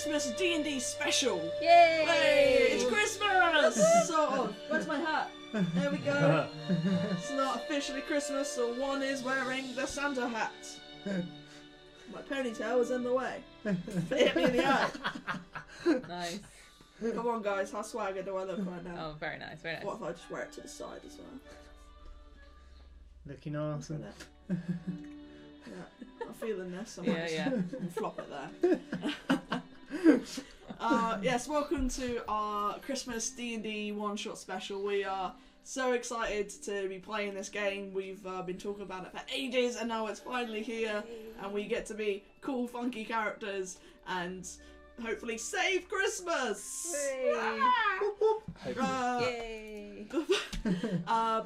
Christmas D&D special. Yay! Hey, it's Christmas! Sort of. Where's my hat? There we go. It's not officially Christmas, so one is wearing the Santa hat. My ponytail is in the way. It hit me in the eye. Nice. Come on, guys. How swagger do I look right now? Oh, very nice, very nice. What if I just wear it to the side as well? Looking awesome. Yeah, I'm feeling this. I'm Yeah. I'll flop it there. Yes, welcome to our Christmas D&D one-shot special. We are so excited to be playing this game. We've been talking about it for ages, and now it's finally here, and we get to be cool, funky characters and hopefully save Christmas! Yay!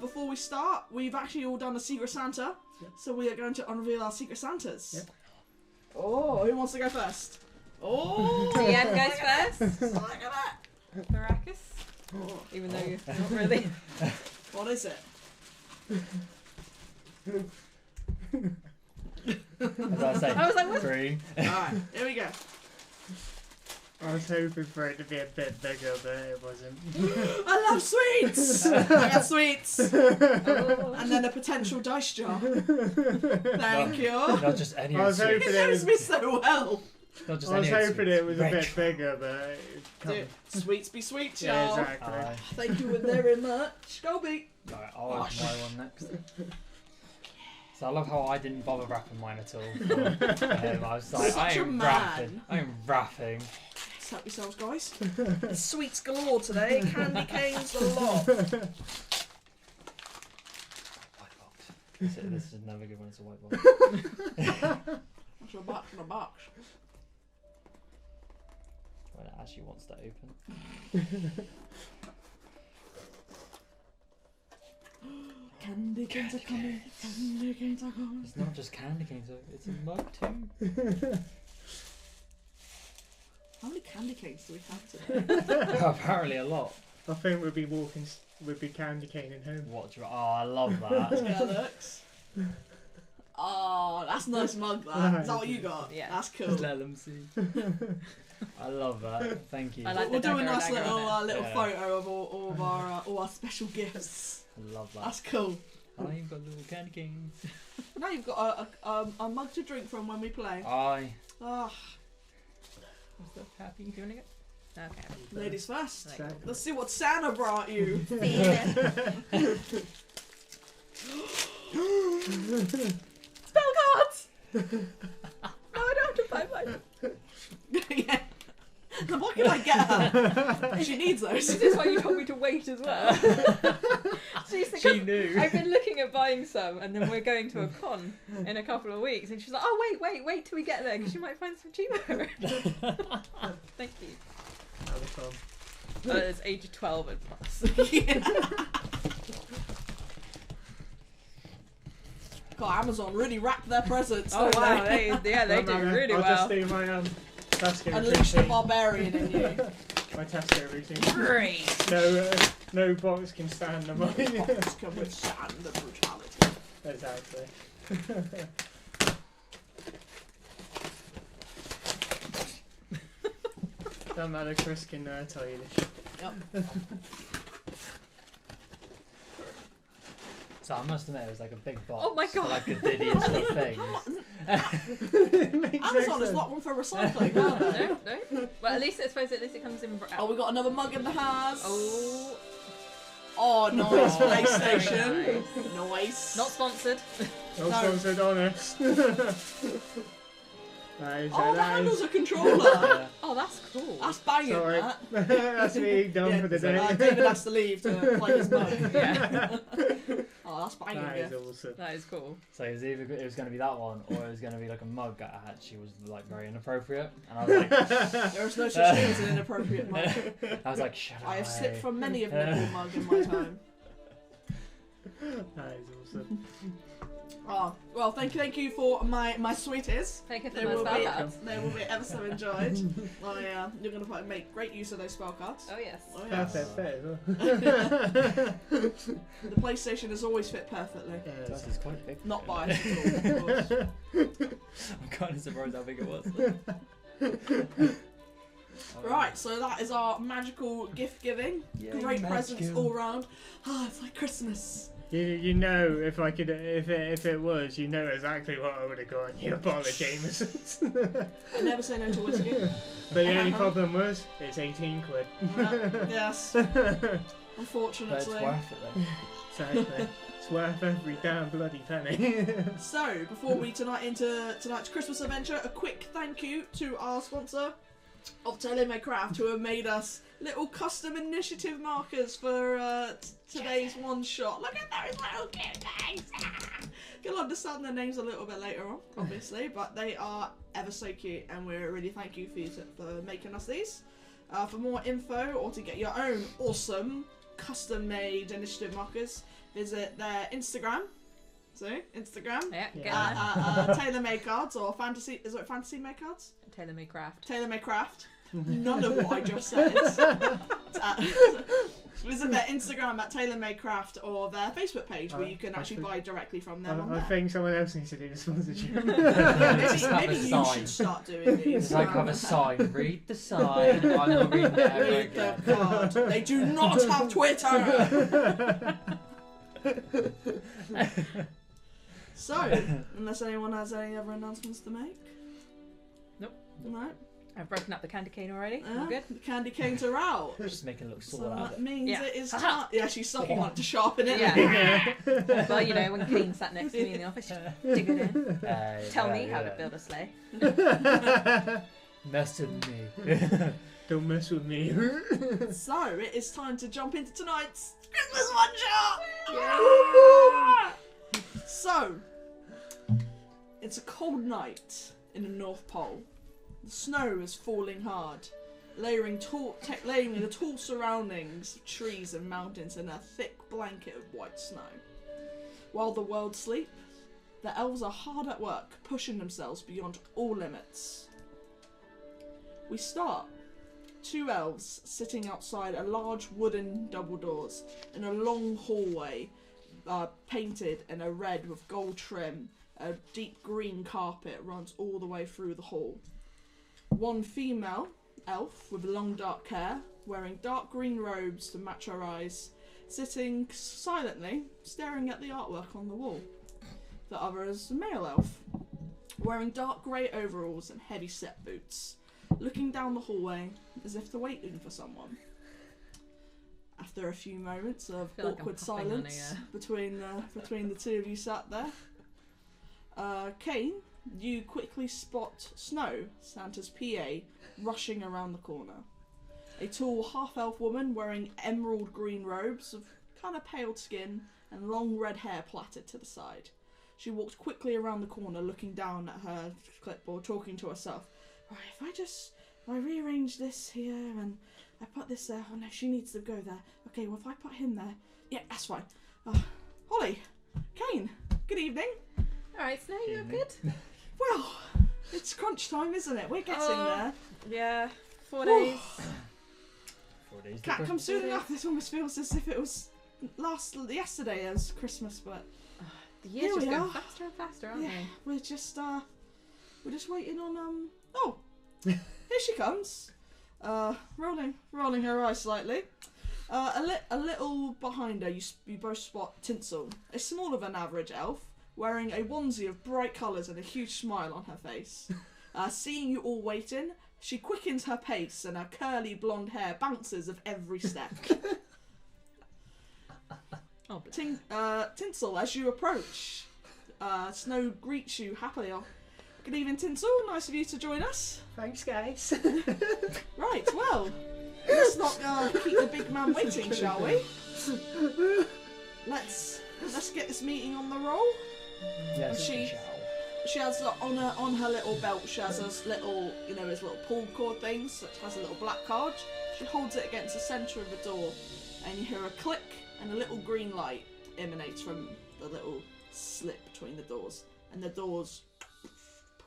Before we start, we've actually all done a Secret Santa, so we are going to unreveal our Secret Santas. Yep. Oh, who wants to go first? Oh! DM goes first. Look at that! Baracus. Oh. Even though you're not really. What is it? As I say, I was like, what? 3. Alright, here we go. I was hoping for it to be a bit bigger, but it wasn't. I love sweets! I got sweets! Oh. And then a potential dice jar. Thank you. Not just any I was of It hoping knows me so well. Not just I was any of hoping it was a bit Retro. bigger, but it's coming. Dude, sweets be sweet, Yeah, y'all. exactly. Aye. Thank you very much. Go beat. Alright, I'll open my one next. So I love how I didn't bother wrapping mine at all. For him. I was like, Such I a am man. wrapping. I am wrapping. Let's help yourselves, guys. There's sweets galore today. Candy canes a lot. White box. This is never good when it's a white box. That's a box in a box. When it actually wants to open. Candy canes are coming. Candy canes are coming. It's not just candy canes, it's a mug too. How many candy canes do we have today? Apparently a lot. I think we'd be candy caning home. What do you, oh, I love that. Yeah, looks. Oh, that's a nice mug, that. Is that what you got? Yeah. That's Just cool. let them see. I love that. Thank you. I like We'll the do a dagger, nice dagger little, on little Yeah. photo of all our special gifts. I love that. That's cool. Oh, you've got little candy canes. Now you've got a mug to drink from when we play. Aye. Ah, Happy? Do you want to go? Okay. ladies first. Exactly. Let's see what Santa brought you. Spell cards! No, I don't have to buy mine. Yeah. What can I get her? She needs those. This is why you told me to wait as well. She knew. I've been looking at buying some, and then we're going to a con in a couple of weeks, and she's like, "Oh wait till we get there, because you might find some cheaper." Thank you. That was fun. It's age 12 and plus. Yeah. God, Amazon really wrapped their presents. Oh don't wow, they? they do really I'll well. just do my Tesco Unleash the routine. barbarian in you. My Tesco routine. Great. No box can stand the money. Box can withstand the brutality. Exactly. Don't matter, Chris can tell you this. Yep. So I must admit, it was like a big box. Oh my For God. like a diddiest of things. It makes no Amazon is sense. not one for recycling, are they? No. Well, at least it comes in. Oh, we got another mug in the house. Oh, Oh, nice. Oh, PlayStation. very Nice. not sponsored. No No. sponsored honest. That is, Oh, the that handle's is. a controller. Yeah. Oh, that's cool. That's banging, Sorry. that. That's me done for the day. David has to leave to play his mug. Yeah. Oh, that's banging. That is Yeah. awesome. That is cool. So it was going to be that one, or it was going to be like a mug that actually was like very inappropriate, and I was like, There is no such thing as an inappropriate mug. I was like, shut up. I have sipped from many of nipple mug in my time. That is awesome. Oh, well, thank you for my sweeties. Thank you for They my will spell be cards. they will be ever so enjoyed. You're gonna make great use of those spell cards. Oh yes. Oh, yes. Perfect fit as well. The PlayStation has always fit perfectly. This is quite big. Not biased at all, of course. I'm kind of surprised how big it was. Right, so that is our magical gift giving. Yay, Great presents magical. all round. Ah, it's like Christmas. You know, if I could, if it was, you know exactly what I would have got you, a bottle of Jameson's. I never say no to whiskey. But the only problem was, it's 18 quid. Yes, But it's unfortunately. worth it then. Exactly. It's worth every damn bloody penny. So, before we into tonight's Christmas adventure, a quick thank you to our sponsor of Taylor Made Craft, who have made us little custom initiative markers for today's one shot. Look at those little cute things! You'll understand their names a little bit later on, obviously, but they are ever so cute, and we really thank you for making us these. For more info or to get your own awesome custom made initiative markers, visit their Instagram. So, Instagram. Yeah, Yeah. get that. Tailor Made Cards or Fantasy. Is it Fantasy Made Cards? Taylor Made Craft. Tailor Made Craft. None of what I just said. Visit their Instagram at Tailor Made Craft or their Facebook page where you can actually buy directly from them on I there. think someone else needs to do the sponsorship. Just have Maybe a you sign. should start doing these. It's like have a sign. Read the sign. I'm not reading it ever Read the again. card. They do not have Twitter. So, unless anyone has any other announcements to make. Nope. No. I've broken up the candy cane already. Yeah, All good. the candy canes are out. Just making it look So sore out of that it. means Yeah. it is time. Yeah, she's sucking on it to sharpen it. Yeah. Well, you know, when Kane sat next to me in the office, just dig it in. Tell me how to build a sleigh. Mess with me. Don't mess with me. So it is time to jump into tonight's Christmas one shot. So it's a cold night in the North Pole. The snow is falling hard, layering the tall surroundings of trees and mountains in a thick blanket of white snow. While the world sleeps, the elves are hard at work, pushing themselves beyond all limits. We start. 2 elves sitting outside a large wooden double doors in a long hallway, painted in a red with gold trim. A deep green carpet runs all the way through the hall. 1 female elf with long dark hair, wearing dark green robes to match her eyes, sitting silently, staring at the artwork on the wall. The other is a male elf, wearing dark grey overalls and heavy set boots, looking down the hallway as if they're waiting for someone. After a few moments of feel like I'm awkward puffing on silence between the two of you sat there, Kane, you quickly spot Snow, Santa's PA, rushing around the corner. A tall half-elf woman wearing emerald green robes of kind of pale skin and long red hair plaited to the side. She walked quickly around the corner, looking down at her clipboard, talking to herself. Right, if I rearrange this here and I put this there. Oh no, she needs to go there. Okay, well if I put him there, yeah, that's fine. Holly, Kane, good evening. Alright, Snow, you good? Well, it's crunch time, isn't it? We're getting there. Yeah, 4 days. 4 days. Cat comes soon enough. This almost feels as if it was yesterday as Christmas, but The years Here just we go are. faster and faster, aren't yeah, they? we're just waiting on Oh, here she comes. Rolling her eyes slightly. A little behind her, you both spot Tinsel, a smaller than average elf, wearing a onesie of bright colours and a huge smile on her face. Seeing you all waiting, she quickens her pace and her curly blonde hair bounces of every step. Oh, bless. Tinsel, as you approach, Snow greets you happily. Good evening, Tinsel. Nice of you to join us. Thanks, guys. Right, well, let's not keep the big man waiting, shall we? Let's get this meeting on the roll. Yes, She- shall. She has on her little belt. She has this little, his little pull cord things. So it has a little black card. She holds it against the centre of the door, and you hear a click, and a little green light emanates from the little slit between the doors, and the doors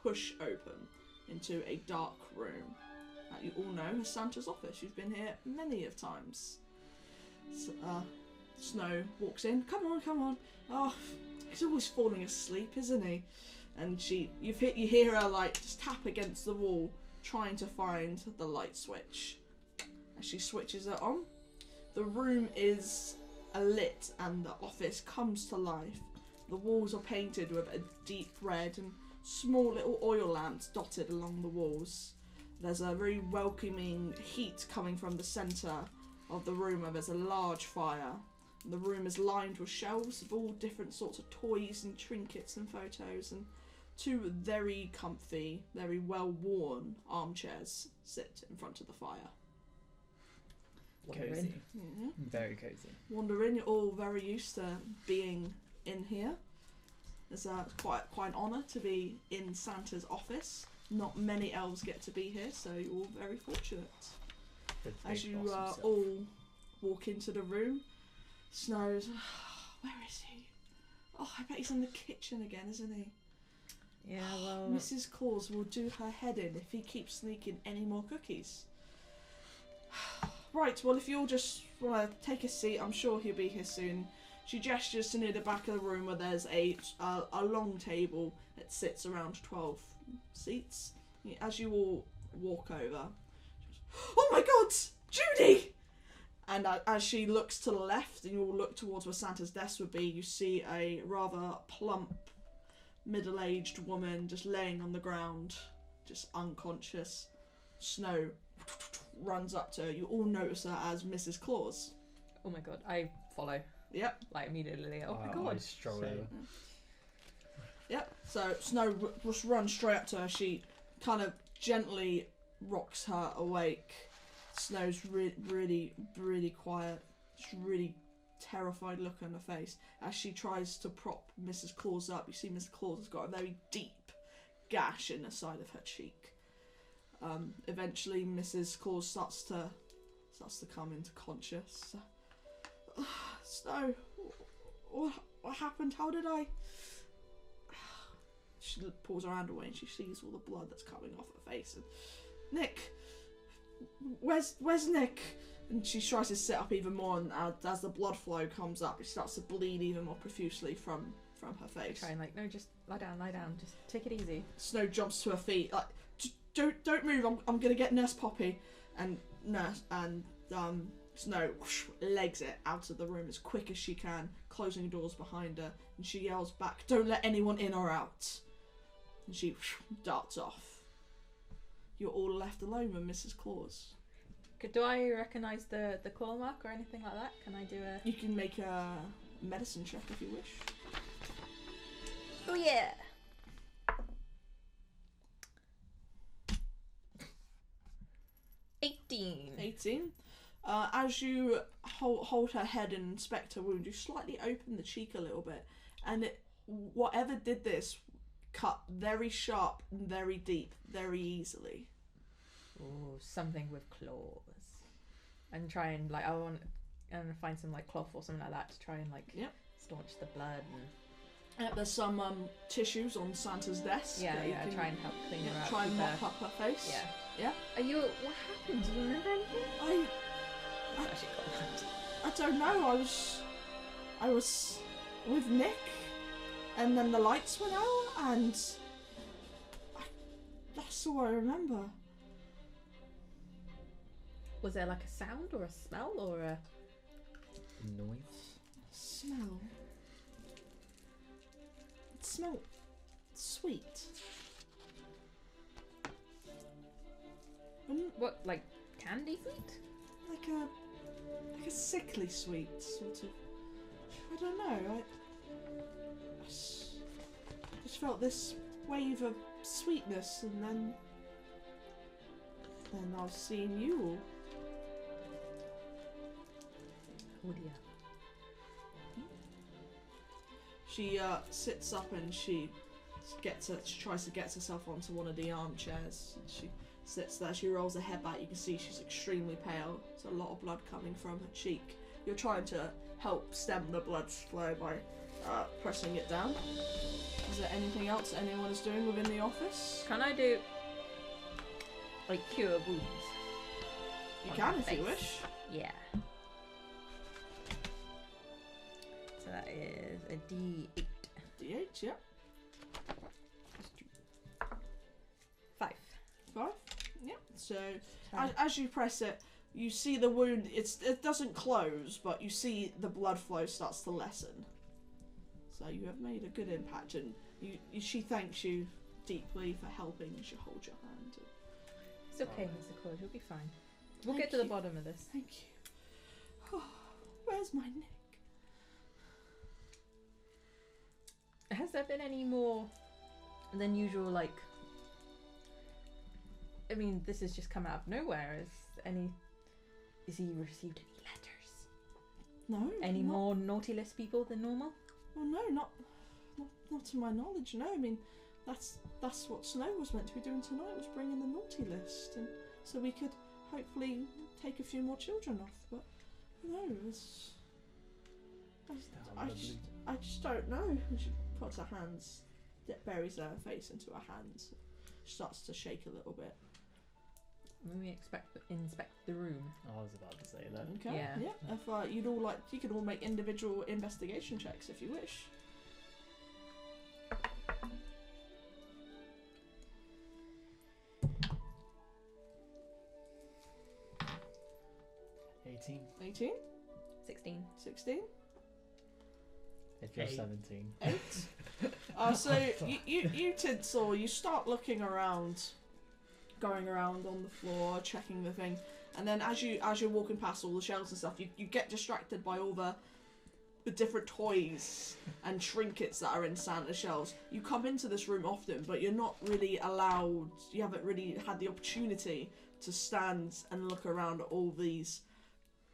push open into a dark room that you all know is Santa's office. You've been here many of times. So, Snow walks in. Come on. Oh, he's always falling asleep, isn't he? And you hear her like just tap against the wall, trying to find the light switch. As she switches it on, the room is lit and the office comes to life. The walls are painted with a deep red and small little oil lamps dotted along the walls. There's a very welcoming heat coming from the centre of the room where there's a large fire. The room is lined with shelves of all different sorts of toys and trinkets and photos, and two very comfy, very well-worn armchairs sit in front of the fire. Cozy. Mm-hmm. Very cozy. Wander in, you're all very used to being in here. It's quite an honour to be in Santa's office. Not many elves get to be here, so you're all very fortunate. As you all walk into the room, Snow's, where is he? Oh, I bet he's in the kitchen again, isn't he? Yeah, well... Mrs. Claus will do her head in if he keeps sneaking any more cookies. Right, well, if you'll just take a seat, I'm sure he'll be here soon. She gestures to near the back of the room where there's a long table that sits around 12 seats. As you all walk over, oh my God, Judy! And as she looks to the left, and you all look towards where Santa's desk would be, you see a rather plump, middle-aged woman just laying on the ground, just unconscious. Snow runs up to her. You all notice her as Mrs. Claus. Oh my God, I follow. Yep. Like immediately. Oh my I God. stroll over. Yep. So Snow just runs straight up to her. She kind of gently rocks her awake. Snow's really quiet. Just really terrified look on her face as she tries to prop Mrs. Claus up. You see Mrs. Claus has got a very deep gash in the side of her cheek. Eventually Mrs. Claus starts to come into conscious. Snow, what happened? How did I... She pulls her hand away and she sees all the blood that's coming off her face. And Nick, where's Nick? And she tries to sit up even more, and as the blood flow comes up, it starts to bleed even more profusely from her face. Try and like, no, just lie down, just take it easy. Snow jumps to her feet, like, don't move, I'm gonna get Nurse Poppy. And Snow legs it out of the room as quick as she can, closing the doors behind her, and she yells back, "Don't let anyone in or out." And she darts off. You're all left alone with Mrs. Claus. Do I recognise the claw mark or anything like that? Can I do a... You can make a medicine check if you wish. Oh yeah! $18. As you hold her head and inspect her wound, you slightly open the cheek a little bit, and whatever did this cut very sharp and very deep, very easily. Ooh, something with claws. And try and like, I want and find some like cloth or something like that to try and like staunch the blood. And There's some tissues on Santa's desk. yeah, try and help clean her out. Try and with mop her... up her face. Yeah. Are you? What happened? Do you remember anything? I It's actually quite I don't know. I was with Nick, and then the lights went out, and that's all I remember. Was there like a sound or a smell or a Noise. Smell. It smelled sweet. what, like candy sweet? Like a sickly sweet, sort of. I don't know. I just felt this wave of sweetness, and then I was seeing you all. Oh dear. She sits up and she tries to get herself onto one of the armchairs. She sits there, she rolls her head back, you can see she's extremely pale. There's a lot of blood coming from her cheek. You're trying to help stem the blood flow by pressing it down. Is there anything else anyone is doing within the office? Can I do like cure wounds? You on can her if you face? wish. Yeah. So that is a D8. D8, yeah. 5. 5. So as you press it, you see the wound. It doesn't close, but you see the blood flow starts to lessen. So you have made a good impact, and she thanks you deeply for helping. She holds your hand. It's okay, Mr. Claus. You'll be fine. We'll get to the bottom of this. Thank you. Oh, where's my neck? Has there been any more than usual, like... I mean, this has just come out of nowhere. Has he received any letters? No. Any more naughty list people than normal? Well, no, not to my knowledge. No, I mean, that's what Snow was meant to be doing tonight. Was bringing the naughty list, and so we could hopefully take a few more children off. But no, I just don't know. She puts her hands, buries her face into her hands, starts to shake a little bit. Let me inspect the room. I was about to say that. Okay. Yeah. If you'd all like, you can all make individual investigation checks if you wish. 18. 16. 16. If you're 8. 17. 8. So you Tinsel, you start looking around, going around on the floor, checking the thing, and then as you're walking past all the shelves and stuff, you get distracted by all the different toys and trinkets that are in Santa's shelves. You come into this room often, but you're not really allowed. You haven't really had the opportunity to stand and look around at all these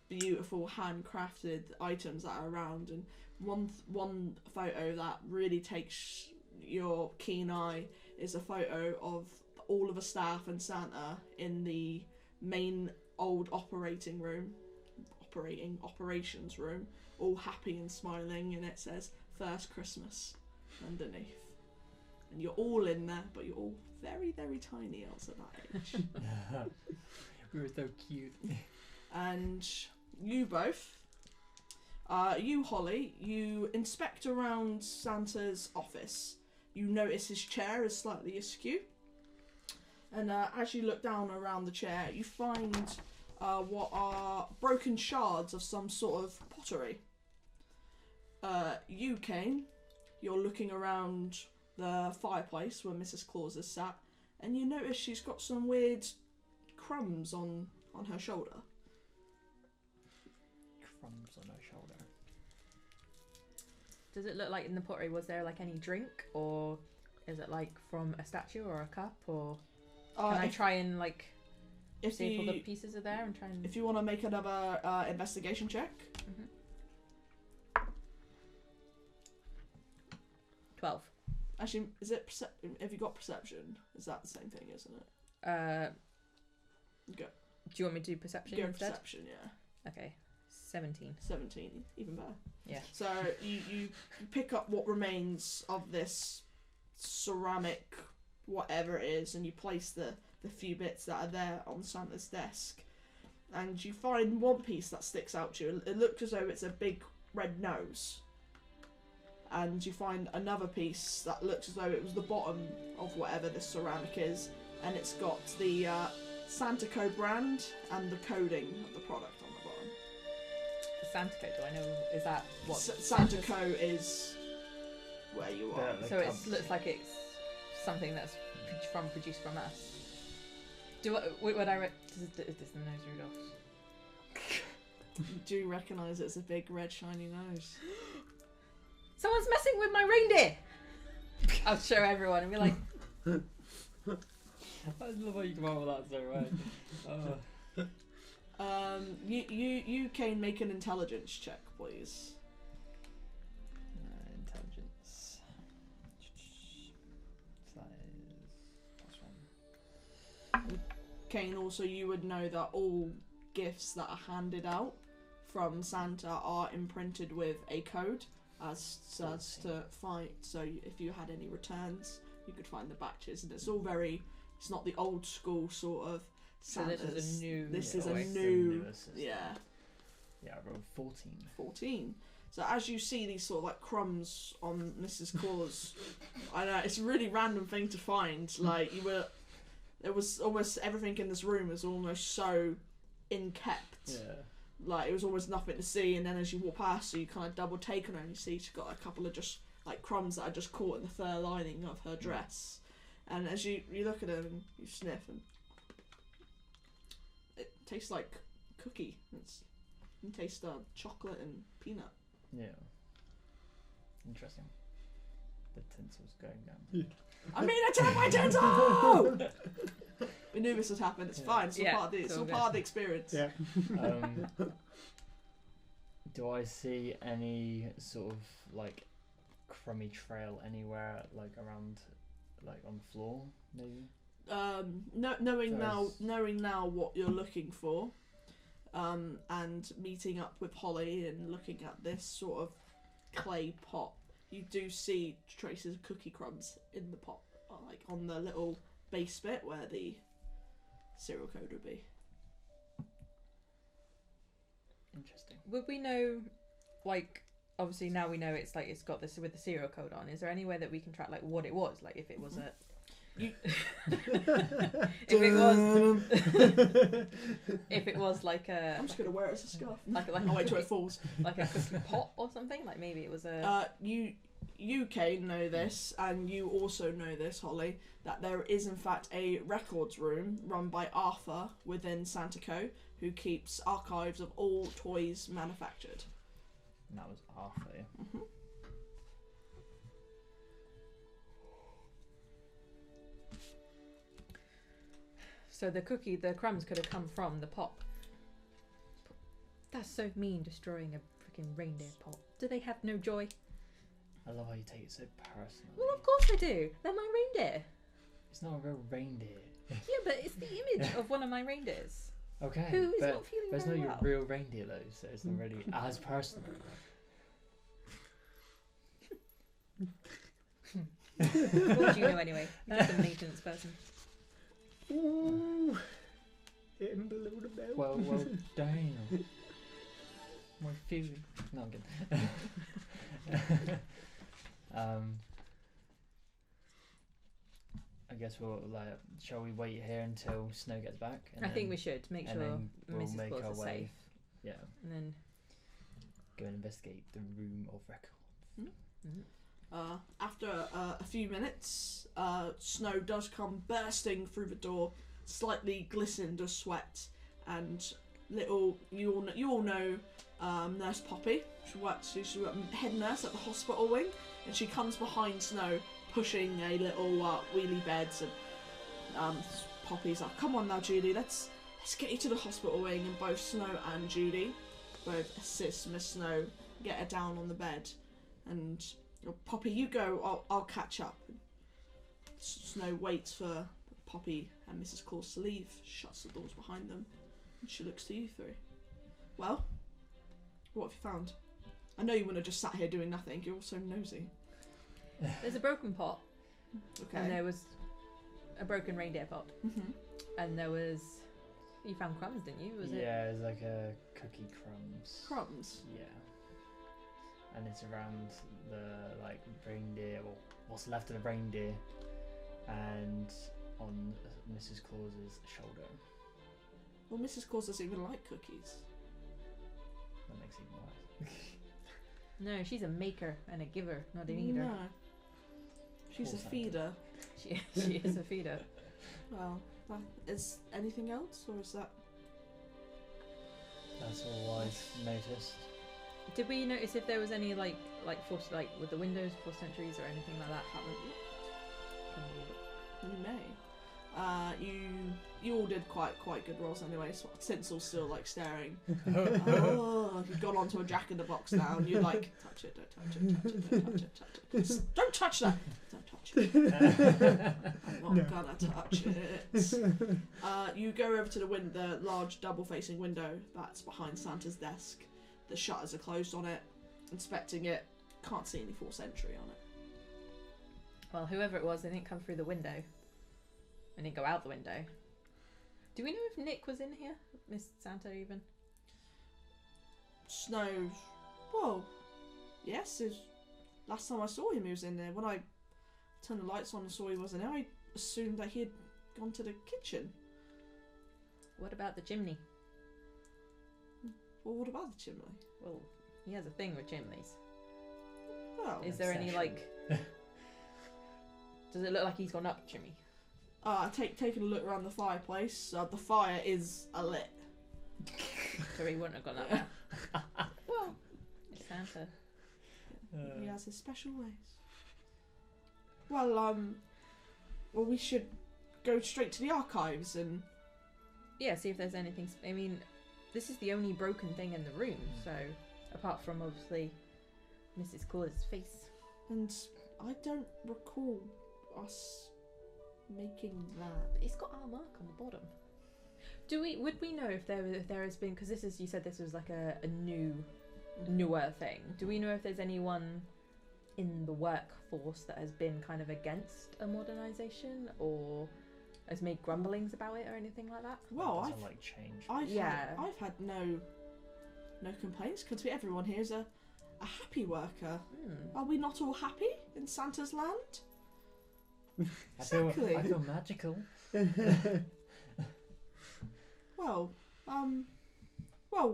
beautiful handcrafted items that are around. And one photo that really takes your keen eye is a photo of all of the staff and Santa in the main old operations room, all happy and smiling, and it says "First Christmas" underneath. And you're all in there, but you're all very, very tiny else at that age. We were so cute. And you both, you Holly, you inspect around Santa's office. You notice his chair is slightly askew. And as you look down around the chair, you find what are broken shards of some sort of pottery. You, Kane, you're looking around the fireplace where Mrs. Claus is sat, and you notice she's got some weird crumbs on her shoulder. Crumbs on her shoulder. Does it look like in the pottery, was there like any drink, or is it like from a statue or a cup, or can I try and like see if all the pieces are there and try and... If you want to make another investigation check. 12. Actually, is it have you got perception? Is that the same thing, isn't it? Go. Do you want me to do perception Go instead? perception, yeah. Okay. 17. 17, even better. Yeah. So you pick up what remains of this ceramic, whatever it is, and you place the few bits that are there on Santa's desk. And you find one piece that sticks out to you. It looks as though it's a big red nose. And you find another piece that looks as though it was the bottom of whatever this ceramic is. And it's got the Santaco brand and the coding of the product on the bottom. Santaco, do I know? Is that what? Santaco is where you are. Yeah, So it looks like it's something that's produced from us. Does this the nose Rudolph? You do recognise it's a big red shiny nose. Someone's messing with my reindeer! I'll show everyone and be like... I love how you come out with that so right. You can make an intelligence check, please. Intelligence. So that is +1. Kane, also you would know that all gifts that are handed out from Santa are imprinted with a code as to find. So if you had any returns, you could find the batches, and it's all very. It's not the old school sort of Santa's. So this is a new. This is a it's the new. newer system. Yeah. Yeah, I rolled 14. 14. So as you see these sort of like crumbs on Mrs. Claus, I know it's a really random thing to find. Like There was almost everything in this room was almost so inkept. Yeah. Like, it was almost nothing to see, and then as you walk past, so you kind of double take on her, and you see she's got a couple of just, like, crumbs that are just caught in the fur lining of her dress. And as you look at her and you sniff, and it tastes like cookie. It tastes chocolate and peanut. Yeah. Interesting. The tinsel's going down. I mean, I turned my tinsel! We knew this would happen. It's fine. It's all Yeah, part of the, it's all part of the experience. Yeah. Do I see any sort of like crummy trail anywhere, like around, like on the floor, maybe? Knowing There's- now what you're looking for, and meeting up with Holly and looking at this sort of clay pot, you do see traces of cookie crumbs in the pot, like on the little base bit where the serial code would be. Interesting. Would we know, like, obviously now we know it's like it's got this with the serial code on. Is there any way that we can track like what it was? Like if it was a if it was like a I'm just gonna wear it as a scarf. like I'll wait till it falls. like a cookie pot or something. Like maybe it was a You Kane know this, and you also know this, Holly, that there is in fact a records room run by Arthur within Santaco, who keeps archives of all toys manufactured. And that was Arthur. Mm-hmm. So the crumbs could have come from the pot. That's so mean, destroying a freaking reindeer pot. Do they have no joy? I love how you take it so personally. Well, of course I do. They're my reindeer. It's not a real reindeer. Yeah, but it's the image of one of my reindeers. Okay, Who is but not feeling it's very not well. your real reindeer though, so it's not really as personal. What would you know anyway? You're just a maintenance person. Ooh. Hitting below the belt. Well, damn. My feeling. No, I'm kidding. I guess we'll shall we wait here until Snow gets back? I think we should make and sure then we'll Mrs. make Claus our is way. safe. Yeah, And then go and investigate the room of records. After a few minutes, Snow does come bursting through the door, slightly glistened of sweat, and you all know Nurse Poppy. She's a head nurse at the hospital wing, and she comes behind Snow, pushing a little wheelie beds, and Poppy's like, "Come on now, Judy, let's get you to the hospital wing." And both Snow and Judy both assist Miss Snow get her down on the bed, and Poppy, you go. I'll catch up. Snow waits for Poppy and Mrs. Claus to leave, shuts the doors behind them, and she looks to you three. Well, what have you found? I know you wouldn't have just sat here doing nothing. You're so nosy. there's a broken pot, Okay. and there was a broken reindeer pot, Mm-hmm. and there was you found crumbs, didn't you? Was it? Yeah, it's like a cookie crumbs. Crumbs. Yeah. And it's around the reindeer, or what's left of the reindeer, and on Mrs. Claus's shoulder. Well, Mrs. Claus doesn't even like cookies. That makes it even worse. No, she's a maker and a giver, not an eater. No. She's a Poor Santa. feeder. She is a feeder. Well, is anything else, or is that? That's all I've noticed. Did we notice if there was any like with the windows, 4th centuries, or anything like that? You may. You all did quite good rolls anyway. So Tinsel's still like staring. Oh, you've gone onto a Jack in the Box now, and you're like, touch it, don't touch it, don't touch it, don't touch it, don't touch that, don't touch it. I'm not gonna touch it. You go over to the large double-facing window that's behind Santa's desk. The shutters are closed on it. Inspecting it, can't see any 4th century on it. Well, whoever it was, they didn't come through the window. They didn't go out the window. Do we know if Nick was in here? Miss Santa even? Snow. Well, yes. Last time I saw him, he was in there. When I turned the lights on and saw he wasn't there, I assumed that he had gone to the kitchen. What about the chimney? Well, what about the chimney? Well, he has a thing with chimneys. Well, Is there any like? Does it look like he's gone up chimney? Taking a look around the fireplace. The fire is lit. So he wouldn't have gone up. Well, it's Santa. He has his special ways. Well, we should go straight to the archives and. Yeah, see if there's anything. I mean, this is the only broken thing in the room. So, apart from obviously Mrs. Claus's face. And I don't recall us making that. It's got our mark on the bottom. Would we know if there has been, because you said this was like a newer thing. Do we know if there's anyone in the workforce that has been kind of against a modernization or has made grumblings about it or anything like that? Well, change. I've had no complaints because everyone here is a happy worker. Are we not all happy in Santa's land? I feel magical. Well,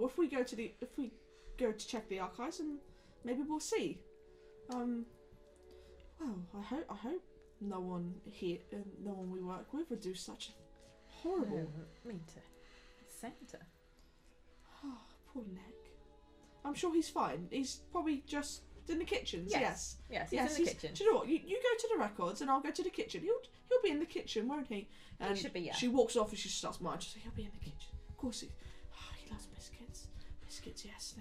if we go to check the archives, and maybe we'll see. Well, I hope no one here, no one we work with, would do such horrible. No, I mean to Santa. Oh, poor Nick. I'm sure he's fine. He's probably just in the kitchen. Yes, he's in the kitchen. Do you know what? You go to the records, and I'll go to the kitchen. He'll be in the kitchen, won't he? And he should be. Yeah. She walks off and she starts marching. She'll say, he'll be in the kitchen. Of course he loves biscuits. Biscuits, yes.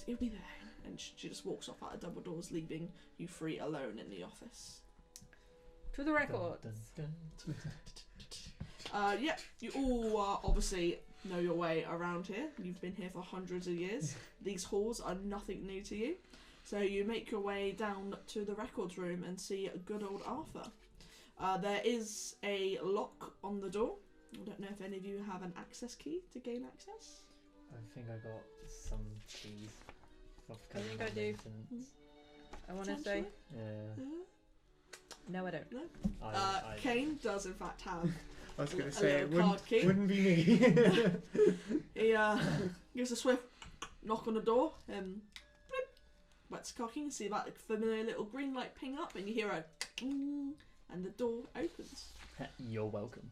He'll be there. And she just walks off out of double doors, leaving you three alone in the office. To the records. Yeah, you all obviously know your way around here. You've been here for hundreds of years. These halls are nothing new to you. So you make your way down to the records room and see good old Arthur. There is a lock on the door. I don't know if any of you have an access key to gain access. I think I got some keys. I think I do. I want to say. Yeah. No, I don't. No. I Kane does in fact have. I was going a to say it little card key. wouldn't be me. He gives a swift knock on the door and wets the cocking. You see that familiar little green light ping up, and you hear a and the door opens. You're welcome.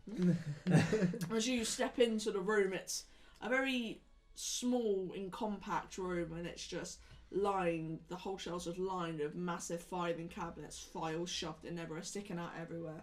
As you step into the room, it's a very small and compact room, and it's just lined, the whole shelves are lined with massive filing cabinets, files shoved in everywhere, sticking out everywhere.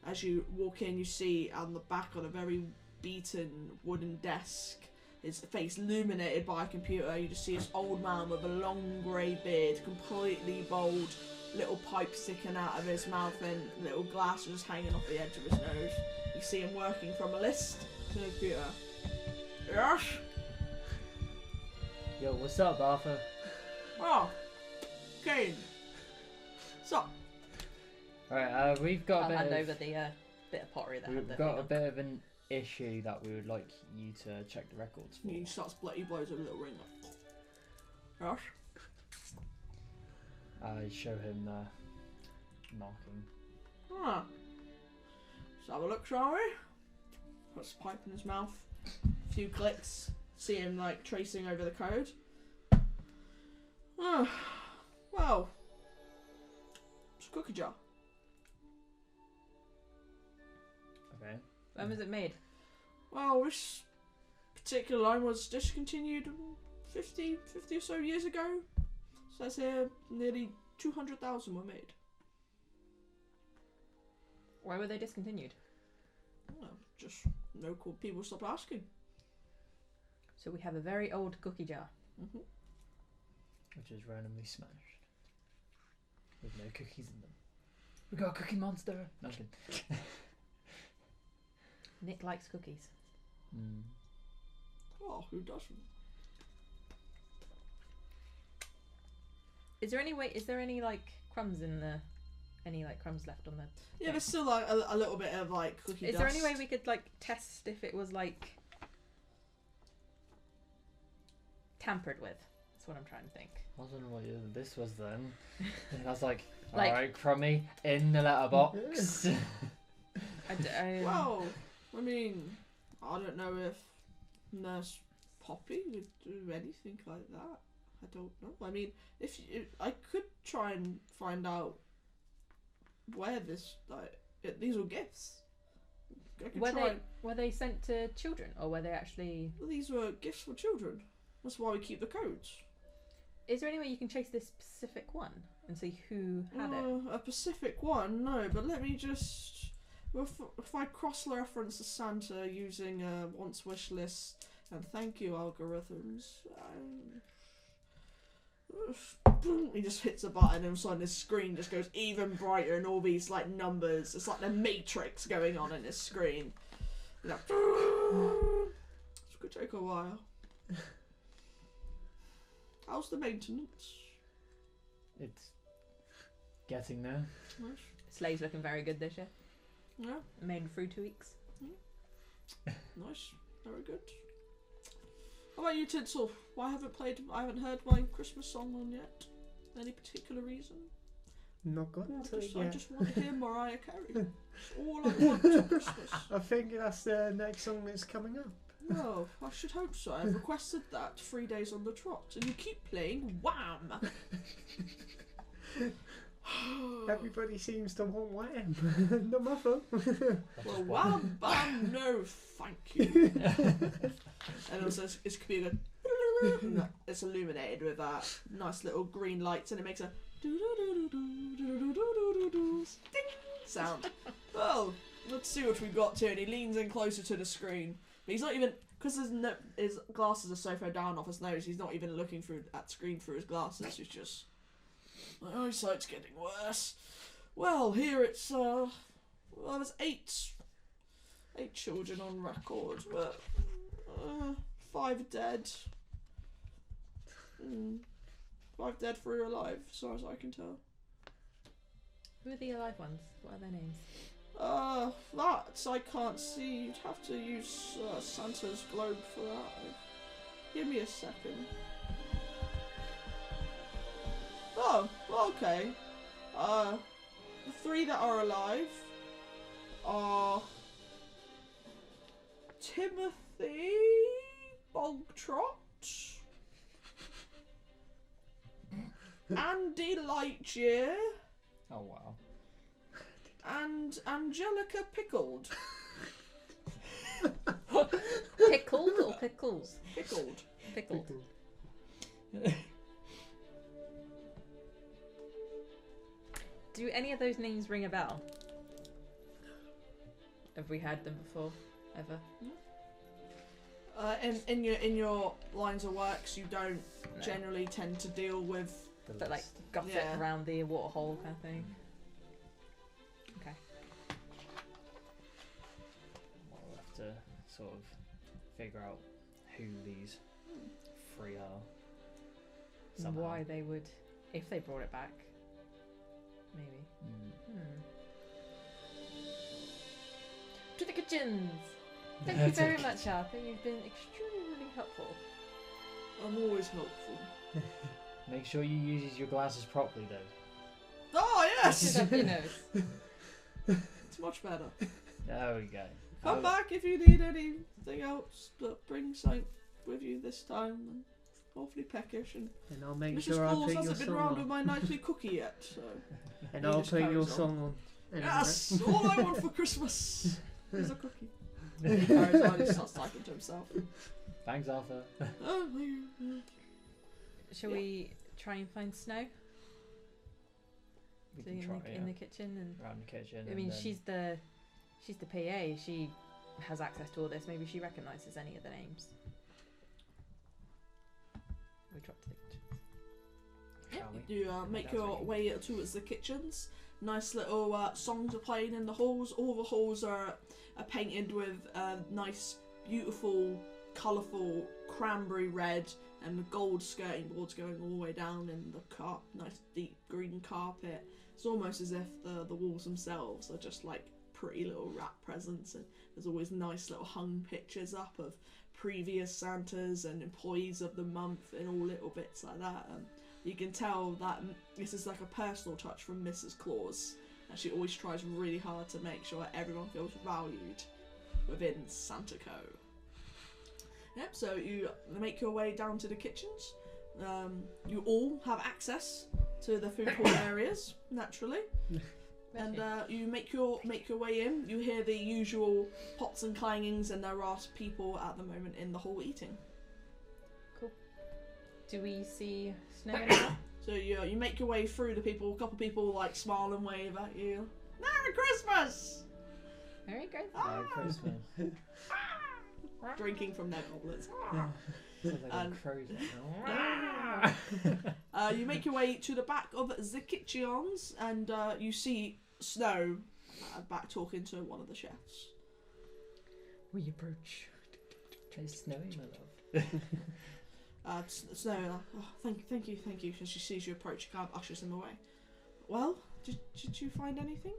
As you walk in, you see on the back on a very beaten wooden desk, his face illuminated by a computer. You just see this old man with a long grey beard, completely bald, little pipe sticking out of his mouth and little glasses hanging off the edge of his nose. You see him working from a list to the computer. Yes? Yo, what's up, Arthur? Oh, Kane. So, Alright, we've got I'll a hand bit over the bit of pottery that had we've the got thing a on. bit of an issue that we would like you to check the records for. he blows a little ring up. Yes? I show him the marking. Ah. Let's have a look, shall we? Puts a pipe in his mouth. A few clicks. See him like tracing over the code. Well. It's a cookie jar. Okay. When was it made? Well, this particular line was discontinued 50 or so years ago. Says here nearly 200,000 were made. Why were they discontinued? Well, just no cool people stopped asking. So we have a very old cookie jar. Mm-hmm. Which is randomly smashed. With no cookies in them. We got a cookie monster! No, I'm kidding. Nick likes cookies. Oh, who doesn't? Is there any like crumbs in the, any like crumbs left on the? Yeah, thing? there's still like a little bit of like cookie Is dust. there any way we could like test if it was like tampered with? That's what I'm trying to think. I don't know what this was then. And I was like, Like- alright, crummy, in the letterbox. Well, I mean, I don't know if Nurse Poppy would do anything like that. I don't know. I mean, I could try and find out where this these were gifts. I could Were they sent to children, or were they actually? These were gifts for children. That's why we keep the codes. Is there any way you can chase this specific one and see who had it? A specific one, no. But let me just. Well, if I cross-reference the Santa using wants wish list and thank you algorithms. He just hits a button and all of a sudden his screen just goes even brighter and all these like numbers. It's like the Matrix going on in his screen. Like, this could take a while. How's the maintenance? It's getting there. Nice. Sleigh's looking very good this year. Yeah. Made through 2 weeks. Nice. Very good. How about you, Tinsel? I haven't heard my Christmas song on yet. Any particular reason? Not got into it I yet. just want to hear Mariah Carey. That's all I want for Christmas. I think that's the next song that's coming up. No, I should hope so. I've requested that 3 days on the trot, and you keep playing Wham! Everybody seems to want Wham. The mother. Well, Wham Bam, no thank you. And also it's computer. It's illuminated with nice little green lights, and it makes a ding sound. Well, let's see what we've got here. And he leans in closer to the screen. But he's not even, because his glasses are so far down off his nose, he's not even looking through at screen through his glasses. He's just, my eyesight's getting worse. Well, here it's there's eight children on record, but 5 dead. 5 dead, 3 alive, as far as I can tell. Who are the alive ones? What are their names? That I can't see. You'd have to use Santa's globe for that. Give me a second. Oh, okay. The 3 that are alive are Timothy Bogtrot, Andy Lightyear, Oh wow. and Angelica Pickled. Pickled or pickles? Pickled. Pickled. Do any of those names ring a bell? Have we heard them before? Ever? In your lines of works, you don't generally tend to deal with. But like gossip Yeah. around the waterhole kind of thing. Okay. We'll have to sort of figure out who these 3 are. And Somehow. why they would, if they brought it back. Maybe. To the kitchens! Thank you very much, Arthur. You've been extremely helpful. I'm always helpful. Make sure you use your glasses properly though. Oh yes, Sit up your nose. it's much better. There we go. Come back if you need anything else, but bring something with you this time. And awfully peckish, and And I'll make Mrs. sure I Claus put your hasn't been song around with on. my nightly cookie yet, so And He I'll just put your carries on. song on. in a yes, minute. all I want for Christmas is a cookie. He carries on, he starts typing to himself. Thanks, Arthur. Oh, thank you. Shall we try and find Snow? We So can try in the kitchen and around the kitchen. I and mean then she's the PA, she has access to all this, maybe she recognises any of the names. We drop to the kitchen. shall we? You make That's your okay. way towards the kitchens. Nice little songs are playing in the halls. All the halls are painted with nice, beautiful, colourful cranberry red and the gold skirting boards going all the way down in the nice deep green carpet. It's almost as if the walls themselves are just like pretty little wrap presents, and there's always nice little hung pictures up of previous Santas and employees of the month and all little bits like that. You can tell that this is like a personal touch from Mrs. Claus, and she always tries really hard to make sure everyone feels valued within Santa Co. Yep, so you make your way down to the kitchens. You all have access to the food hall areas, naturally. And you make your way in. You hear the usual pots and clangings, and there are people at the moment in the hall eating. Cool. Do we see Snow anymore? So you make your way through the people. A couple people like smile and wave at you. Merry Christmas! Very good. Merry Christmas. Drinking from their goblets. Sounds like And- a crow's. You make your way to the back of the kitchens, and you see Snow back talking to one of the chefs. We approach. It's snowy, my love. Snow, oh, thank you. As she sees you approach, she kind of ushers him away. Well, did you find anything?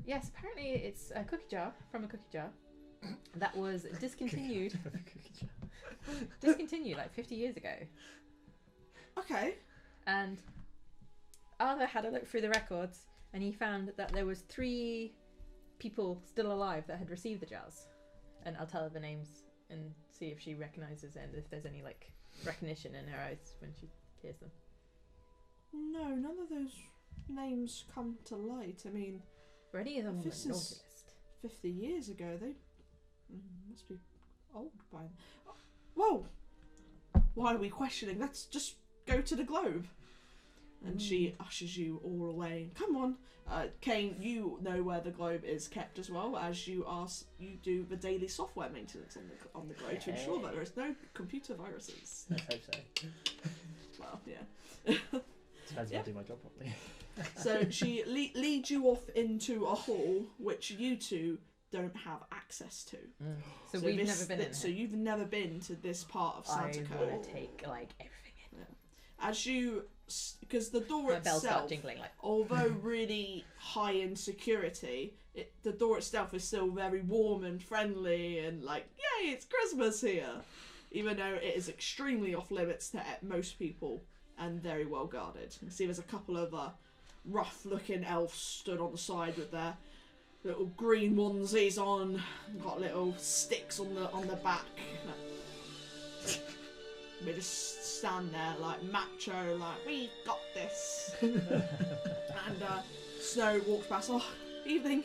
Yes, apparently it's a cookie jar from a cookie jar that was discontinued. Discontinued like 50 years ago. Okay. And Arthur had a look through the records, and he found that there was 3 people still alive that had received the jars. And I'll tell her the names and see if she recognises it and if there's any like recognition in her eyes when she hears them. No, none of those names come to light. I mean, Ready is on the This naughty is- list. 50 years ago, they must be old by now. Whoa! Why are we questioning? Let's just go to the globe. And she ushers you all away. Come on. Kane, you know where the globe is kept as well, as you do the daily software maintenance on the globe to ensure that there is no computer viruses. Let's hope so. Well, yeah. Depends if I do my job properly. So she leads you off into a hall which you two don't have access to. So we've never been in So here. you've never been to this part of I Santa want Co. to take like everything in. As you, because the door My bells start itself, jingling like. although really high in security, the door itself is still very warm and friendly and like, yay, it's Christmas here. Even though it is extremely off limits to most people and very well guarded. You can see there's a couple of rough looking elves stood on the side with their little green onesies on, got little sticks on the back. They just stand there like macho, like we've got this. And Snow walks past. Oh, evening.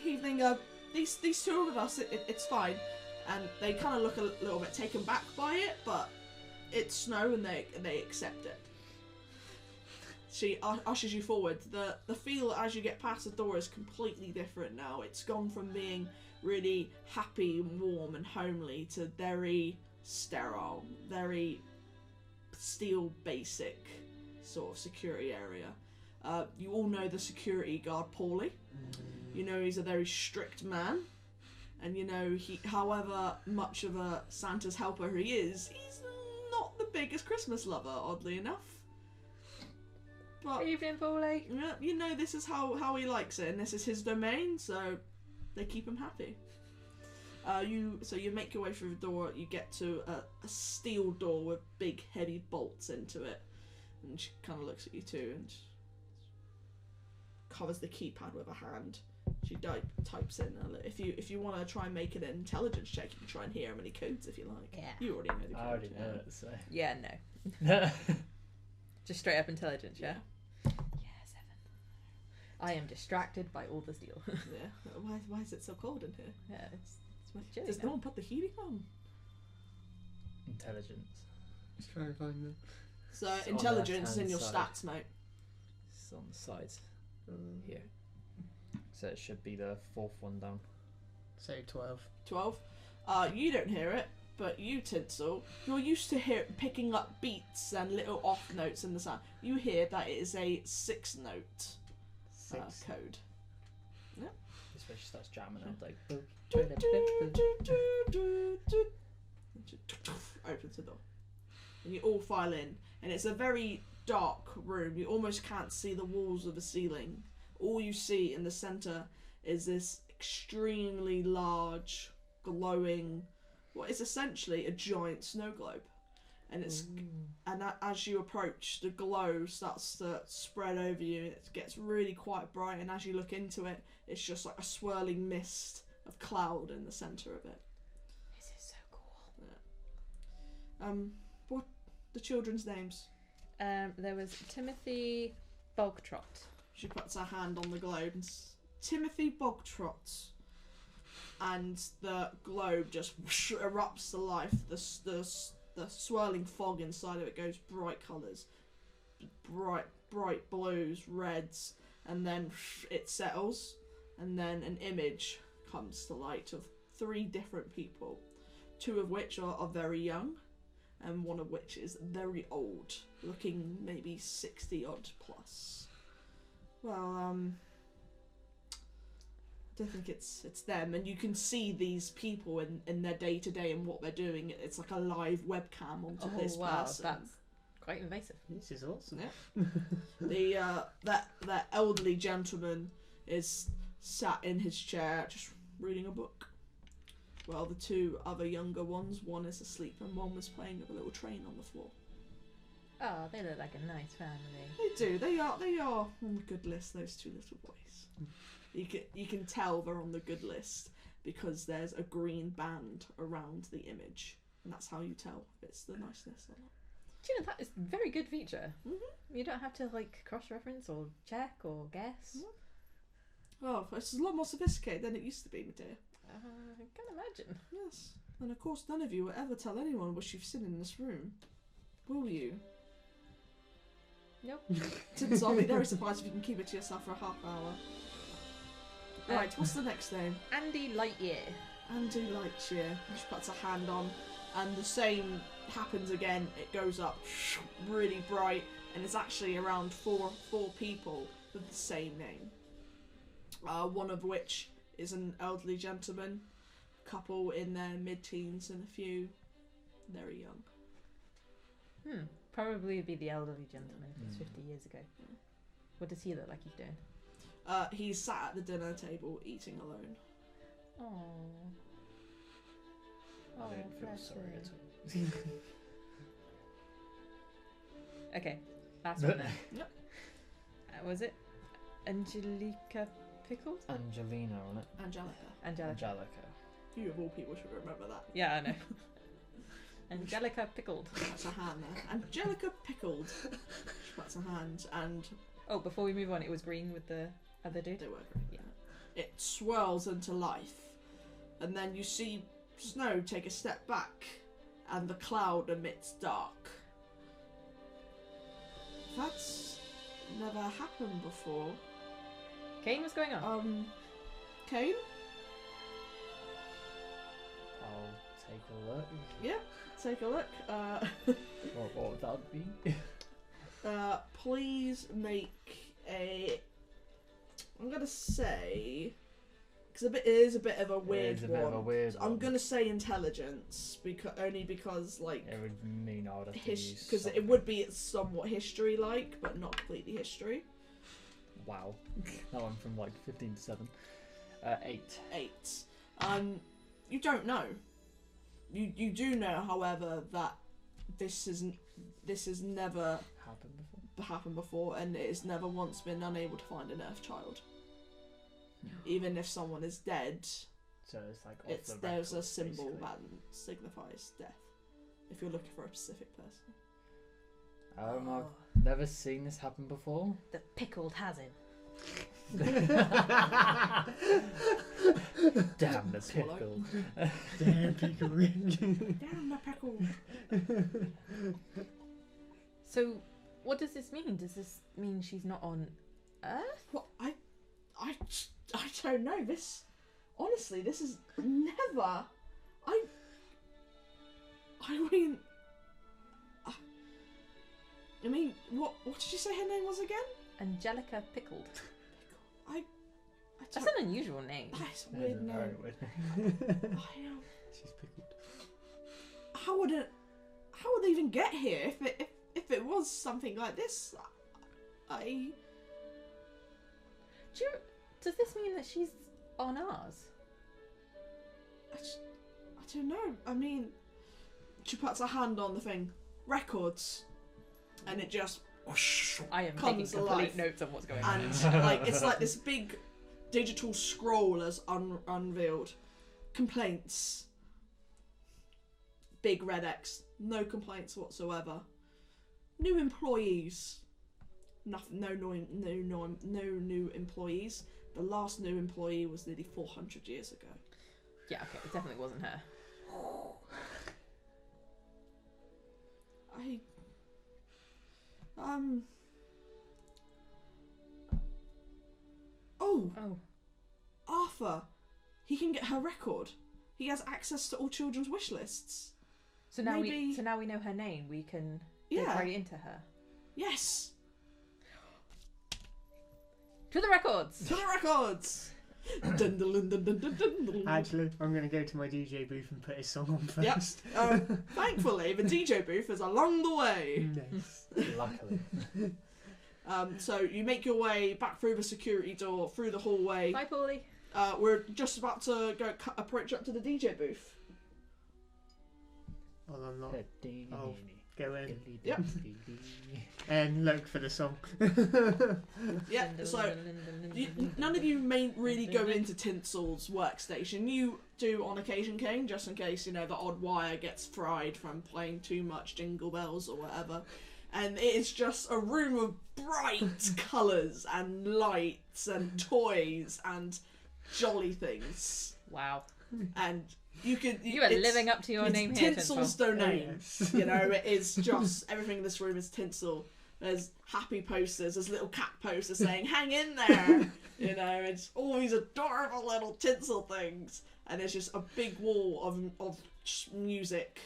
These two of us, it's fine. And they kind of look a little bit taken back by it, but it's Snow, and they accept it. She ushers you forward. The feel as you get past the door is completely different now. It's gone from being really happy and warm and homely to very sterile, very steel basic sort of security area. You all know the security guard Paulie. You know he's a very strict man, and you know he, however much of a Santa's helper he is, he's not the biggest Christmas lover, oddly enough. But Evening, Paulie. yeah, you know this is how he likes it, and this is his domain, so they keep him happy. You make your way through the door. You get to a steel door with big heavy bolts into it, and she kind of looks at you too and covers the keypad with a hand. She types in. If you want to try and make an intelligence check, you can try and hear how many codes if you like. Yeah. You already know the code. I already know it, so. Yeah, no. Just straight up intelligence, yeah? Yeah, 7. I am distracted by all the steel. Yeah. Why is it so cold in here? Yeah, it's much chilly Does now. no one put the heating on? Intelligence. Just trying to find them. So It's on the intelligence is in your left-hand stats, mate. It's on the sides here. So it should be the 4th one down. Say 12. 12. You don't hear it, but you, Tinsel, you're used to picking up beats and little off notes in the sound. You hear that it is a 6-note 6. code. This way she starts jamming out like. boop. Opens the door. And you all file in. And it's a very dark room. You almost can't see the walls of the ceiling. All you see in the centre is this extremely large, glowing, what is essentially a giant snow globe. and it's Ooh. and as you approach, the glow starts to spread over you, and it gets really quite bright. And as you look into it, it's just like a swirling mist of cloud in the center of it. This is so cool. What the children's names? There was Timothy Bogtrot. She puts her hand on the globe. And Timothy Bogtrot. And the globe just whoosh, erupts to life. The swirling fog inside of it goes bright colours. Bright blues, reds. And then whoosh, it settles. And then an image comes to light of 3 different people. 2 of which are very young. And 1 of which is very old. Looking maybe 60 odd plus. Well, I don't think it's them, and you can see these people in their day to day and what they're doing. It's like a live webcam onto this person. That's quite invasive. This is awesome. Yeah. That elderly gentleman is sat in his chair just reading a book. While the 2 other younger ones, one is asleep and one was playing with a little train on the floor. Oh, they look like a nice family. They do. They are on the good list. Those 2 little boys. You can tell they're on the good list because there's a green band around the image, and that's how you tell if it's the niceness or not. Do you know, that is a very good feature. Mm-hmm. You don't have to like cross-reference or check or guess. Oh, it's a lot more sophisticated than it used to be, my dear. I can imagine. Yes. And of course, none of you will ever tell anyone what you've seen in this room, will you? Nope. Since I'll be very surprised if you can keep it to yourself for a half hour. Right, what's the next name? Andy Lightyear. Andy Lightyear. She puts her hand on, and the same happens again. It goes up really bright, and it's actually around four people with the same name. One of which is an elderly gentleman, a couple in their mid-teens, and a few very young. Probably be the elderly gentleman. It's 50 years ago. What does he look like he's doing? He's sat at the dinner table eating alone. Oh. I don't feel bless sorry him. at all. Okay, last one then. Yep. Was it Angelica Pickled? Angelina on it. Angelica. Angelica. You of all people should remember that. Yeah, I know. Angelica Pickled. That's a hand there. Angelica Pickled. She puts her hand, and Oh, before we move on, it was green with the other dude? they were green. Yeah. It swirls into life, and then you see Snow take a step back, and the cloud emits dark. That's never happened before. Kane, what's going on? Kane? I'll take a look. Yeah, take a look. What would that be? Please make a. I'm gonna say, because it is a bit of a weird It is a one. bit of a weird So I'm one. gonna say intelligence because like It would mean I would have to use because it something. would be somewhat history-like, but not completely history. Wow. That one from like 15 to 7. 8. 8. You don't know. You do know, however, that this has never happened before, and it has never once been unable to find an Earth child. Even if someone is dead, So it's like off the there's a record, symbol basically. that signifies death. If you're looking for a specific person. I've never seen this happen before. The Pickled has him. Damn the Swallow. pickle. Damn, pickle. Damn the pickle. So, what does this mean? Does this mean she's not on Earth? Well, I don't know. This honestly, this is never. I mean, what did you say her name was again? Angelica Pickled. I That's don't. an unusual name. That's a That is weird a name. very weird name. I know. She's pickled. How would they even get here if it was something like this? Does this mean that she's on ours? I don't know. I mean, she puts her hand on the thing. records, and it just I am taking comes complete alive. notes of what's going on. And like it's like this big digital scroll as unveiled. Complaints. Big red X. No complaints whatsoever. New employees. Nothing. No new employees. The last new employee was nearly 400 years ago. Yeah, okay, it definitely wasn't her. Oh, Arthur. He can get her record. He has access to all children's wish lists. So now Maybe- we know her name. We can Yeah. get right into her. Yes. To the records. To the records. Dun, dun, dun, dun, dun, dun, dun. Actually, I'm going to go to my DJ booth and put his song on Yep. first. Thankfully, the DJ booth is along the way. Nice. Luckily. So you make your way back through the security door, through the hallway. Bye, Paulie. We're just about to go approach up to the DJ booth. I'll unlock. Oh, go in Yep. and look for the song. Yeah, so none of you may really go into Tinsel's workstation. You do on occasion, Kane, just in case, you know, the odd wire gets fried from playing too much Jingle Bells or whatever. And it is just a room of bright colours and lights and toys and jolly things. Wow. And you could... You are living up to your it's name here, Tinsel's Tinsel. domain. Yes. You know, it is just... Everything in this room is Tinsel. There's happy posters, there's little cat posters saying, hang in there! You know, it's all these adorable little Tinsel things. And there's just a big wall of music.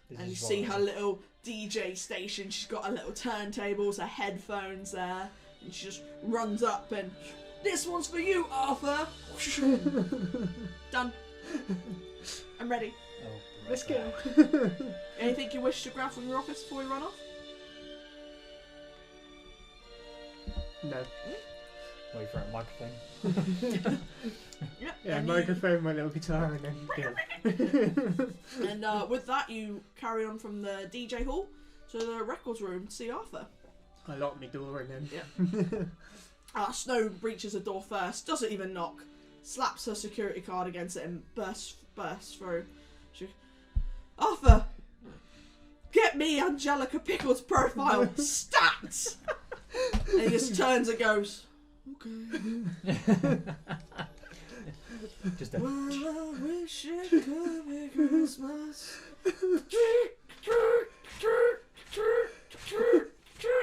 This And you is see why- her little DJ station. She's got her little turntables, her headphones there. And she just runs up and, this one's for you, Arthur! Done. I'm ready. Oh, Let's right go. Anything you wish to grab from your office before we run off? No. there. Wait for a microphone. Yeah. Yeah, and microphone, my little guitar, and then go. And with that, you carry on from the DJ hall to the records room to see Arthur. I lock my door and then. Snow breaches the door first, doesn't even knock, slaps her security card against it and bursts through. Arthur! Get me Angelica Pickle's profile, stat! And he just turns and goes, okay. Just a Well, I wish it could be Christmas.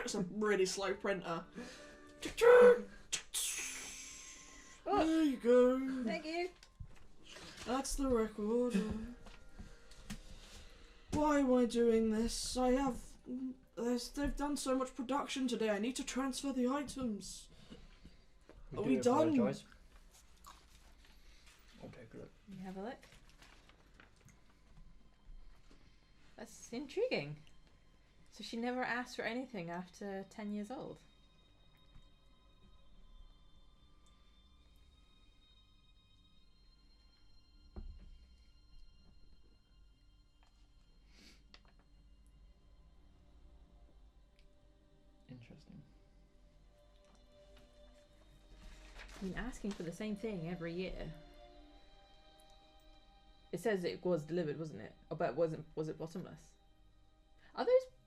It's a really slow printer. There you go. Thank you. That's the record. Why am I doing this? They've done so much production today. I need to transfer the items. Are we do done? apologise. I'll take a look. You have a look. That's intriguing. So she never asked for anything after 10 years old. Interesting. Been asking for the same thing every year. It says it was delivered, wasn't it? Oh, but was it bottomless?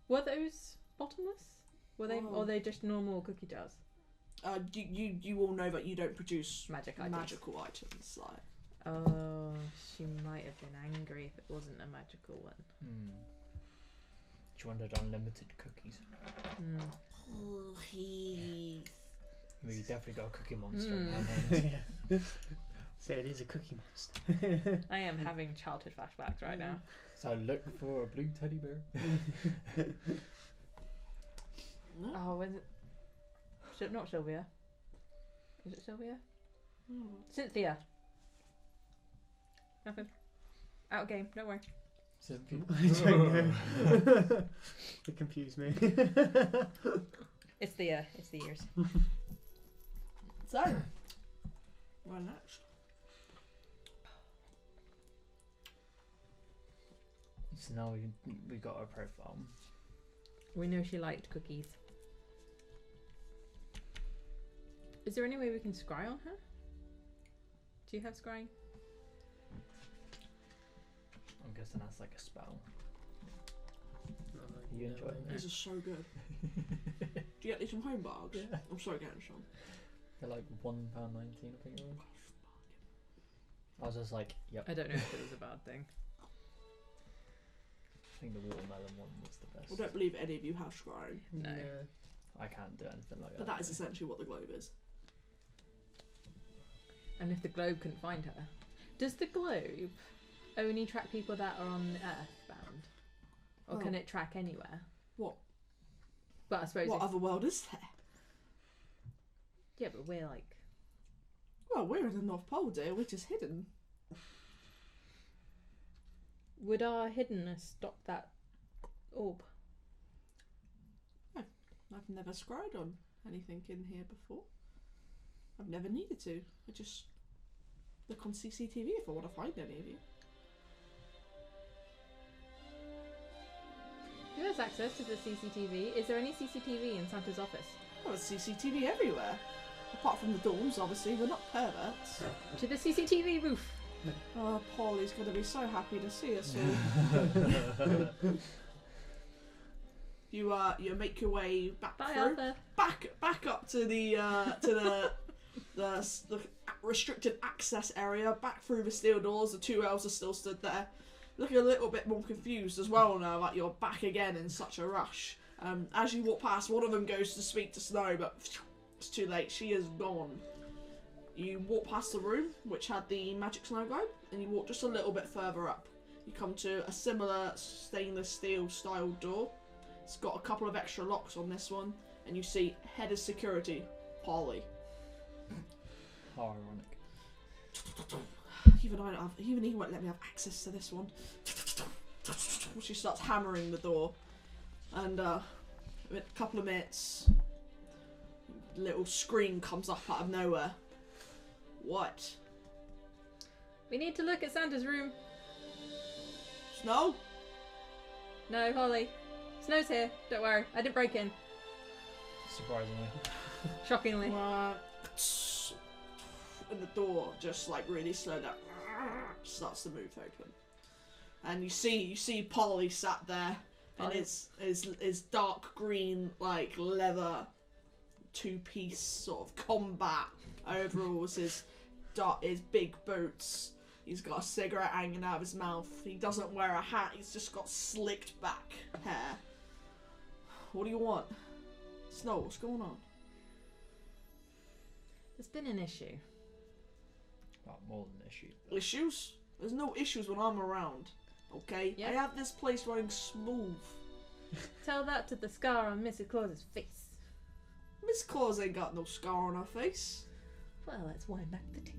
Were those bottomless? Were they, or are they just normal cookie jars? You all know that you don't produce Magical items. Like, Oh, she might have been angry if it wasn't a magical one. She wanted unlimited cookies. oh, he. We definitely got a cookie monster. Mm. in our hands. Yeah. So it is a cookie monster. I am having childhood flashbacks right now. So look for a blue teddy bear. No? Oh, is it? Not Sylvia. Is it Sylvia? Cynthia. Nothing. Out of game. Don't worry. I don't know. It confused me. It's the ears. So, well, next. So now we got our profile. We know she liked cookies. Is there any way we can scry on her? Do you have scrying? I'm guessing that's like a spell. You enjoying it? These are so good. Do you get these from home bargs? Yeah. I'm sorry, getting some. They're like £1.19, I think. I was just like, yep. I don't know if it was a bad thing. I think the watermelon one was the best. I don't believe any of you have scrying, No. I can't do anything like that. but that is essentially what the globe is. And if the globe couldn't find her, does the globe only track people that are on Earthbound, or can it track anywhere? What? But I suppose. What If, other world is there? yeah, but we're like. Well, we're in the North Pole, dear. We're just hidden. Would our hiddenness stop that orb? I've never scried on anything in here before. I've never needed to. I just look on CCTV if I want to find any of you. Who has access to the CCTV? Is there any CCTV in Santa's office? Oh, there's CCTV everywhere. Apart from the dorms, obviously. We're not perverts. To the CCTV booth! Oh, Paulie's going to be so happy to see us soon. You make your way back Bye, through, Arthur. back up to the the restricted access area, back through the steel doors. The two elves are still stood there, looking a little bit more confused as well now that you're back again in such a rush. As you walk past, one of them goes to speak to Snow, but it's too late. She is gone. You walk past the room, which had the magic snow globe, and you walk just a little bit further up. You come to a similar stainless steel style door. It's got a couple of extra locks on this one, and you see head of security, Polly. How ironic. Even he won't let me have access to this one. She starts hammering the door, and in a couple of minutes, little scream comes up out of nowhere. What? We need to look at Santa's room. Snow? No, Holly. Snow's here. Don't worry. I didn't break in. Surprisingly. Shockingly. And the door just like really slow down, starts to move open, and you see Polly sat there, and it's dark green like leather, two-piece sort of combat overalls, his big boots. He's got a cigarette hanging out of his mouth. He doesn't wear a hat. He's just got slicked back hair. What do you want? Snow, what's going on? There's been an issue. Well, more than an issue. Issues? There's no issues when I'm around. Okay? Yep. I have this place running smooth. Tell that to the scar on Mrs. Claus's face. Miss Claus ain't got no scar on her face. Well, let's wind back the tapes.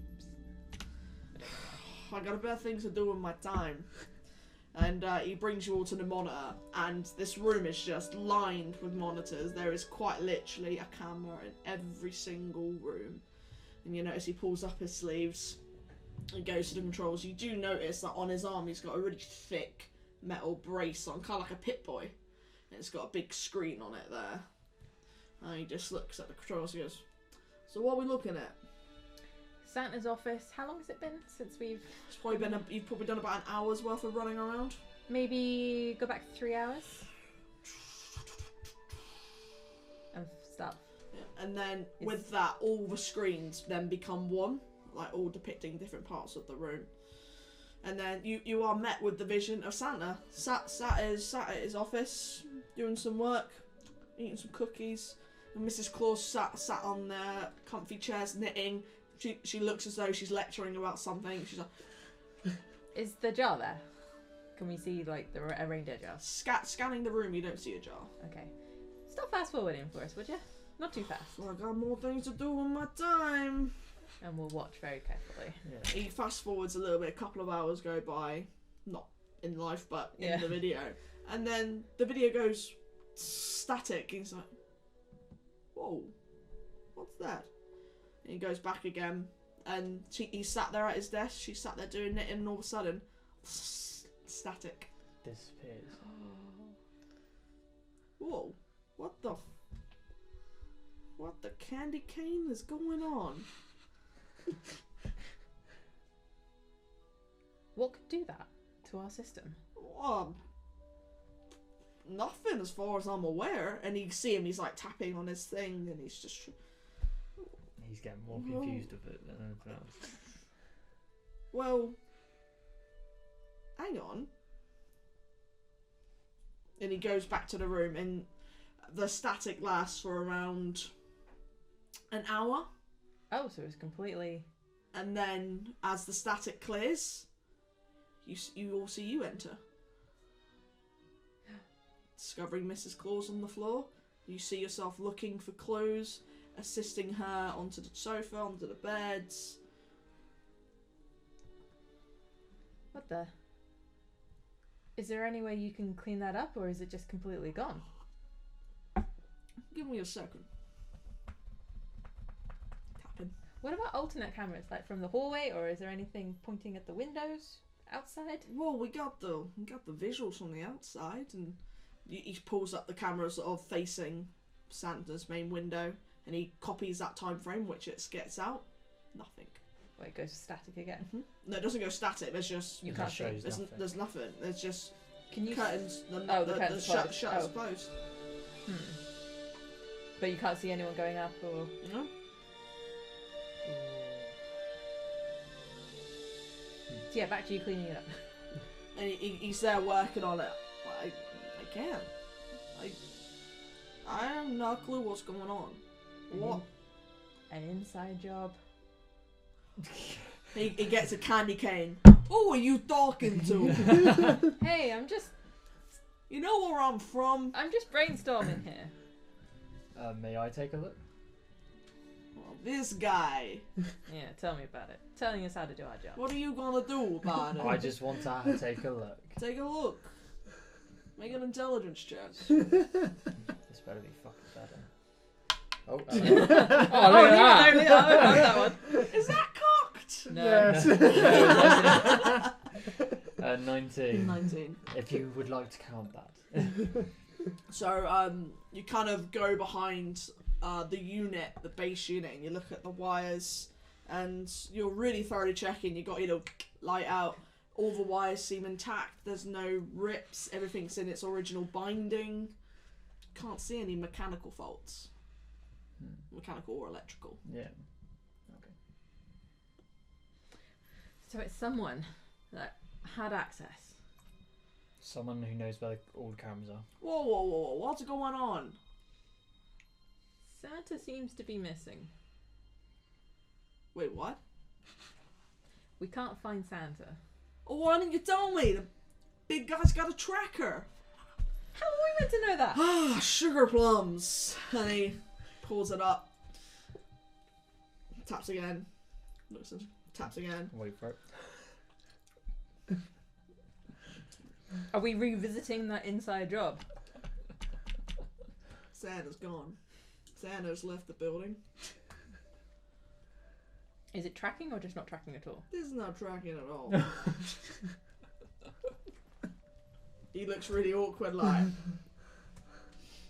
I got better things to do with my time. And he brings you all to the monitor, and this room is just lined with monitors. There is quite literally a camera in every single room. And you notice he pulls up his sleeves and goes to the controls. You do notice that on his arm he's got a really thick metal brace on, kind of like a Pip-Boy. And it's got a big screen on it there. And he just looks at the controls and goes, "So what are we looking at?" Santa's office. How long has it been since we've... It's probably been you've probably done about an hour's worth of running around. Maybe go back 3 hours? Of stuff. Yeah. And then with that, all the screens then become one, like all depicting different parts of the room. And then you are met with the vision of Santa sat at his office doing some work, eating some cookies, and Mrs. Claus sat on their comfy chairs knitting. She looks as though she's lecturing about something. She's like, Is the jar there? Can we see, like, a reindeer jar? scanning the room. You don't see a jar. Okay. Stop fast forwarding for us, would you? Not too fast. Well, I got more things to do with my time. And we'll watch very carefully. Yeah. He fast forwards a little bit. A couple of hours go by, not in life, but in the video. And then the video goes static. He's like, "Whoa, what's that?" And he goes back again, and he sat there at his desk. She sat there doing knitting, and all of a sudden, static. Disappears. Whoa, what the candy cane is going on? What could do that to our system? Nothing as far as I'm aware. And you see him, he's like tapping on his thing, and he's just... He's getting more confused with it than anything else. Well, hang on. And he goes back to the room, and the static lasts for around an hour. Oh, so it's completely... And then, as the static clears, you all see you enter. Discovering Mrs. Claus on the floor, you see yourself looking for clothes, assisting her onto the sofa, onto the beds. What the... Is there any way you can clean that up, or is it just completely gone? Give me a second. Tapping. What about alternate cameras, like from the hallway, or is there anything pointing at the windows outside? Well, we got the visuals from the outside, and he pulls up the camera sort of facing Santa's main window, and he copies that time frame, which it gets out. Nothing. Well, it goes static again. Mm-hmm. No, it doesn't go static. There's just You can't see. there's nothing. There's just Can you? curtains. the curtains closed. Shutters Oh. closed. But you can't see anyone going up, or... No. So yeah, back to you cleaning it up. And he's there working on it. I can't. I have no clue what's going on. What? An inside job. He gets a candy cane. Who are you talking to? Hey, I'm just You know where I'm from? brainstorming here. May I take a look? Well, this guy. Yeah, tell me about it. Telling us how to do our job. What are you gonna do about it? I just want to take a look. Take a look. Make an intelligence check. This better be fucking better. Oh, Oh, look at that one. Is that cocked? No. Yes. 19. 19. If you would like to count that. So, you kind of go behind the unit, the base unit, and you look at the wires, and you're really thoroughly checking. You got light out. All the wires seem intact. There's no rips. Everything's in its original binding. Can't see any mechanical faults. Mechanical or electrical. Yeah. So it's someone that had access. Someone who knows where all the cameras are. Whoa, what's going on? Santa seems to be missing. Wait, what? We can't find Santa. Oh, why didn't you tell me? The big guy's got a tracker. How are we meant to know that? Ah, sugar plums. And he pulls it up. Taps again. Listen. Taps again. Wait for it. Are we revisiting that inside job? Santa's gone. Santa's left the building. Is it tracking or just not tracking at all? This is not tracking at all. He looks really awkward, like.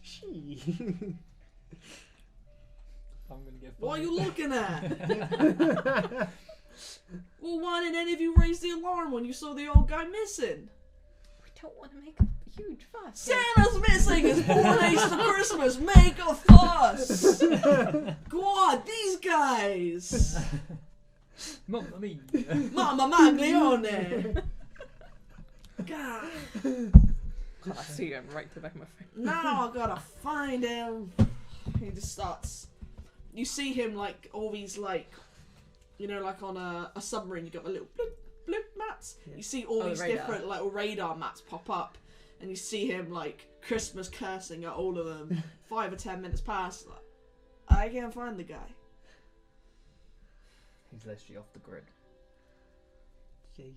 She. I'm gonna get. What are you looking at? Well, why didn't any of you raise the alarm when you saw the old guy missing? We don't want to make a huge fuss. Santa's missing! It's 4 days to Christmas! Make a fuss! Go on, these guys! Mamma mia. Mamma Maglione! God. God, I see him right to the back of my face. Now I gotta find him. He just starts. You see him like all these like, you know, like on a submarine. You got the little bloop bloop mats. Yeah. You see all Oh, the these radar. different little radar mats pop up, and you see him like Christmas cursing at all of them. 5 or 10 minutes pass. Like, I can't find the guy. He's literally off the grid. Jesus.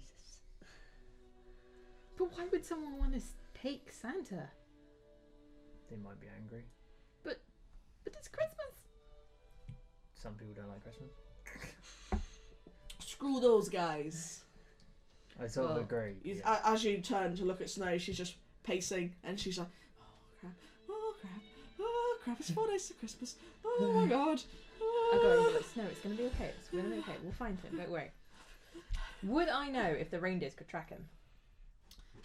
But why would someone want to take Santa? They might be angry. But it's Christmas. Some people don't like Christmas. Screw those guys. I sort of Well, agree. You, Yeah. As you turn to look at Snow, she's just pacing, and she's like, "Oh crap! Oh crap, it's 4 days to Christmas. Oh my god. I go, no, it's going to be okay. It's going to be okay. We'll find him. Don't worry. Would I know if the reindeers could track him?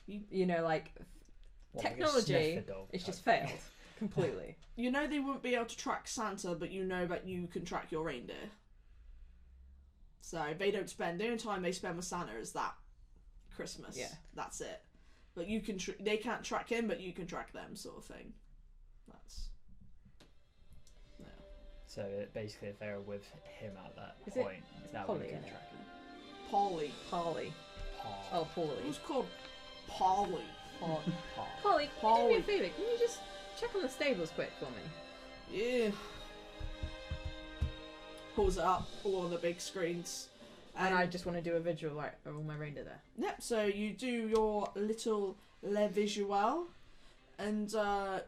You know, like, What, like a technology, sniffer dog it's just type failed. Completely. You know they wouldn't be able to track Santa, but you know that you can track your reindeer. So they don't spend, the only time they spend with Santa is that Christmas. Yeah. That's it. But you can, they can't track him, but you can track them, sort of thing. That's... Yeah. So basically, if they're with him at that Is it point, that Polly, would be isn't it? tracking. Polly. Polly. Paul. Oh, Polly. Who's called Polly? Paul. Paul. Polly, can you do Polly. me a favour? Can you just check on the stables quick for me? Yeah. Pulls it up, all on the big screens. And I just want to do a visual right of all my reindeer there. Yep, so you do your little le visual, and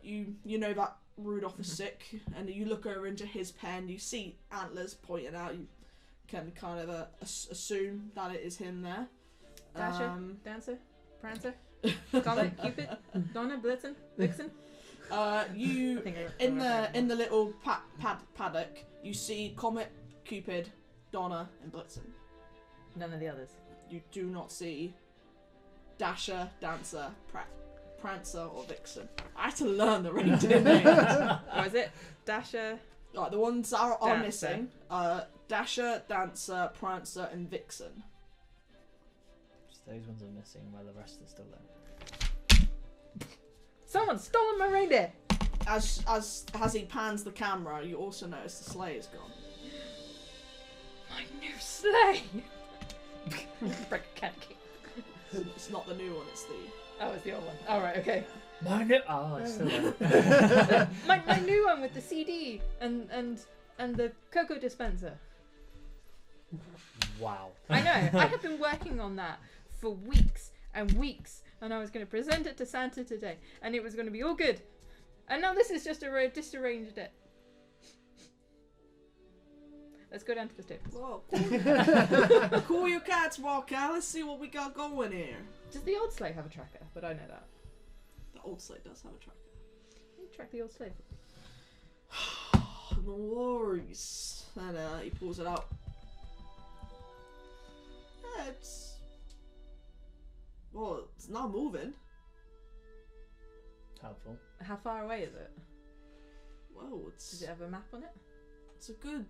you know that Rudolph is sick, and you look over into his pen, you see antlers pointing out, you can kind of assume that it is him there. Dasher, Dancer, Prancer, Comet, Cupid, Donna, Blitzen, Vixen. You I think in the little paddock, you see Comet, Cupid, Donna, and Blitzen. None of the others. You do not see Dasher, Dancer, Prancer, or Vixen. I had to learn the reindeer names. What is it? Dasher. Right, the ones that are Dancer. missing Dasher, Dancer, Prancer, and Vixen. Just those ones are missing, while the rest are still there. Someone's stolen my reindeer! As he pans the camera, you also notice the sleigh is gone. My new sleigh! Break a cat key. It's not the new one, it's the... Oh, it's the old one. Alright, okay. Oh, it's still there. my new one with the CD and the cocoa dispenser. Wow. I know. I have been working on that for weeks and weeks, and I was going to present it to Santa today, and it was going to be all good. And now this is just disarranged it. Let's go down to the stables. Whoa, cool your cats, Walker. Let's see what we got going here. Does the old sleigh have a tracker? But I know that. The old sleigh does have a tracker. Can you track the old sleigh? No worries. And he pulls it out. Yeah, it's... Well, it's not moving. Helpful. How far away is it? Well, Does it have a map on it? it's a good...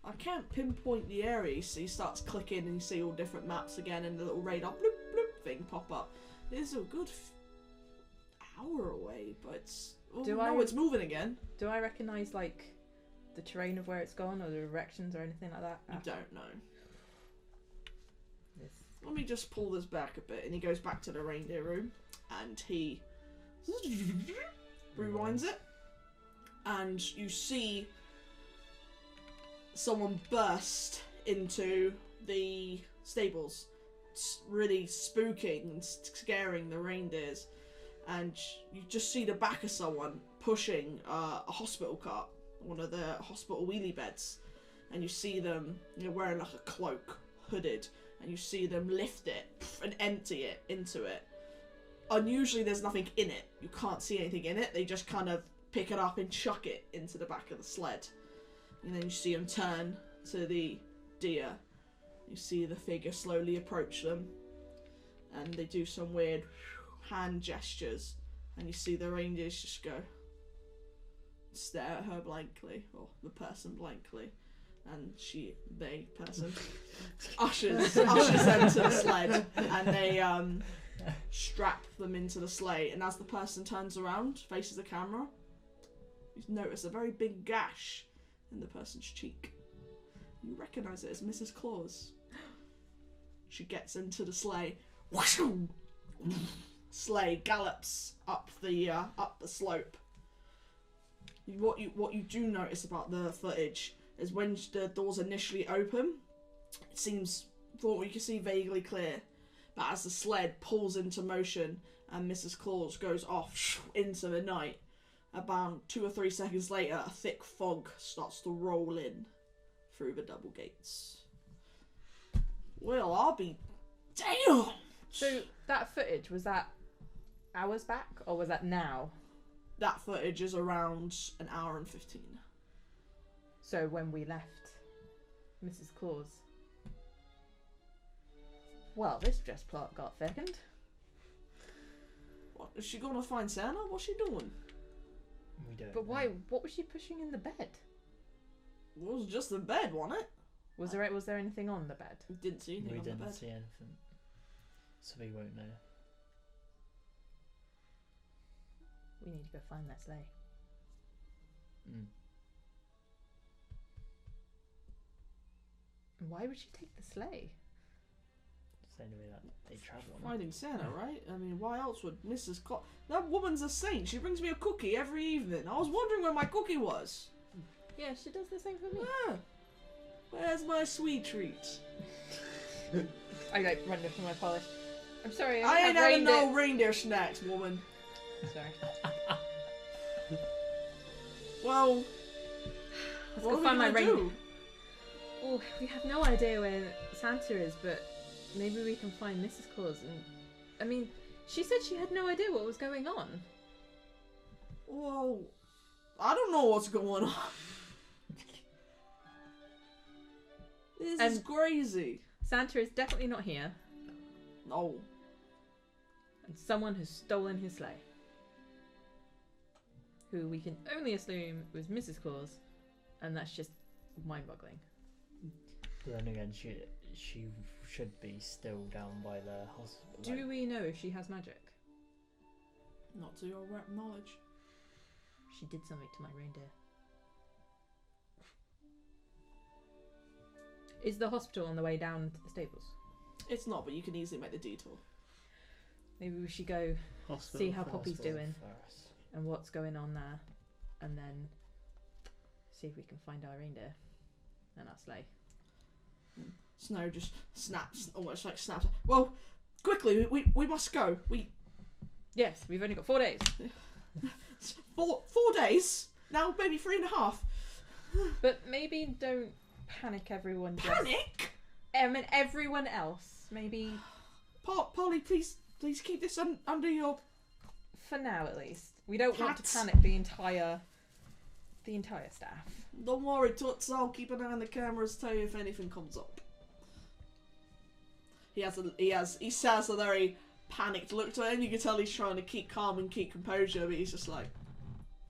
I can't pinpoint the area, so he starts clicking and you see all different maps again and the little radar bloop bloop thing pop up. It's a good hour away, but it's... Oh, no, it's moving again. Do I recognise, like, the terrain of where it's gone or the directions or anything like that? You don't know. This. Let me just pull this back a bit, and he goes back to the reindeer room, and he rewinds it, and you see someone burst into the stables, really spooking and scaring the reindeers, and you just see the back of someone pushing a hospital cart, one of the hospital wheelie beds, and you see them, you're wearing like a cloak, hooded, and you see them lift it and empty it into it. Unusually there's nothing in it, you can't see anything in it, they just kind of pick it up and chuck it into the back of the sled. And then you see them turn to the deer. You see the figure slowly approach them, and they do some weird hand gestures, and you see the reindeers just go, stare at her blankly, or the person blankly, and person ushers them to the sled, and they strap them into the sleigh. And as the person turns around, faces the camera, you notice a very big gash in the person's cheek. You recognise it as Mrs. Claus. She gets into the sleigh. Sleigh gallops up the slope. What you do notice about the footage is when the doors initially open, it seems, from what you can see, vaguely clear. But as the sled pulls into motion and Mrs. Claus goes off into the night, about 2 or 3 seconds later, a thick fog starts to roll in through the double gates. Well, I'll be damned! So that footage, was that hours back or was that now? that footage is around an hour and 15. So when we left Mrs. Claus. Well, this dress plot got thickened. What, is she gonna find Santa? What's she doing? We don't. But know. why? What was she pushing in the bed? It was just the bed, wasn't it? Was there anything on the bed? Didn't see anything We on the didn't bed. see anything, so we won't know. We need to go find that sleigh. Mm. Why would she take the sleigh? It's the only way that they travel. on it. Finding Santa, right? I mean, why else would Mrs. Claus... That woman's a saint. She brings me a cookie every evening. I was wondering where my cookie was. Yeah, she does the same for me. Ah, where's my sweet treat? I like run for my polish. I'm sorry, I ain't have having reindeer. no reindeer snacks, woman. Sorry. Well, Let's what go are we find my gonna reindeer. do? Oh, we have no idea where Santa is, but maybe we can find Mrs. Claus. And I mean, she said she had no idea what was going on. Well, I don't know what's going on. This is crazy. Santa is definitely not here, No. and someone has stolen his sleigh. Who we can only assume was Mrs. Claus, and that's just mind-boggling. But then again, she should be still down by the hospital. Do we know if she has magic? Not to your knowledge. She did something to my reindeer. Is the hospital on the way down to the stables? It's not, but you can easily make the detour. Maybe we should go Hospital see how first. Poppy's doing First. and what's going on there, and then see if we can find our reindeer and our sleigh. Snow just snaps, almost like snaps. Well, quickly, we must go. Yes, we've only got 4 days. 4 days? Now maybe 3.5. But maybe don't panic everyone. Panic? I mean, everyone else. Maybe Polly, please keep this under your... for now at least. We don't want Cats. to panic the entire staff. Don't worry, Toots, I'll keep an eye on the cameras, tell you if anything comes up. He says a very panicked look to him. You can tell he's trying to keep calm and keep composure, but he's just like,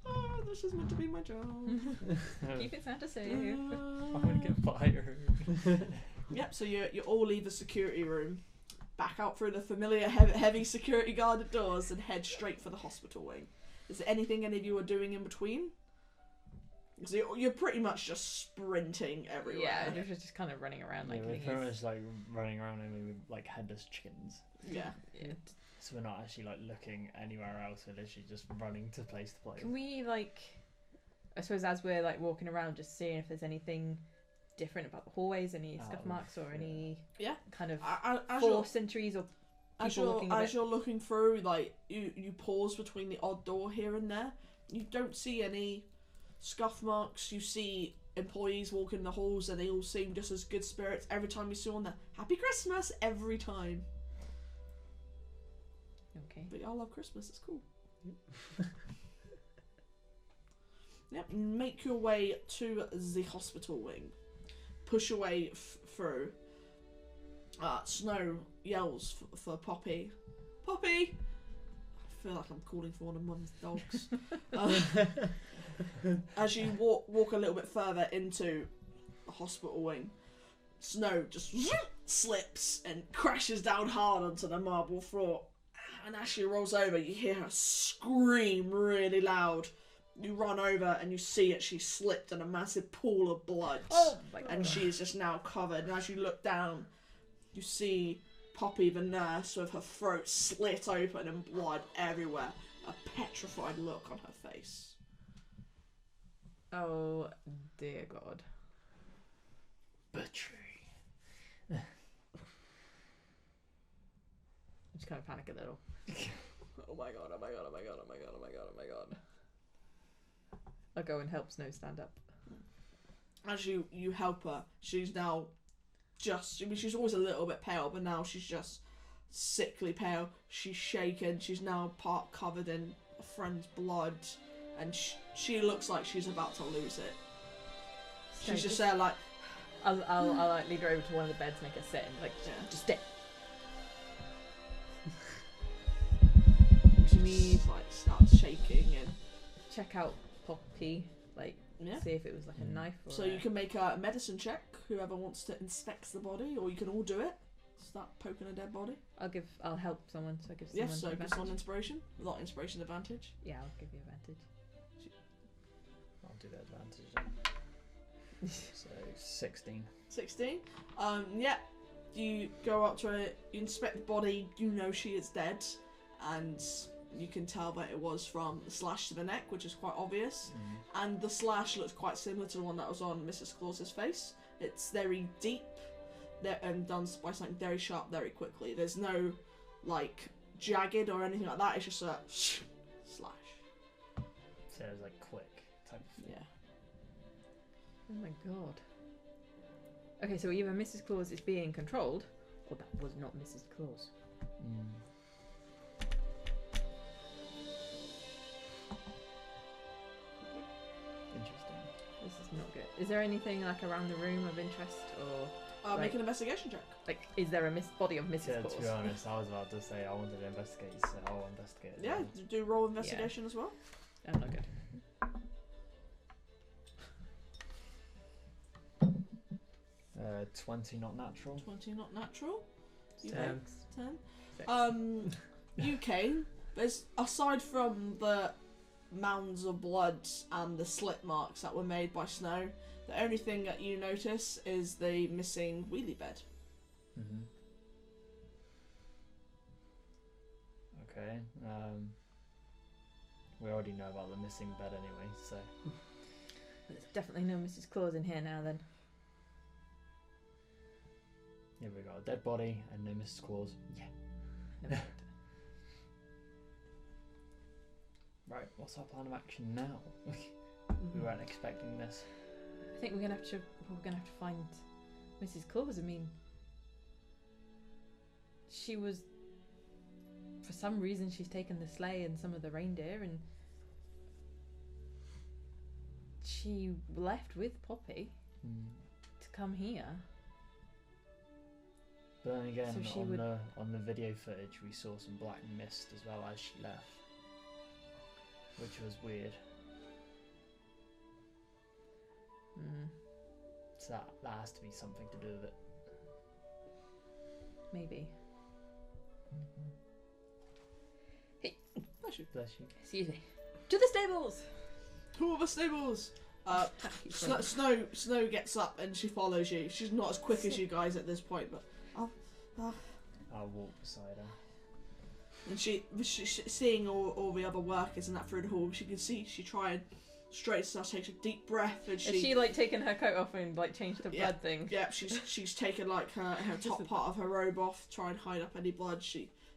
oh, this is meant to be my job. Keep it Santa safe. I'm gonna get fired. Yep, so you all leave the security room, back out through the familiar heavy security guarded doors, and head straight for the hospital wing. Is there anything any of you are doing in between? Because you're pretty much just sprinting everywhere. Yeah, you're just kind of running around like Yeah, we're thingies. pretty much like running around and with like headless chickens. Yeah. Yeah. So we're not actually like looking anywhere else. We're literally just running to place to place. Can we like, I suppose as we're like walking around, just seeing if there's anything different about the hallways, any scuff marks or any kind of As forced entries or people looking a bit... you're looking through, like you pause between the odd door here and there. You don't see any scuff marks. You see employees walking the halls, and they all seem just as good spirits every time you see on there. Happy Christmas every time. Okay. But y'all love Christmas. It's cool. Yep. Make your way to the hospital wing. Push your way through. Snow yells for Poppy. Poppy! I feel like I'm calling for one of Mum's dogs. As you walk a little bit further into the hospital wing, Snow just slips and crashes down hard onto the marble floor. And as she rolls over, you hear her scream really loud. You run over and you see it. She slipped in a massive pool of blood. Oh my god. And she is just now covered. And as you look down, you see Poppy the nurse with her throat slit open and blood everywhere. A petrified look on her face. Oh dear god. Betray. I just kind of panic a little. Oh my god, oh my god, oh my god, oh my god, oh my god, oh my god. I'll go and help Snow stand up. As you help her, she's now just... I mean, she's always a little bit pale, but now she's just sickly pale. She's shaken. She's now part covered in a friend's blood, and she looks like she's about to lose it. So She's just there like, I'll like lead her over to one of the beds, make her sit, and like just sit. she like starts shaking and Check out Poppy, like see if it was like a knife. Or so you can make a medicine check. Whoever wants to inspect the body, or you can all do it. Start poking a dead body. I'll help someone. So I give someone Yes, so give advantage. someone inspiration. Not inspiration advantage. Yeah, I'll give you advantage. I'll do the advantage. So 16. 16. Yeah. You go up to it. You inspect the body. You know she is dead, and you can tell that it was from the slash to the neck, which is quite obvious. And the slash looks quite similar to the one that was on Mrs. Claus's face. It's very deep and done by something very sharp very quickly. There's no like jagged or anything like that. It's just a slash. So it was like quick type of thing. Yeah. Oh my god. Okay, so either Mrs. Claus is being controlled, or that was not Mrs. Claus. Interesting. This is not good. Is there anything like around the room of interest, or Make an investigation check. like is there a body of Mrs. Yeah, Claus? to be honest, I was about to say I wanted to investigate, so I'll investigate. as Yeah, well. do roll investigation as well. I'm not good. 20 not natural. 20 not natural. You 10. make 10. Six. UK, there's aside from the mounds of blood and the slit marks that were made by snow, the only thing that you notice is the missing wheelie bed. Okay. We already know about the missing bed anyway, so There's definitely no Mrs. Claus in here now then. yeah, we got a dead body and no Mrs. Claus. Yeah. Never Right. What's our plan of action now? We weren't expecting this. I think we're gonna have to find Mrs. Claus. I mean, she was, for some reason, she's taken the sleigh and some of the reindeer, and she left with Poppy to come here. But then again, So she on the video footage, we saw some black mist as well as she left, which was weird. So that has to be something to do with it. Maybe. Bless you. Excuse me. To the stables. Who are the stables? Snow gets up and she follows you. She's not as quick as you guys at this point, but I'll walk beside her. and she seeing all the other workers and that through the hall, she can see she tries straightens herself, takes a deep breath, and Has she like taken her coat off and like changed the blood thing? Yeah, she's taken like her top part of her robe off, try and hide up any blood.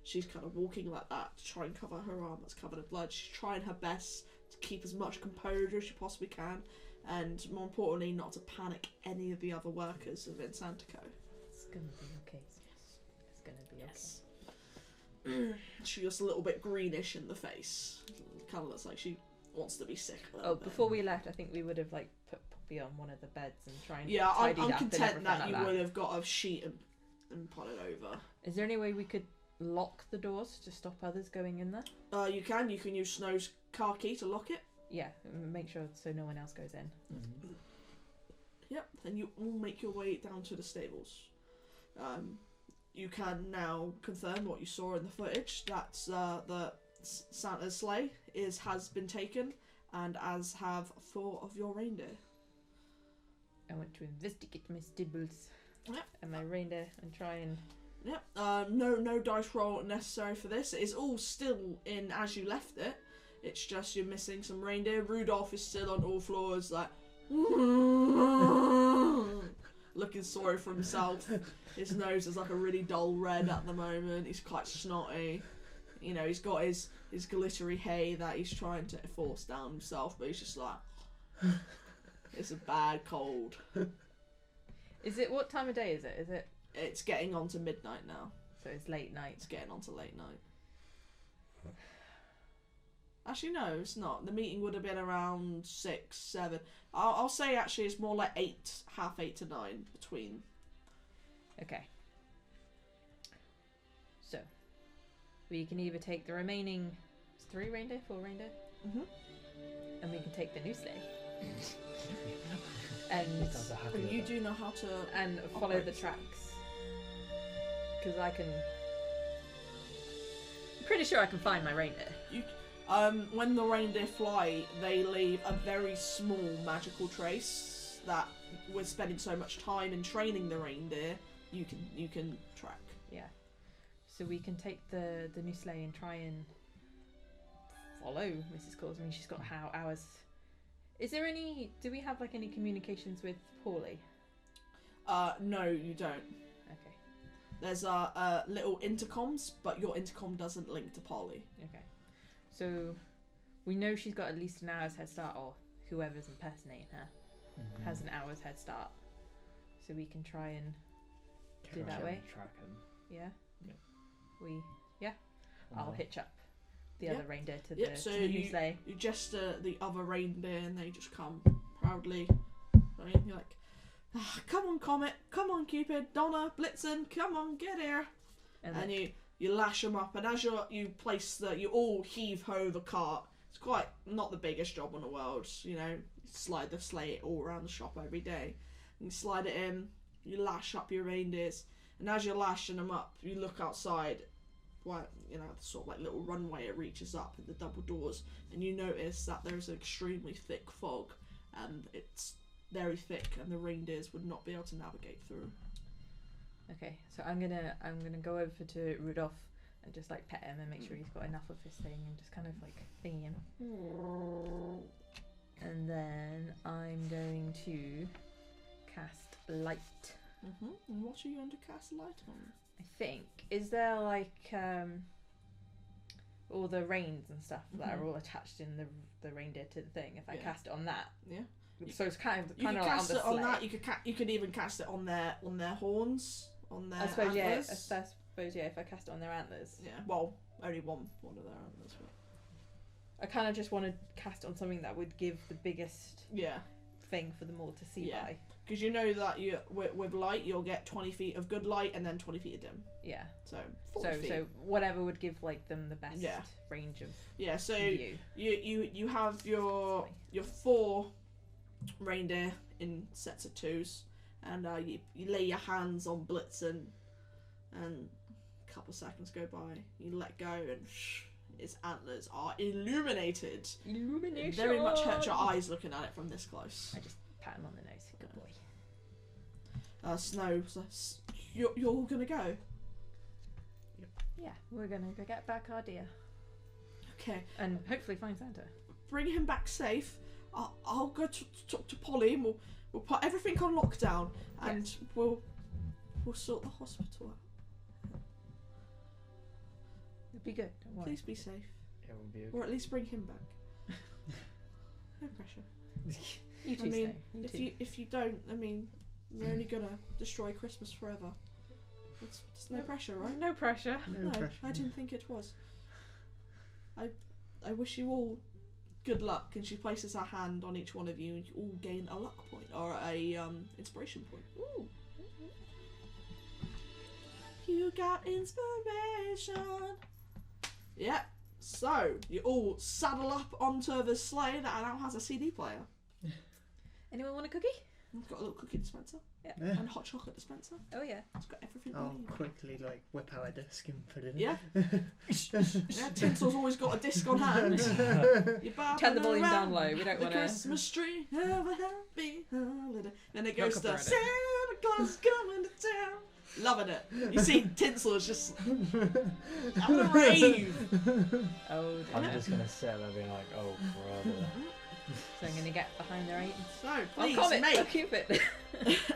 She's kind of walking like that to try and cover her arm that's covered in blood. She's trying her best to keep as much composure as she possibly can, and more importantly, not to panic any of the other workers of Insantico. It's gonna be okay. It's gonna be okay. She looks a little bit greenish in the face. Kind of looks like she wants to be sick. Before we left, I think we would have like put Poppy on one of the beds and try and I'm tidy it up content and that everything you like would have got a sheet and put it over. Is there any way we could lock the doors to stop others going in there? You can use Snow's car key to lock it. Yeah, make sure so no one else goes in. Yep, then you all make your way down to the stables. You can now confirm what you saw in the footage. That's the Santa's sleigh has been taken, and as have 4 of your reindeer. I want to investigate my stables Yep. and my reindeer and try and. Yep. No dice roll necessary for this. It is all still in as you left it. It's just you're missing some reindeer. Rudolph is still on all floors, like looking sorry for himself. His nose is like a really dull red at the moment. He's quite snotty. You know, he's got his glittery hay that he's trying to force down himself, but he's just like, it's a bad cold. Is it, what time of day is it? It's getting on to midnight now. So it's late night. It's getting on to late night. Actually, no, it's not. The meeting would have been around 6, 7. I'll say actually it's more like 8, half 8 to 9 between. Okay. So, we can either take the remaining 3 reindeer, 4 reindeer, and we can take the new sleigh. And you do know how to follow the tracks. Because I'm pretty sure I can find my reindeer. When the reindeer fly, they leave a very small magical trace that we're spending so much time in training the reindeer, you can track. Yeah. So we can take the new sleigh and try and follow Mrs. Claus. I mean, she's got hours. Is there any? Do we have like any communications with Paulie? No, you don't. Okay. There's little intercoms, but your intercom doesn't link to Polly. Okay. So we know she's got at least an hour's head start, or whoever's impersonating her has an hour's head start. So we can try and do that way. Track him. Yeah. Yeah. I'll hitch up the other reindeer to Yep, the, so to the new sleigh. You gesture the other reindeer and they just come proudly. Right? You're like, come on, Comet, come on, Cupid, Donna, Blitzen, come on, get here. And you lash them up, and as you all heave ho the cart. It's quite not the biggest job in the world, you know. You slide the sleigh all around the shop every day. And you slide it in, you lash up your reindeers, and as you're lashing them up, you look outside. Well, you know, the sort of like little runway it reaches up at the double doors, and you notice that there's an extremely thick fog, and it's very thick, and the reindeers would not be able to navigate through. Okay, so I'm gonna go over to Rudolph and just like pet him and make sure he's got enough of his thing and just kind of like thingy him. And then I'm going to cast light. And what are you going to cast light on? I think, is there like all the reins and stuff that are all attached in the reindeer to the thing? If I cast it on that, so it's kind of you can like cast on the it on sleigh. that. You could even cast it on their horns, on their I suppose antlers. I suppose if I cast it on their antlers. Yeah, well, only one of their antlers. I kind of just want to cast it on something that would give the biggest thing for them all to see by. Because you know that with light you'll get 20 feet of good light and then 20 feet of dim. Yeah. So 40 feet. So whatever would give like them the best range of view. You have your 4 reindeer in sets of 2s, and you lay your hands on Blitzen, and a couple seconds go by. You let go, and its antlers are illuminated. Illumination. Very much hurt your eyes looking at it from this close. I just pat him on the nose. Good boy. Snow, you're all gonna go. Yeah, we're gonna go get back our deer. Okay. And hopefully find Santa. Bring him back safe. I'll go to talk to Polly, and we'll put everything on lockdown, and we'll sort the hospital out. It'll be good. Don't worry. Please be safe. It will be okay. Or at least bring him back. No pressure. You too, I mean, Snow. if you don't, I mean, we're only gonna destroy Christmas forever. It's no pressure, right? No pressure. No pressure. I didn't think it was. I wish you all good luck, and she places her hand on each one of you, and you all gain a luck point or a inspiration point. Ooh. You got inspiration. Yeah. So you all saddle up onto the sleigh that now has a CD player. Anyone want a cookie? It's got a little cookie dispenser. Yeah. And a hot chocolate dispenser. Oh yeah. It's got everything I'll you need. quickly whip out a disc and put it in. Yeah. Yeah, Tinsel's always got a disc on hand. Turn the volume down low. We don't the want to. Christmas tree, have a happy holiday. Then it goes to copyrighted. Santa Claus coming to town. Loving it. You see, Tinsel is just having a rave. Oh dear. I'm just gonna sit there being like, oh brother. So I'm going to get behind the reins. So I'll please I'll make keep it.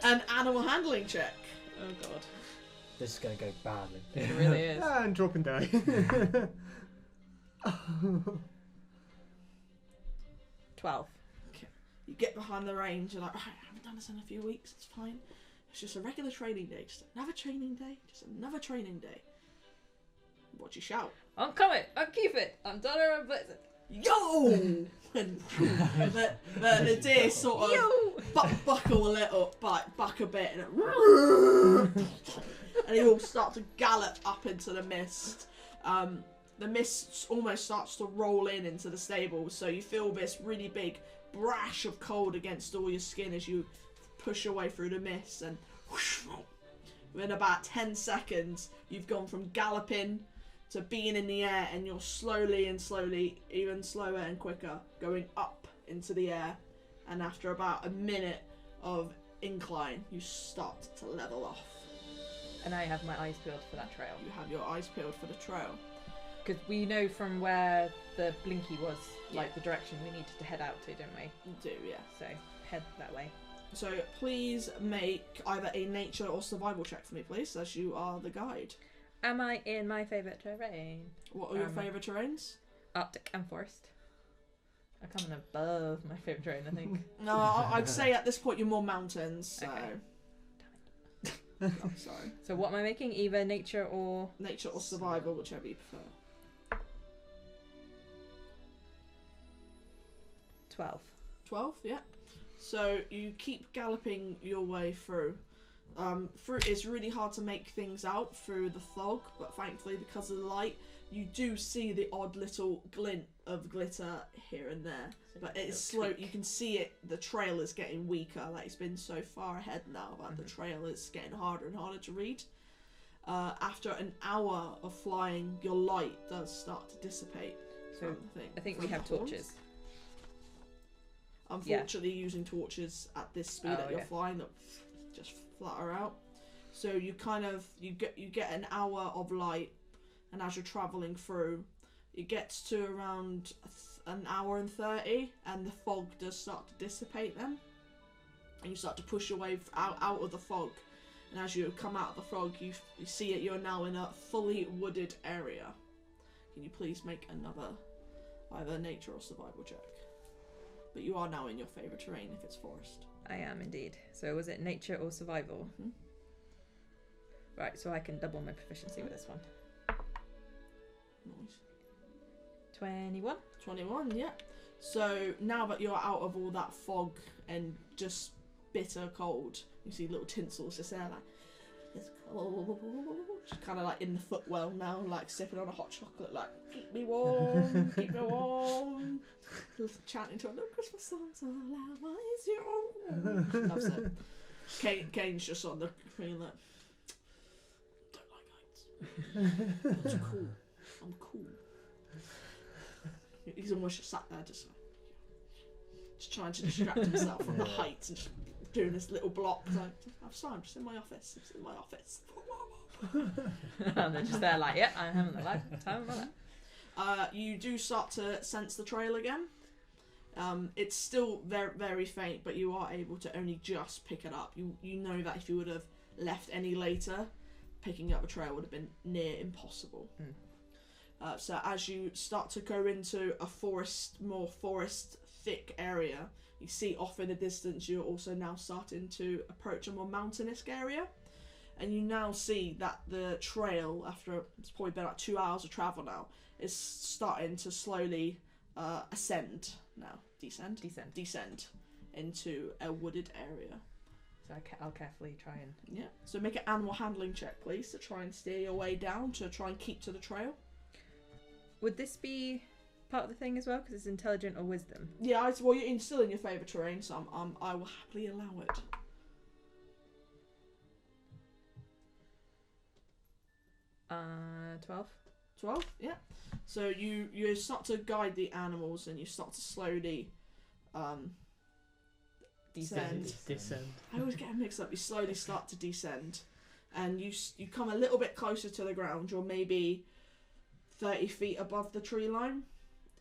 an animal handling check. Oh god. This is gonna go badly. It really is. And drop and die. 12. You get behind the reins, you're like, right, I haven't done this in a few weeks, it's fine. It's just a regular training day, just another training day, just another training day. What you shout? I'm coming. I'll keep it. I'm Donna and Blitzen. yo, and the deer sort of buckle a little, back a bit, and they all start to gallop up into the mist. The mist almost starts to roll into the stable, so you feel this really big brash of cold against all your skin as you push your way through the mist, and within about 10 seconds you've gone from galloping to being in the air, and you're slowly, even slower and quicker, going up into the air, and after about a minute of incline you start to level off. And I have my eyes peeled for that trail. You have your eyes peeled for the trail. Because we know from where the blinky was, like the direction we needed to head out to, don't we? You do, yeah. So head that way. So please make either a nature or survival check for me, please, as you are the guide. Am I in my favourite terrain? What are your favourite terrains? Arctic and forest. I come in above my favourite terrain, I think. No, I'd say at this point you're more mountains, so... Okay. I'm sorry. So what am I making? Either nature or... Nature or survival, whichever you prefer. 12. 12, yeah. So you keep galloping your way through. It's really hard to make things out through the fog, but thankfully because of the light, you do see the odd little glint of glitter here and there. But it's slow. You can see it. The trail is getting weaker. Like, it's been so far ahead now that the trail is getting harder and harder to read. After an hour of flying, your light does start to dissipate. So I think we have torches. Unfortunately, using torches at this speed that you're flying, that just flutter out. So you get an hour of light, and as you're travelling through, it gets to around an hour and 30, and the fog does start to dissipate then, and you start to push your way out of the fog. And as you come out of the fog, you see it. You're now in a fully wooded area. Can you please make another either nature or survival check? But you are now in your favourite terrain if it's forest. I am indeed. So was it nature or survival? Mm-hmm. Right, so I can double my proficiency with this one. Nice. 21. 21, yeah. So now that you're out of all that fog and just bitter cold, you see little tinsels just there, like, it's cold. Just kind of like in the footwell now, like sipping on a hot chocolate, like, keep me warm, keep me warm. Just chanting to a little Christmas song, so loud, why is your loves it. Kane's just on the screen like, don't like heights. That's cool. I'm cool. He's almost just sat there, just trying to distract himself from the heights and just doing this little block. Like, I'm sorry, I'm just in my office. It's in my office. And they're just there like, yeah, I'm having the time of my life. You do start to sense the trail again. It's still very, very faint, but you are able to only just pick it up. You know that if you would have left any later, picking up a trail would have been near impossible. So as you start to go into a more forest thick area, you see off in the distance you're also now starting to approach a more mountainous area. And you now see that the trail, after it's probably been like 2 hours of travel now, is starting to slowly ascend now. Descend into a wooded area. So I'll carefully try and... Yeah. So make an animal handling check, please, to try and steer your way down, to try and keep to the trail. Would this be part of the thing as well? Because it's intelligent or wisdom? Yeah, well, you're still in your favourite terrain, so I will happily allow it. 12. 12, yeah. So you start to guide the animals, and you start to slowly descend. I always get them mixed up. You slowly start to descend, and you come a little bit closer to the ground. You're maybe 30 feet above the tree line,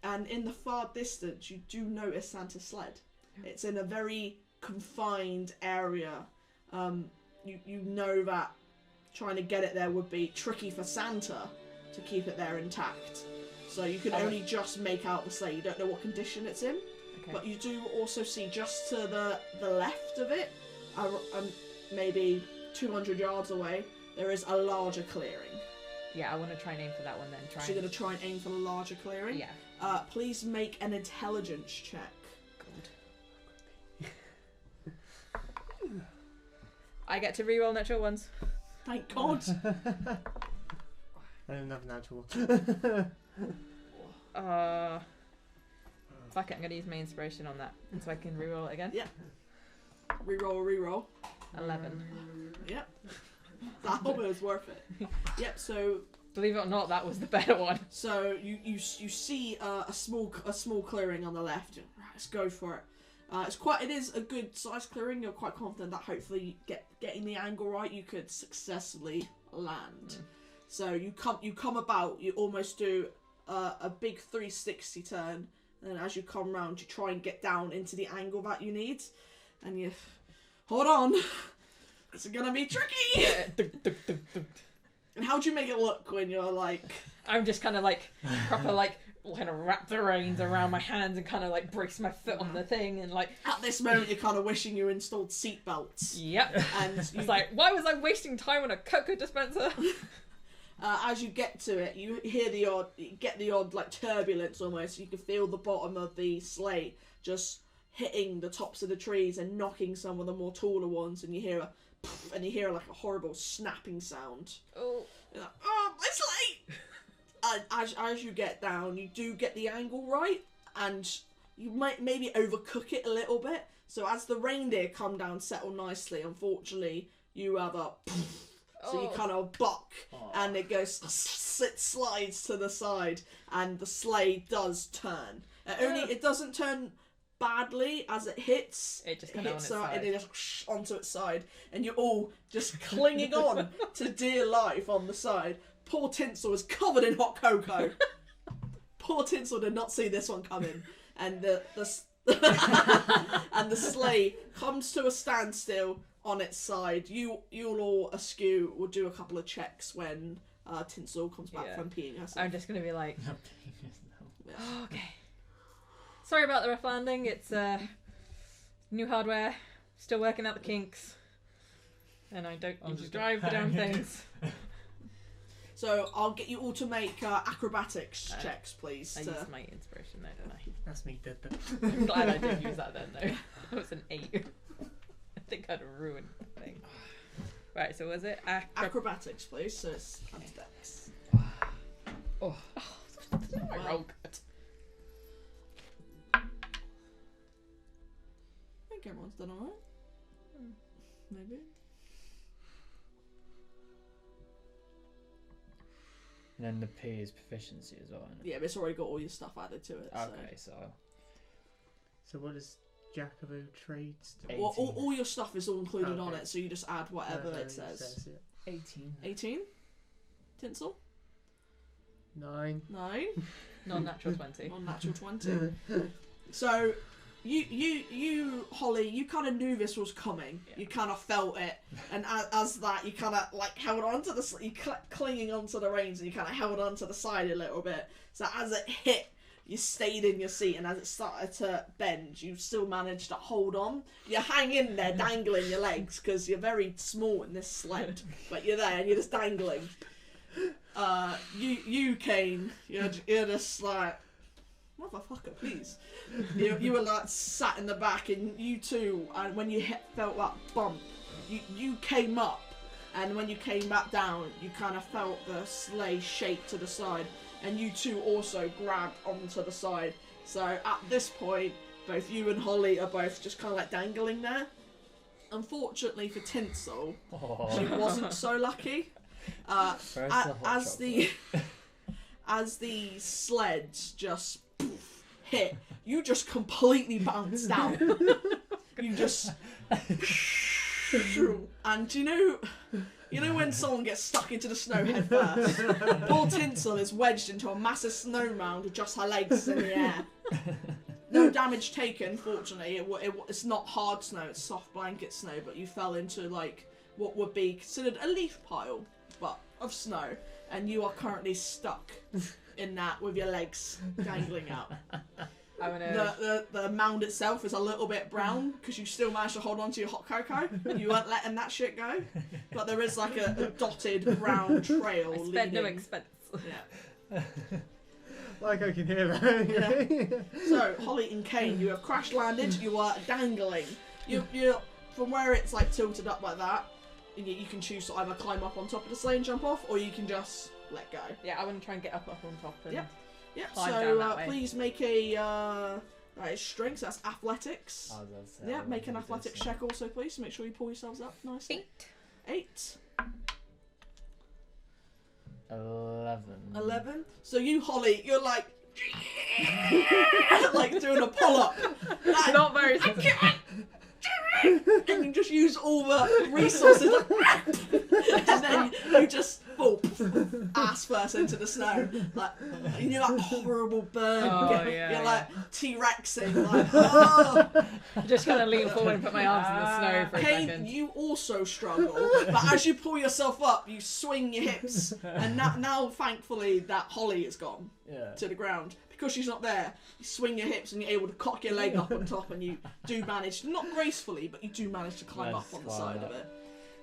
and in the far distance you do notice Santa's sled. It's in a very confined area. You know that trying to get it there would be tricky for Santa to keep it there intact. So you can only just make out the sleigh. You don't know what condition it's in. Okay. But you do also see just to the left of it, maybe 200 yards away, there is a larger clearing. Yeah, I want to try and aim for that one then. So you're going to try and aim for the larger clearing? Yeah. Please make an intelligence check. God. I get to reroll natural ones. Thank God. I have another natural. Fuck it, I'm gonna use my inspiration on that, so I can reroll it again. Yeah. Reroll. 11. Yep. That was worth it. Yep. So. Believe it or not, that was the better one. So you see a small clearing on the left. Right, let's go for it. It is a good size clearing. You're quite confident that hopefully getting the angle right, you could successfully land. So you come about. You almost do a big 360 turn. And as you come round, you try and get down into the angle that you need. And you... Hold on! It's gonna be tricky! Yeah. And how do you make it look when you're like... I'm just kind of like, proper like, kind of wrap the reins around my hands and kind of like brace my foot on the thing and like... At this moment, you're kind of wishing you installed seatbelts. Yep. And it's like, why was I wasting time on a cocoa dispenser? As you get to it, you get the odd like turbulence almost. You can feel the bottom of the sleigh just hitting the tops of the trees and knocking some of the more taller ones, and you hear like a horrible snapping sound. Oh, You're like, oh, my sleigh! And as you get down, you do get the angle right, and you might maybe overcook it a little bit. So as the reindeer come down, settle nicely. Unfortunately, you have a. So you kind of buck, and it goes, it slides to the side, and the sleigh does turn. It doesn't turn badly as it hits. It just kind of on its side. And it just onto its side, and you're all just clinging on to dear life on the side. Poor Tinsel is covered in hot cocoa. Poor Tinsel did not see this one coming, and the and the sleigh comes to a standstill on its side. You'll all askew will do a couple of checks when Tinsel comes back from peeing herself. I'm just gonna be like, oh, okay. Sorry about the rough landing. It's new hardware, still working out the kinks, and I don't usually drive the damn things. So I'll get you all to make acrobatics checks, please. I used my inspiration though, don't I? That's me dead then. I'm glad I didn't use that then though. That was an 8. I think I'd ruined the thing. Right, so was it acrobatics, please? So it's dex. Oh, I rolled good. I think everyone's done alright. Maybe. And then the P is proficiency as well, isn't it? Yeah, but it's already got all your stuff added to it. Okay, so So what does Jack of all trades do? Well, all your stuff is all included on Okay. it, so you just add whatever it says. 18. 18? Tinsel? 9. 9? Non-natural 20. Non-natural 20. So, you Holly, you kind of knew this was coming. Yeah. You kind of felt it, and as that, you kind of like held onto you clinging onto the reins, and you kind of held onto the side a little bit. So as it hit, you stayed in your seat, and as it started to bend, you still managed to hold on. You hang in there, dangling your legs, because you're very small in this sled, but you're there, and you're just dangling. You Kane, you're just like, motherfucker, please. You were like sat in the back, and you too, and when you felt that bump, you came up, and when you came back down, you kind of felt the sleigh shake to the side, and you two also grabbed onto the side. So at this point, both you and Holly are both just kind of like dangling there. Unfortunately for Tinsel, she wasn't so lucky. As the sleds just hit, you just completely bounced down. You just and you know when someone gets stuck into the snow head first? Poor Tinsel is wedged into a massive snow mound with just her legs in the air. No damage taken, fortunately. It's not hard snow, it's soft blanket snow, but you fell into like what would be considered a leaf pile, but of snow, and you are currently stuck in that with your legs dangling out. I wanna. The mound itself is a little bit brown because you still managed to hold on to your hot cocoa. You weren't letting that shit go. But there is like a dotted brown trail I leading. spared no expense. Yeah. Like I can hear that. So, Holly and Kane, you have crash landed. You are dangling. You're from where it's like tilted up like that. You can choose to either climb up on top of the sleigh and jump off, or you can just let go. Yeah, I want to try and get up on top. And Yep. climb down So that way. please make a strength. So that's athletics. I was gonna say, Yeah, I make an wanted to do athletics this, check also, please. Make sure you pull yourselves up nicely. 8. 8. 11. So you, Holly, you're like, like doing a pull-up. Like, Not very successful. and you just use all the resources, and then you just fall ass first into the snow, like, and you're like horrible burn. Oh, yeah, you're like T-Rexing, like, oh. Just kind of lean forward and put my arms in the snow for a Kane, second. you also struggle, but as you pull yourself up, you swing your hips, and now thankfully that Holly is gone Yeah. to the ground. Because she's not there, you swing your hips and you're able to cock your leg up on top, and you do manage, not gracefully, but you do manage to climb up on the side of it.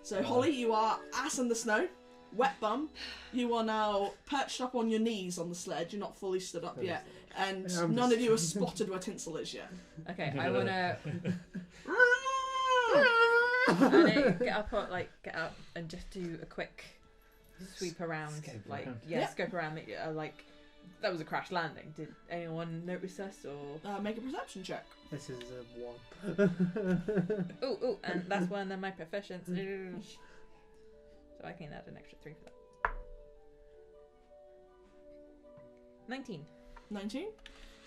So Holly, you are ass in the snow, wet bum. You are now perched up on your knees on the sled. You're not fully stood up yet, and Yeah, I'm none just- of you have spotted where Tinsel is yet. Okay, I wanna get up and just do a quick sweep around, Scope like around. Yeah. scope around. Like that was a crash landing. Did anyone notice us or? Make a perception check. This is a 1. Oh, and that's one of my proficiency. So I can add an extra 3 for that. 19. 19.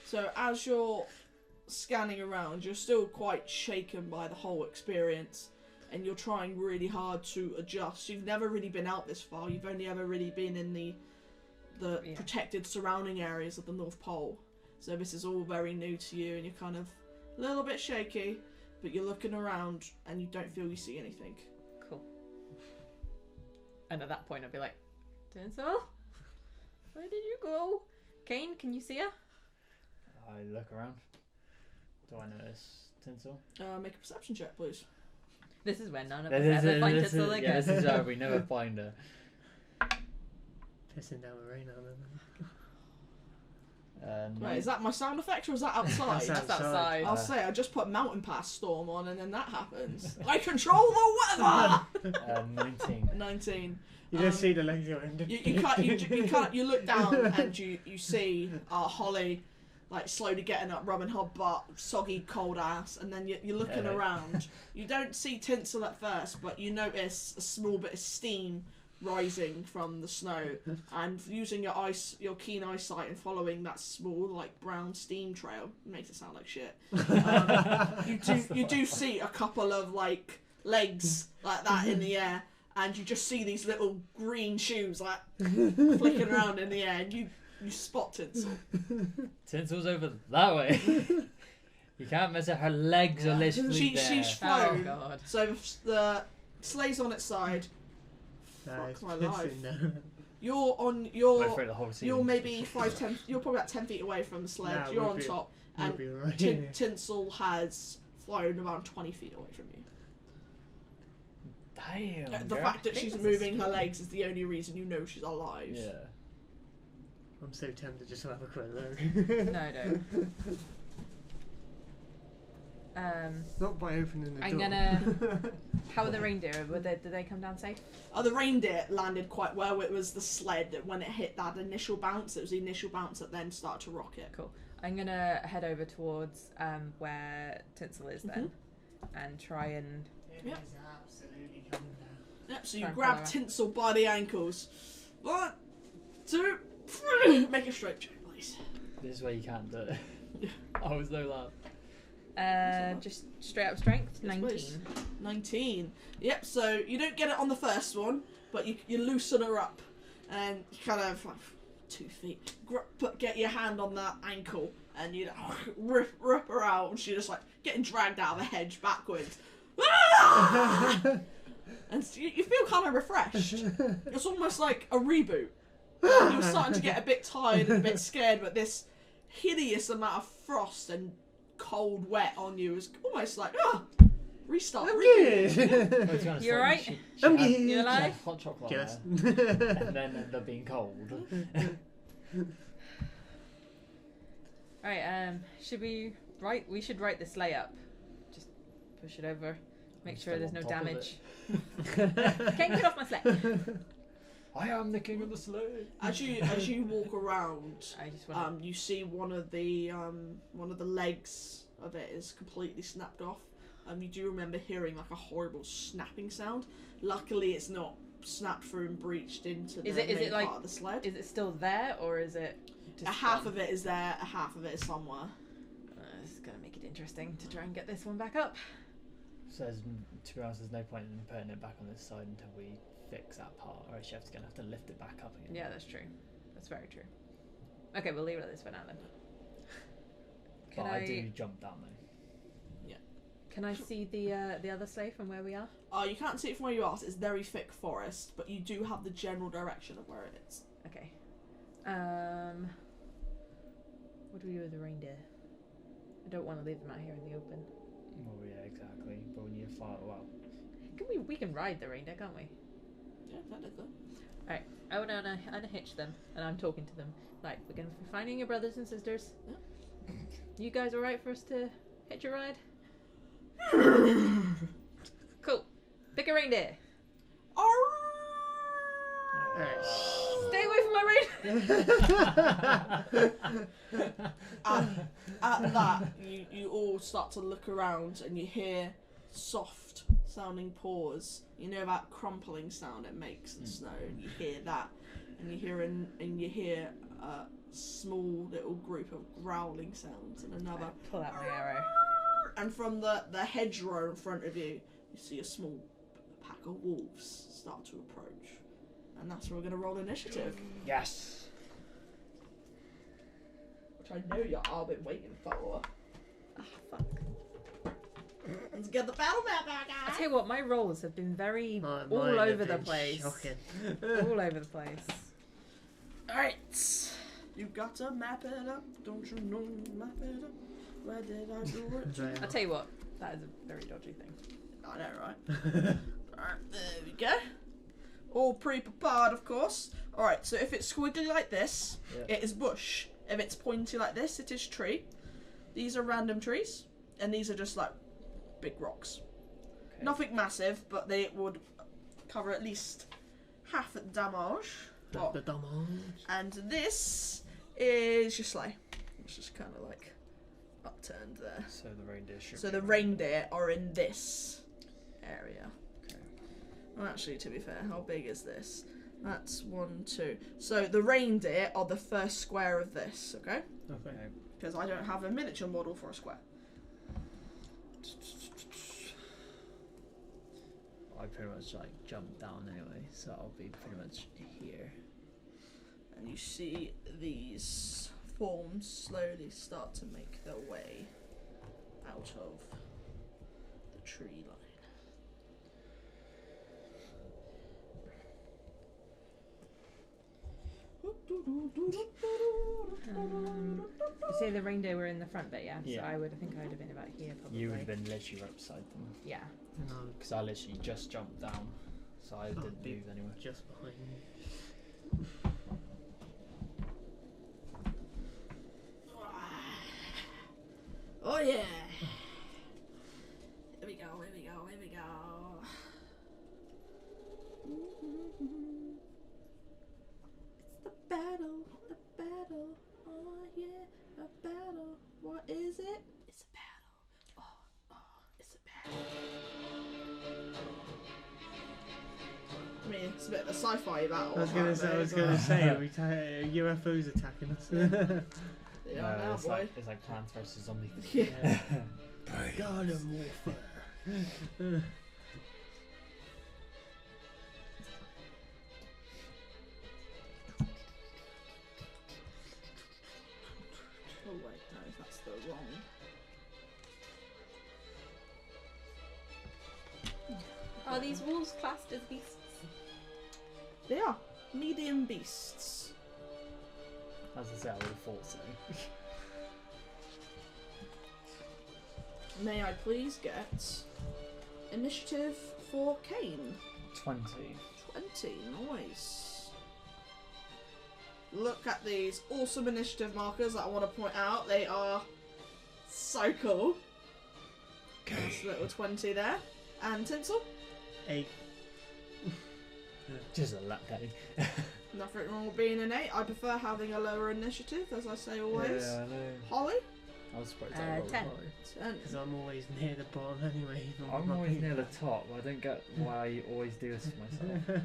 So as you're scanning around, you're still quite shaken by the whole experience, and you're trying really hard to adjust. You've never really been out this far. You've only ever really been in the Yeah. protected surrounding areas of the North Pole. So this is all very new to you, and you're kind of a little bit shaky, but you're looking around and you don't feel you see anything. Cool. And at that point, I'd be like, Tinsel, where did you go? Kane, can you see her? I look around. Do I notice Tinsel? Make a perception check, please. This is where none of us ever find Tinsel yeah, again. this is where we never find her. Pissing down the rain on them. Wait, is that my sound effect or is that outside? That's That's outside. I'll say I just put Mountain Pass Storm on and then that happens. I control the weather! 19. 19. You just see the legs going. You look down and you see Holly like slowly getting up, rubbing her butt, soggy cold ass, and then you're looking around. You don't see Tinsel at first, but you notice a small bit of steam rising from the snow, and using your keen eyesight and following that small like brown steam trail, makes it sound like shit. You do see a couple of like legs like that in the air, and you just see these little green shoes like flicking around in the air, and you spot Tinsel. Tinsel's over that way. You can't mess up. Her legs are literally there. She's Oh flown. god. So the sleigh's on its side. Nice. Fuck my life. Pissing down. You're on Went your. through the whole scene. You're maybe 5-10. You're probably about 10 feet away from the sled. Nah, You're we'll on be- top, We'll and be right. Tinsel has flown around 20 feet away from you. Damn. The girl. fact that think she's that's a moving her skill. legs is the only reason you know she's alive. Yeah. I'm so tempted just to have a quick look. No, don't. Not by opening the I'm door. gonna. How are the reindeer? Did they come down safe? The reindeer landed quite well. It was the sled that when it hit that initial bounce, it was the initial bounce that then started to rock it. Cool. I'm gonna head over towards where Tinsel is then, and try and. It Yep. is absolutely coming down. Yep, so you Try and grab follow her. Tinsel by the ankles. 1, 2, 3. Make a straight check, please. This is where you can't do it. I was no laugh. Just straight up strength. Yes, 19. please. 19. Yep, so you don't get it on the first one, but you loosen her up and you kind of like 2 feet. Get your hand on that ankle and you rip her out, and she's just like getting dragged out of a hedge backwards. And so you feel kind of refreshed. It's almost like a reboot. You're starting to get a bit tired and a bit scared, but this hideous amount of frost and cold wet on you. It's almost like, restart. I'm reboot. good. Well, to be honest, You alright? I'm had- good. You she had alive? hot chocolate Just. on there, and then ended up being cold. Right, should we write? We should write the sleigh up. Just push it over. Make sure Still there's no on top of damage. Can't get off my sleigh. I am the king of the sleigh. As you walk around, I just want you see one of the legs of it is completely snapped off. You do remember hearing like a horrible snapping sound. Luckily, it's not snapped through and breached into the Is it main like- part of the sled. Is it still there or is it? Just A half gone? of it is there, a half of it is somewhere. This is gonna make it interesting to try and get this one back up. So, to be honest, there's no point in putting it back on this side until we fix that part, or else Chef's gonna have to lift it back up again. Yeah, that's true. That's very true. Okay, we'll leave it like this for now then. But I do jump down though. Can I see the other sleigh from where we are? You can't see it from where you are. So it's very thick forest, but you do have the general direction of where it is. Okay. What do we do with the reindeer? I don't want to leave them out here in the open. Well, yeah, exactly. But we need to fight. Well, We can ride the reindeer, can't we? Yeah, technically. I want to unhitch them, and I'm talking to them. Like, we're gonna be finding your brothers and sisters. Yeah. You guys alright for us to hitch a ride? Cool. Pick a reindeer. Stay away from my reindeer. At that, you all start to look around and you hear soft sounding paws. You know that crumpling sound it makes in snow, and you hear that, and you hear a small little group of growling sounds and another. Pull out my arrow. And from the hedgerow in front of you, you see a small pack of wolves start to approach. And that's where we're going to roll initiative. yes. Which I know you all been waiting for. Fuck. Let's get the battle map back, I guys! tell you what, my rolls have been very Mine all have over the been place. shocking. All over the place. Alright. You got to map it up. Don't you know? Map it up. Where did I do it? I'll tell you what, that is a very dodgy thing. I know, right? Alright, there we go. All pre-prepared, of course. Alright, so if it's squiggly like this, Yeah. it is bush. If it's pointy like this, it is tree. These are random trees, and these are just like big rocks. Okay. Nothing massive, but they would cover at least half the damage. Well, The damage. and this is your sleigh. It's just kind of like upturned there. So the reindeer should. So be the reindeer are in this area. Okay. Well, actually, to be fair, how big is this? That's 1, 2. So the reindeer are the first square of this, okay? Okay. Because I don't have a miniature model for a square. I pretty much like jump down anyway, so I'll be pretty much here. And you see these forms slowly start to make their way out of the tree line. You say the reindeer were in the front bit, yeah? Yeah. So I think I would have been about here probably. You would have been literally right beside them, Yeah. No, because I literally just jumped down, so I didn't be- move anywhere. just behind me. Oh yeah! Here we go, here we go, here we go. It's the battle, oh yeah, a battle. What is it? It's a battle. Oh, it's a battle. I mean, it's a bit of a sci-fi battle. I was gonna say, are we UFOs attacking us? They are now, it's boy. like Plants vs Zombies. Yeah. Garden warfare. Oh wait, no, that's the wrong. Are these wolves classed as beasts? They are medium beasts. As I say, I would have thought so. May I please get initiative for Kane? 20. 20, nice. Look at these awesome initiative markers that I want to point out. They are so cool. Nice little 20 there. And Tinsel? 8. Just a lap day. Nothing wrong with being an 8. I prefer having a lower initiative, as I say always. Yeah, I know. Holly? I was surprised I rolled 10. high. 10. Because I'm always near the bottom anyway. Even with I'm my always feet. near the top. I don't get why you always do this to myself.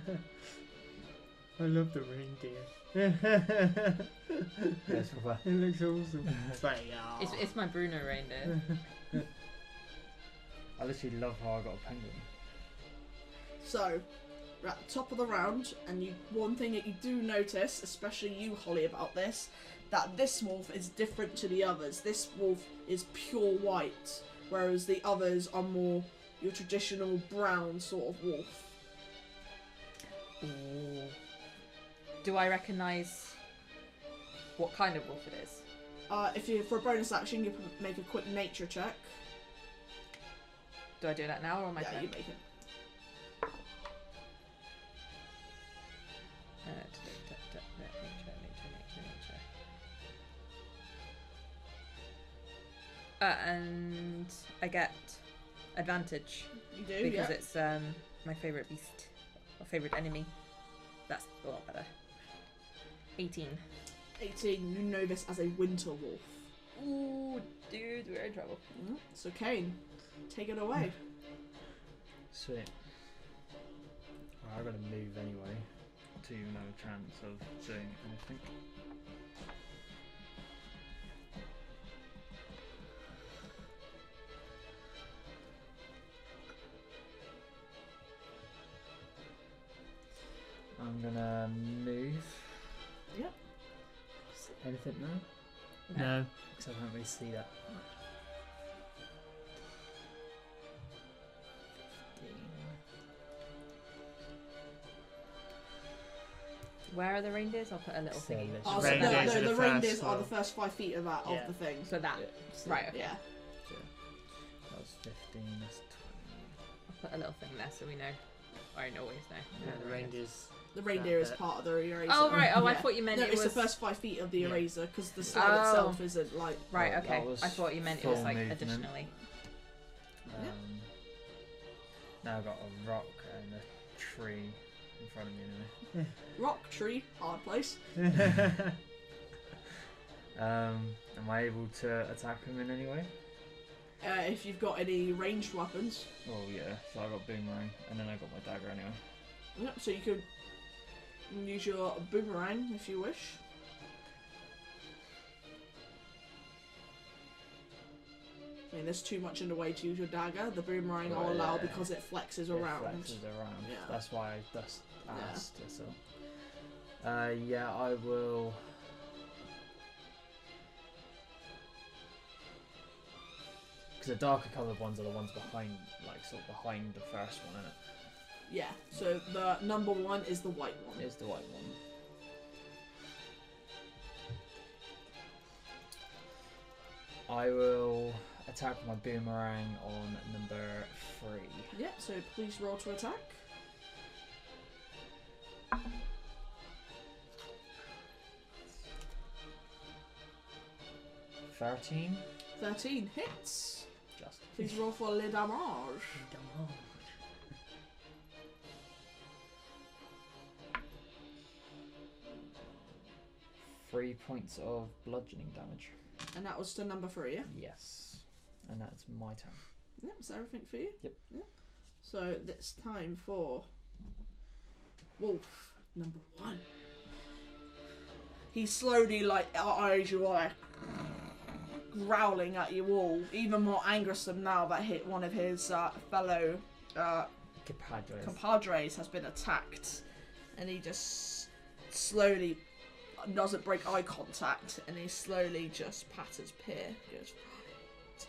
I love the reindeer. Yes, for It looks awesome. It's like, It's my Bruno reindeer. I literally love how I got a penguin. So, we're at the top of the round, and one thing that you do notice, especially you, Holly, about this, that this wolf is different to the others. This wolf is pure white, whereas the others are more your traditional brown sort of wolf. Ooh. Do I recognise what kind of wolf it is? For a bonus action, you can make a quick nature check. Do I do that now or am I Yeah, turn? you make it. Nature. And I get advantage You do, because yeah. it's my favourite beast, or favourite enemy. That's a lot better. 18. 18, you know this as a winter wolf. Ooh, dude, we're in trouble. So Kane, take it away. Sweet. Well, I'm gonna move anyway to no chance of doing anything. I'm gonna move. Yep. Anything now? No. Because I can't really see that much. 15. Where are the reindeers? I'll put a little thing. Literally. Oh, Reindeers no, are the the reindeers first are the one. first 5 feet of that Yeah. of the thing. So that. So Right, okay. Yeah. That was 15, that's 20. I'll put a little thing there so we know. I always know. Yeah, the reindeers. The reindeer is bit. part of the eraser. Oh, right. Oh, I Yeah. thought you meant No, it it's was... the first 5 feet of the Yeah. eraser because the slab Oh. itself isn't like. Right, That okay. was I thought you meant it was full like movement. additionally. Now I've got a rock and a tree in front of me anyway. Rock, tree, hard place. Am I able to attack him in any way? If you've got any ranged weapons, Oh yeah, so I got boomerang and then I got my dagger anyway. yep. So you could use your boomerang if you wish. I mean, there's too much in the way to use your dagger. The boomerang I'll allow Yeah. because it flexes It around. flexes around. Yeah. That's why I just Yeah. asked. So. Yeah, I will. Because the darker coloured ones are the ones behind, like sort of behind the first one, isn't Yeah. So the number 1 is the white one. it? It's the white one. I will attack with my boomerang on number 3. Yeah. So please roll to attack. 13. 13 hits. Just. Please roll for le damage. 3 points of bludgeoning damage. And that was to number 3, yeah? Yes. And that's my turn. Yep, is that everything for you? Yep. Yeah. So it's time for Wolf number 1. He slowly, like, eyes you like growling at you all, even more angersome now that hit one of his fellow compadres has been attacked, and he just slowly doesn't break eye contact, and he slowly just patters Peer. Goes 5, 10,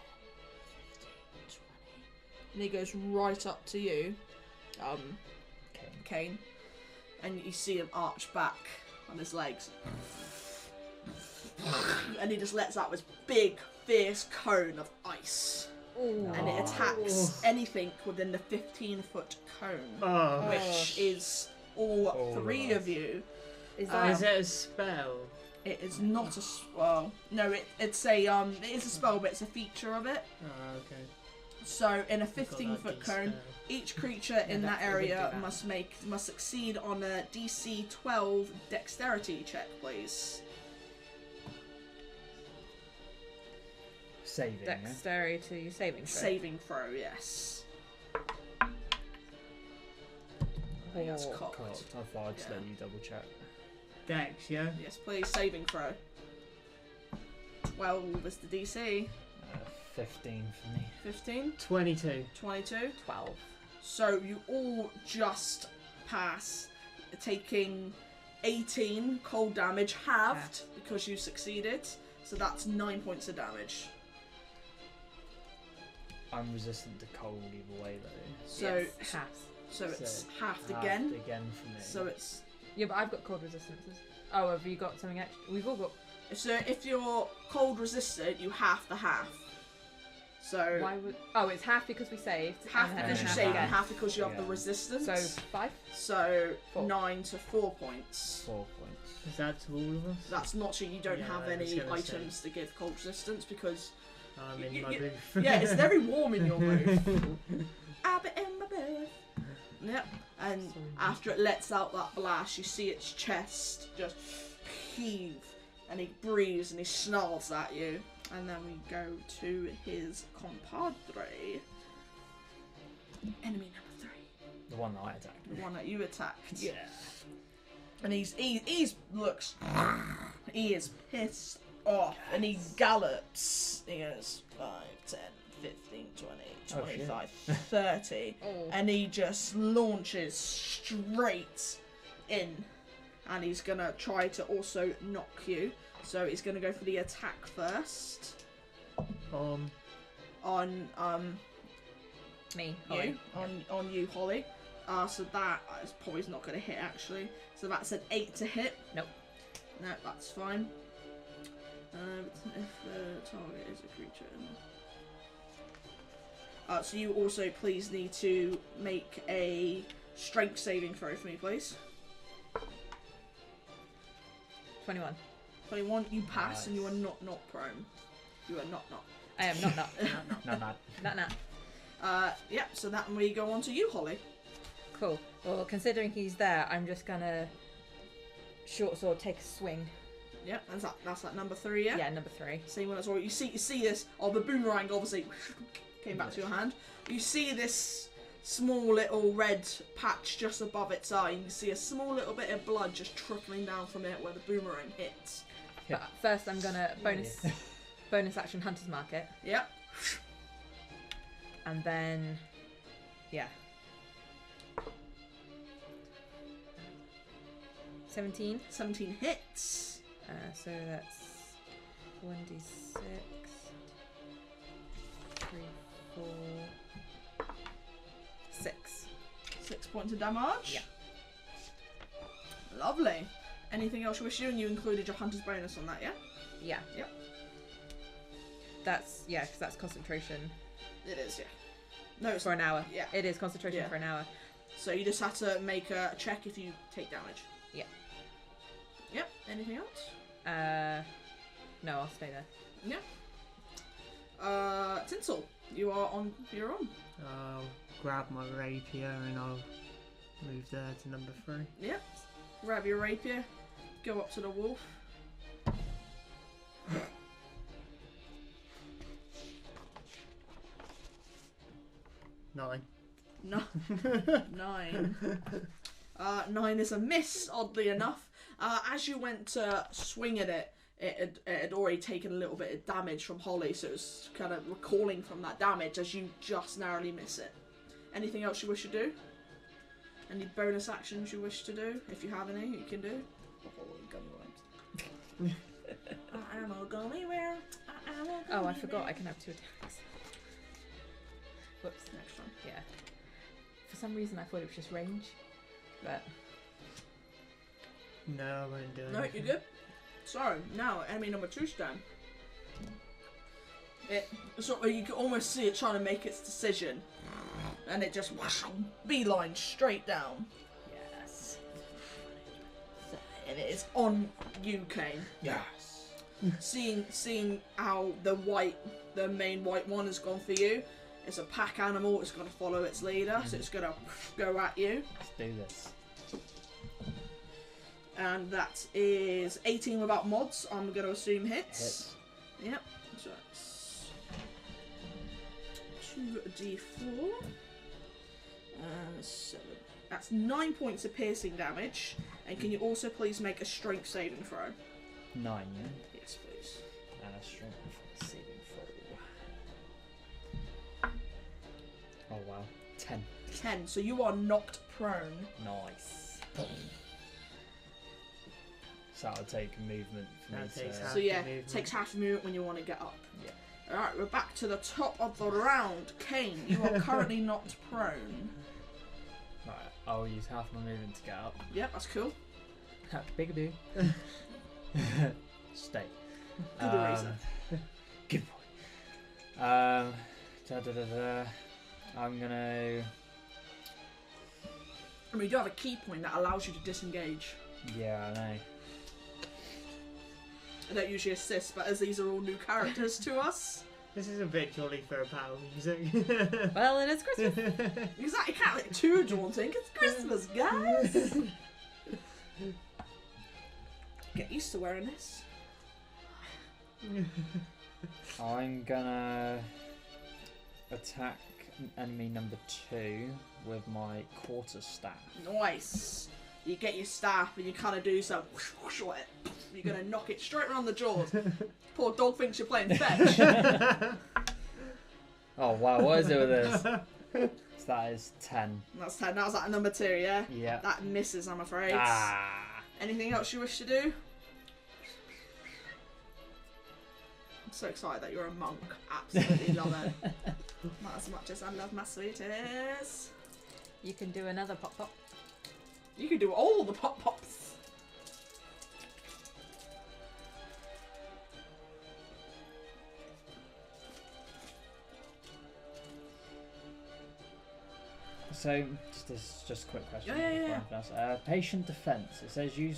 15, 20, and he goes right up to you, Kane, and you see him arch back on his legs, and he just lets out this big, fierce cone of ice. Ooh. and it attacks anything within the 15-foot cone, Oh. which is all three of you. Is that Is it a spell? It is not a well, no, it's a it is a spell, but it's a feature of it. Oh, okay. So in a I've got that 15-foot D cone, spell. each creature in that it would do area that. must succeed on a DC 12 dexterity check, please. Saving, yeah? dexterity saving throw? Saving throw, yes. I think that's cocked. Cocked. I thought I'd just let you double check. Dex, yeah? Yes, please, saving throw. 12 is the DC. 15 for me. 15, 22. 22. 12. So you all just pass, taking 18 cold damage, halved because you succeeded. So that's 9 points of damage. I'm resistant to cold either way though. So Yes, half. so it's So halved halved again. again for me. So it's Yeah, but I've got cold resistances. Oh, have you got something extra? We've all got. so if you're cold resistant, you half the half. So Why would? Oh, it's half because we saved. half and because then you half save and again. half because you have the Yeah. resistance. So 5. So 4. 9 to 4 points. 4 points. Is that to all of us? That's not so you don't Yeah, have I was any gonna items to give cold resistance because I'm in You- my you- booth. yeah, it's very warm in your booth. I'll be in my booth. Yep. And Sorry. after it lets out that blast, you see its chest just heave, and he breathes and he snarls at you. And then we go to his compadre. Enemy number 3, The one that I attacked. the one that you attacked. Yeah. And he's looks, he is pissed off, and he gallops. He goes 5, 10, 15, 20, Oh, shit. 25, 30, Oh. and he just launches straight in, and he's gonna try to also knock you. So he's gonna go for the attack first on Me. you, Holly. on you, Holly. So that is probably not going to hit actually. So that's an 8 to hit. Nope. No, that's fine. If the target is a creature. So you also please need to make a strength saving throw for me, please. 21. 21, you pass Nice. and you are not prone. You are not. I am not. No. Yep, so that and we go on to you, Holly. Cool. Well, considering he's there, I'm just gonna short sword take a swing. Yep, that's that number 3, yeah? Yeah, number 3. Same one as well. You see this. Oh, the boomerang obviously came back to your hand. You see this small little red patch just above its eye. You can see a small little bit of blood just trickling down from it where the boomerang hits. But first, I'm gonna bonus action Hunter's Mark it, Yep. and then yeah. 17. 17 hits. So that's 1d6, 3, 4, 6. 6 points of damage. Yeah. Lovely. Anything else you wish to do? And you included your hunter's bonus on that, yeah? Yeah. Yep. That's because that's concentration It is, yeah. No, it's for an hour. Yeah. It is concentration Yeah. for an hour. So you just have to make a check if you take damage. Yeah. Yep. Anything else? No, I'll stay there. Yeah. Tinsel, you're on. I'll grab my rapier and I'll move there to number 3. Yep. Grab your rapier. Go up to the wolf. Nine. No. 9. 9 is a miss, oddly enough. As you went to swing at it, it had already taken a little bit of damage from Holly, so it was kind of recalling from that damage as you just narrowly miss it. Anything else you wish to do? Any bonus actions you wish to do? If you have any, you can do. I am a gummy bear. I am a Oh, I gummy forgot. bear. I can have 2 attacks. Whoops. Next one. Yeah. For some reason, I thought it was just range, but No, I won't do No, anything. you're good. So, now, enemy number 2's turn. You can almost see it trying to make its decision, and it just beeline straight down. Yes. And it is on you, Kane. Yes. Seeing how the main white one has gone for you, it's a pack animal. It's going to follow its leader, so it's going to go at you. Let's do this. And that is 18 without mods. I'm going to assume hits. Yep. So that's 2d4 and 7. That's 9 points of piercing damage. And can you also please make a strength saving throw? 9, yeah? Yes, please. And a strength saving throw. Oh wow. 10. 10. So you are knocked prone. Nice. So that'll take movement for That me takes to... half. So yeah, movement. takes half a minute when you want to get up. Yeah. Alright, we're back to the top of the round. Kane, you are currently knocked prone. Right, I'll use half my movement to get up. Yep, that's cool. Big do. Stay. Good reason. Good boy. I'm gonna... I mean, you do have a key point that allows you to disengage. Yeah, I know. I don't usually assist, but as these are all new characters to us, This is a bit jolly for a battle music. Well, it is Christmas. exactly, can't look too daunting. It's Christmas, guys. Get used to wearing this. I'm gonna attack enemy number 2 with my quarter staff. Nice. You get your staff and you kind of do some whoosh, whoosh with it. You're going to knock it straight around the jaws. Poor dog thinks you're playing fetch. Oh wow, what is it with this? So that is 10. That's 10. That was at number 2, yeah? Yeah. That misses, I'm afraid. Ah. Anything else you wish to do? I'm so excited that you're a monk. Absolutely love it. Not as much as I love my sweeties. You can do another pop pop. You can do all the pop pops. So, just a quick question. Yeah. before anything else. Patient defense. It says you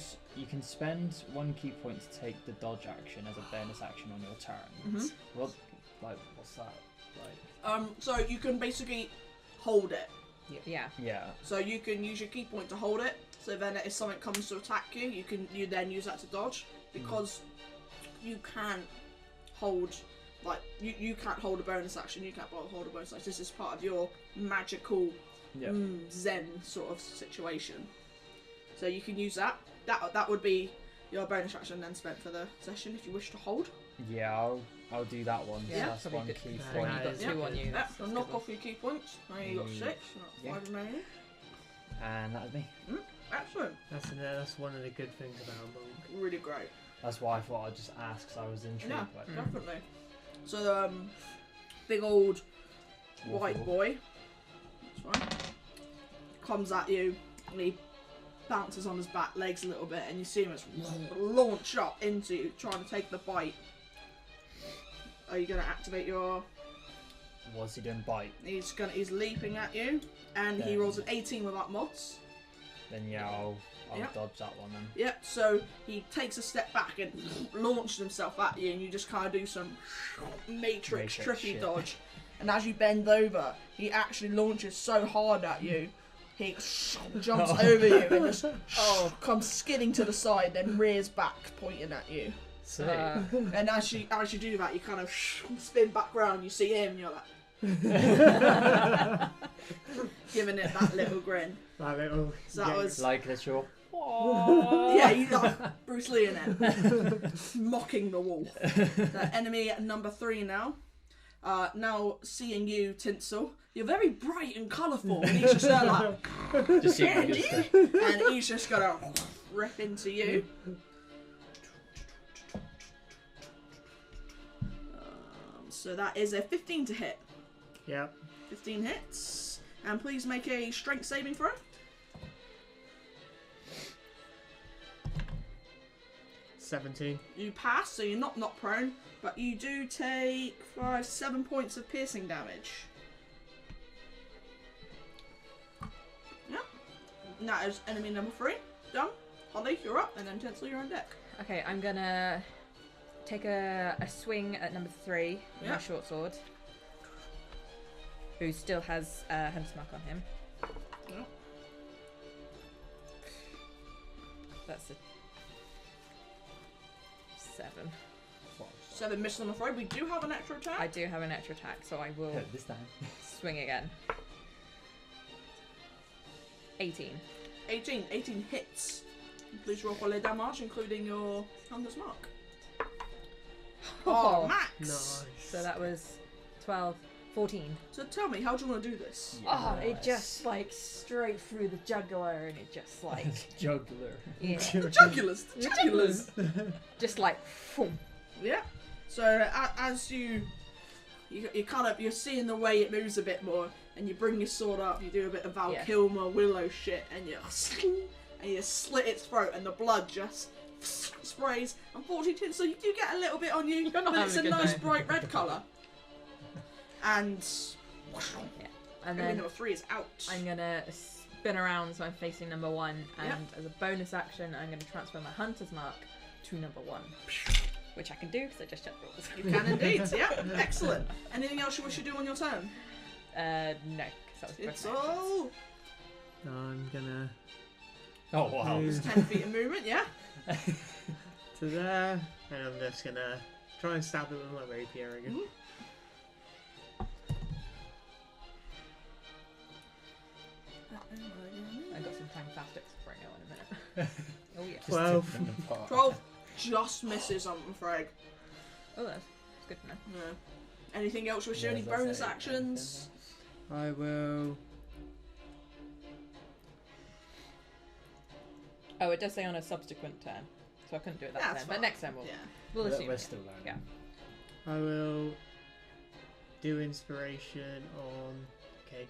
can spend 1 key point to take the dodge action as a bonus action on your turn. What's that like? So you can basically hold it. Yeah. Yeah. So you can use your key point to hold it. So then if something comes to attack you, you then use that to dodge. Because you can't hold, like, you can't hold a bonus action, you can't hold a bonus action. This is part of your magical zen sort of situation. So you can use that. That would be your bonus action then spent for the session if you wish to hold. Yeah, I'll do that one. Yeah, That's probably 1 good. key When point. You've got Yeah. 2 on you. Yep, That's so good knock one. off your key points. Now you got 6, Yeah. 5 remaining. And that'd be. Excellent. That's one of the good things about a monk. Really great. That's why I thought I'd just ask, because I was intrigued. Yeah, by it. definitely. So, big old white Waffle. boy, that's right, comes at you, and he bounces on his back legs a little bit, and you see him just launch up into you, trying to take the bite. Are you going to activate your... What's he doing? Bite. He's leaping at you, and he Then- rolls an 18 without mods. Then yeah, I'll Yep. dodge that one then. Yep, so he takes a step back and launches himself at you, and you just kind of do some Matrix trippy shit. dodge. And as you bend over, he actually launches so hard at you, he jumps over you and just comes skidding to the side, then rears back, pointing at you. See. And as you do that, you kind of spin back round, you see him, and you're like... giving it that little grin. That little. So that was... Like literal. Yeah, you got Bruce Lee in it. Mocking the wolf. Enemy at number 3 now. Now seeing you, Tinsel, you're very bright and colourful. And he's just there like... Just seeing Andy? just And he's just gonna rip into you. So that is a 15 to hit. Yep. 15 hits. And please make a strength saving throw. 17. You pass, so you're not prone, but you do take 7 points of piercing damage. Yeah. And that is enemy number 3. Done. Holly, you're up, and then Tinsel, you're on deck. Okay, I'm gonna take a swing at number 3 with my short sword, who still has Hunter's Mark on him. Yeah. That's a 7. 7 misses, I'm afraid. We do have an extra attack. I do have an extra attack, so I will This time. swing again. 18. 18 hits. Please roll for the damage, including your Hunter's Mark. Oh, max! Nice. So that was 12, 14. So tell me, how do you want to do this? Oh, it Yes. just like straight through the jugular, and it just like Juggler. yeah, The jugulars! The jugulars! just like boom. Yeah. So as you're seeing the way it moves a bit more, and you bring your sword up, you do a bit of Val Yeah. Kilmer Willow shit, and you slit its throat, and the blood just sprays. Unfortunately, Tinsel, you do get a little bit on you, You're not but it's a having a good nice day. bright red colour. And And enemy then number 3 is out. I'm gonna spin around so I'm facing number 1, and as a bonus action, I'm gonna transfer my Hunter's Mark to number 1, which I can do because I just checked rules. You can indeed. Yeah, excellent. Anything else you wish to do on your turn? No, because that was both It's my actions. all I'm gonna Oh wow. move 10 feet of movement. Yeah. to there, and I'm just gonna try and stab it with my rapier again. Mhm. I got some time plastics to bring out in a minute. Oh yeah. Just 12. take them apart. 12 just misses, I'm afraid. Oh, that's good to know. No. Anything else you wish to do? Yeah, Any that's bonus it. actions? I will. Oh, it does say on a subsequent turn, so I couldn't do it that Yeah, turn. that's But fine. next time we'll Yeah. we'll We're assume. still learning. Yeah. I will do inspiration on. Okay.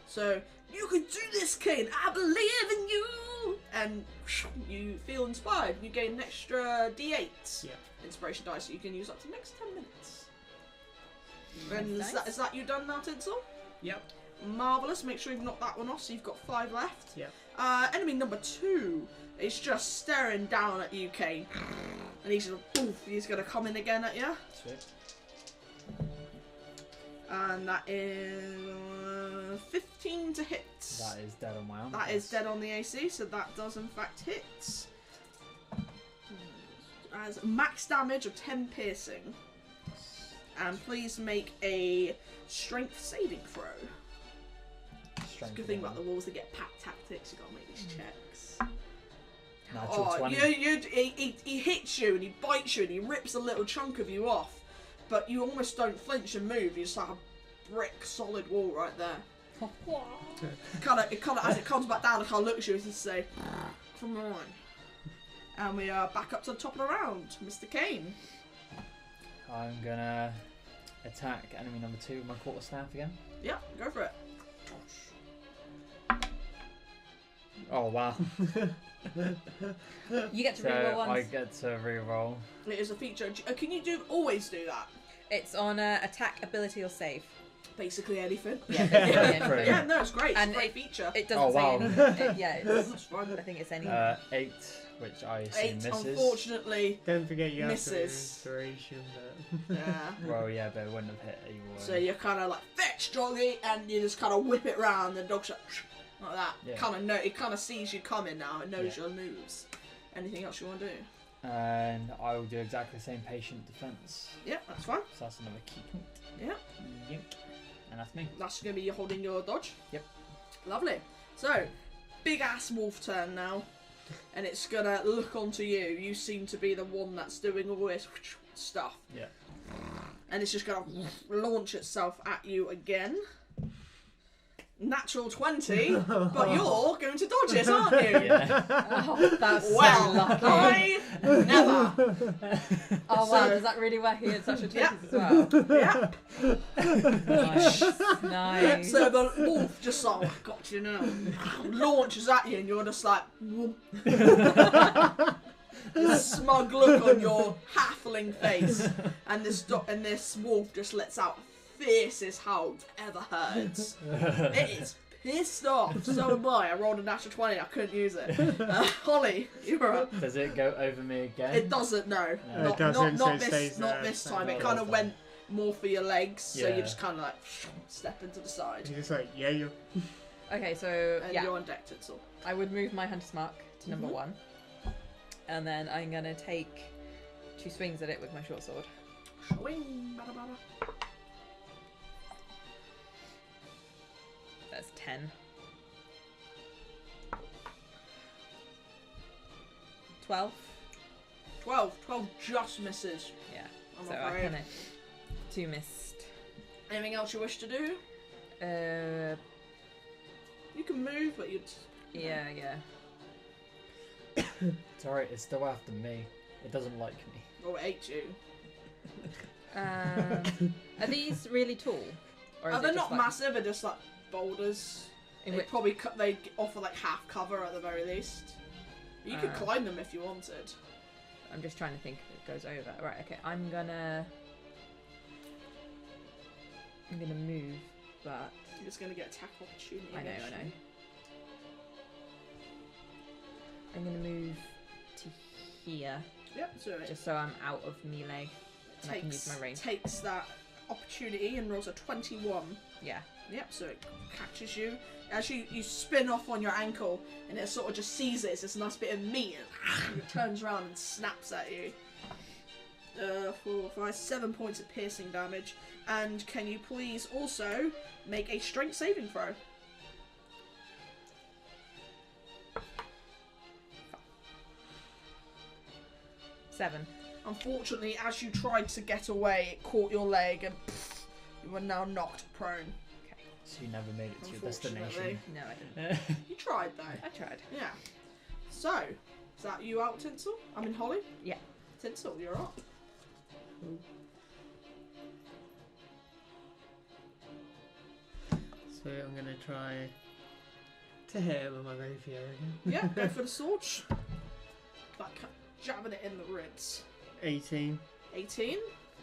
So, you can do this, Kane! I believe in you! And you feel inspired. You gain an extra d8 Yeah. inspiration dice that you can use up to the next 10 minutes. And Nice. is that you done now, Tinsel? Yep. Marvellous. Make sure you've knocked that one off, so you've got 5 left. Yep. Enemy number 2 is just staring down at you, Kane. And he's gonna come in again at you. Sweet. And that is 15 to hit. That is dead on my arm. That is dead on the AC, so that does in fact hit. As max damage of 10 piercing. And please make a strength saving throw. Strength Good thing again. about the walls, they get pack tactics, you gotta make these checks. Natural Oh, 20. he hits you and he bites you and he rips a little chunk of you off. But you almost don't flinch and move, you're just like a brick solid wall right there. It kind of as it comes back down, it kind of looks at you as to say, "Come on." And we are back up to the top of the round, Mr. Kane. I'm gonna attack enemy number 2 with my quarterstaff again. Yeah, go for it. Oh wow. You get to So reroll once. I get to reroll. It is a feature. Can you always do that? It's on attack, ability, or save. Basically anything. Yeah, Brilliant. Yeah, no, it's great. It's And a great feature. It doesn't Oh, wow. say anything. Yeah, That's fine. I think it's any. 8, which I assume 8, misses. unfortunately. Don't forget you have to do Misses. inspiration, but. Yeah. Well, yeah, but it wouldn't have hit either way. So you're kind of like, fetch, doggy, and you just kind of whip it round, and the dog's like that. Yeah. It kind of sees you coming now. It knows Yeah. your moves. Anything else you want to do? And I will do exactly the same patient defense. Yeah, that's fine. So that's another key point. Yeah. Yep. And that's me. That's going to be you holding your dodge. Yep. Lovely. So, big ass wolf turn now. And it's going to look onto you. You seem to be the one that's doing all this stuff. Yeah. And it's just going to launch itself at you again. Natural 20, but you're going to dodge it, aren't you? Yeah. Oh, that's Well, so lucky. I never. Oh wow, So- does that really work against social Yeah. cases as well? Yeah. Nice. Nice. So the wolf just like, oh, got you now, launches at you, and you're just like, whoop. this smug look on your halfling face, and this wolf just lets out the fiercest howl you've ever heard. It is pissed off. So am I. I rolled a natural 20. I couldn't use it. Holly, you're up. Does it go over me again? It doesn't. No, No. not, It doesn't, so not it this. stays Not there. this time. Oh, It kind of that's went more for your legs, so Yeah. you just kind of like step into the side, You're just like, yeah, you. Okay, so and yeah, you're on deck, Tinsel. I would move my hunter's mark to number Mhm. 1, and then I'm gonna take 2 swings at it with my short sword. Swing, bada bada. That's 10. 12. 12 just misses. Yeah. I'm So I afraid. kind of 2 missed. Anything else you wish to do? You can move, but you'd. Yeah. It's alright, it's still after me. It doesn't like me. Oh, it ate you. Are these really tall? Or is it They're just not like, massive. They're just like boulders. in They which, probably they offer like half cover at the very least. You could Uh. climb them if you wanted. I'm just trying to think if it goes over. Right. Okay. I'm gonna move, but You're just gonna get attack opportunity. I know. eventually. I'm gonna move to here, Yep. So it just so I'm out of melee. and I can use my range. takes that opportunity and rolls a 21. Yeah. Yep, so it catches you. As you spin off on your ankle, and it sort of just sees it, it's this nice bit of meat, and it turns around and snaps at you. 4, 5, 7 points of piercing damage. And can you please also make a strength saving throw? Seven. Unfortunately, as you tried to get away, it caught your leg, and you are now knocked prone. So you never made it to your Unfortunately. destination. No, I didn't. You tried though. I tried. Yeah. So, is that you out, Tinsel? I mean, Holly? Yeah. Tinsel, you're up. So I'm gonna try to hit him with my rapier again. Yeah, go for the sword. Like jabbing it in the ribs. 18. 18.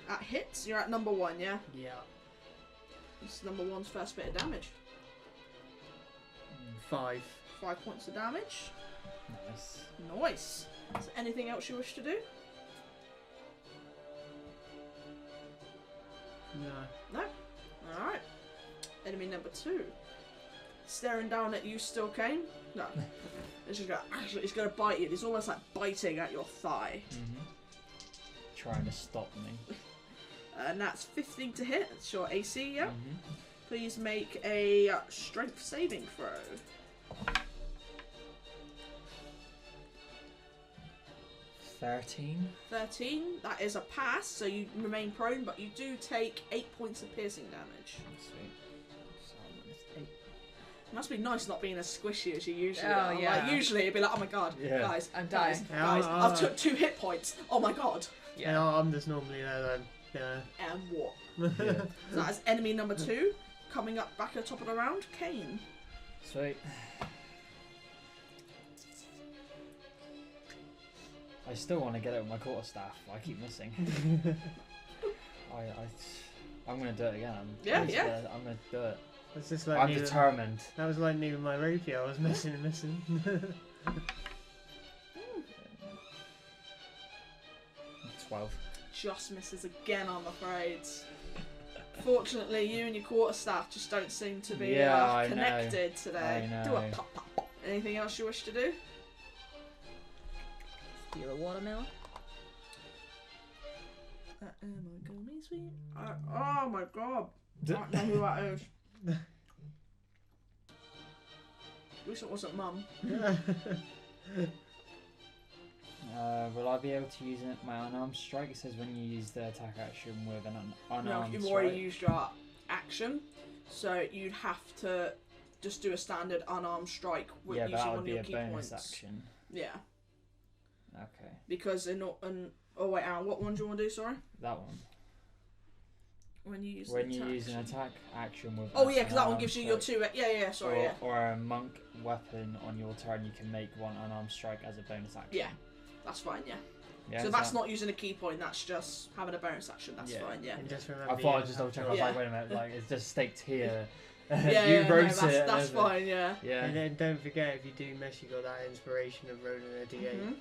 That hits. You're at number 1, yeah? Yeah. This is number 1's first bit of damage. 5. 5 points of damage. Nice. Nice. Is there anything else you wish to do? No. No? Alright. Enemy number 2. Staring down at you still, Kane? No. It's gonna bite you. It's almost like biting at your thigh. Trying to stop me. And that's 15 to hit. That's your AC, yeah? Mhm. Please make a strength saving throw. 13. 13. That is a pass, so you remain prone, but you do take 8 points of piercing damage. Sweet. So I'm minus It must be nice not being as squishy as you usually Oh, are. yeah. Like, usually it'd be like, oh my god, Yeah. guys, I'm guys, dying. guys, Yeah, I've took 2 hit points. Oh my god. Yeah. And I'm just normally there then. Yeah. And what? 8. Yeah. So that is enemy number 2. Coming up back at the top of the round, Kane. Sweet. I still want to get it with my quarterstaff. I keep missing. I'm gonna do it again. Yeah, I'm gonna do it. It's just like I'm me with- determined. That was like me with my rapier. I was missing and missing. 12. Just misses again, I'm afraid. Fortunately, you and your quarterstaff just don't seem to be Yeah, I know. connected today. I Do a know. pop pop. Anything else you wish to do? Steal a watermelon. Am I gonna be sweet? Oh my god. I don't know who that is. At least it wasn't Mum. Will I be able to use my unarmed strike? It says when you use the attack action with an No, unarmed you've strike. already used your action, so you'd have to just do a standard unarmed strike with Yeah, but using that one would of be your a key bonus points. action. Yeah, Okay, because oh wait, Aaron, what one do you want to do? Sorry, that one. when you use When the you attack use an action. attack action with Oh an yeah, because that one unarmed gives you your strike, 2. Yeah, sorry, or, yeah. or a monk weapon on your turn, you can make one unarmed strike as a bonus action. Yeah. That's fine, yeah. Yeah, So that's not using a key point, that's just having a bonus action, that's Yeah. fine, yeah. And just remember I thought I'd just double check. I was Yeah. like, wait a minute, like it's just staked here. Yeah, You yeah, wrote no, it. that's and fine, yeah. Yeah. And then don't forget, if you do miss, you got that inspiration of rolling a d8. Mhm.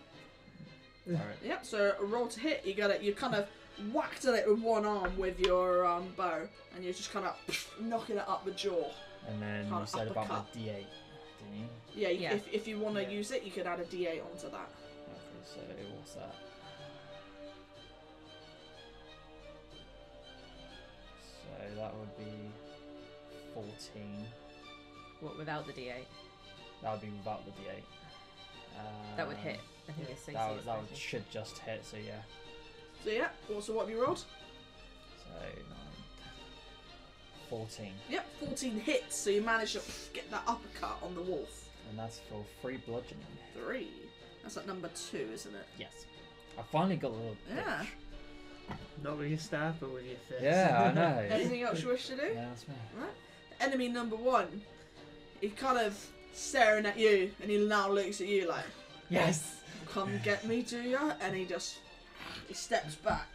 Alright. Yep, so a roll to hit, you kind of whacked at it with one arm with your bow, and you're just kind of knocking it up the jaw. And then Kinda you said about my uppercut. D8, didn't you? Yeah, Yeah. if you want to Yeah. use it, you could add a D8 onto that. Okay, so what's that? So that would be 14. What, without the D8? That would be without the D8. That would hit. I think it's That would should just hit, so yeah. So yeah, so what have you rolled? So 9, 14. Yep, 14 hits, so you managed to get that uppercut on the wolf. And that's for 3 bludgeoning. 3. That's at number 2, isn't it? Yes. I finally got a little Yeah. bitch. Not with your staff, but with your fist. Yeah, I know. Anything else you wish to do? Yeah, that's me. Right. Enemy number 1, he's kind of staring at you, and he now looks at you like, Yes! come get me, do ya? And he steps back,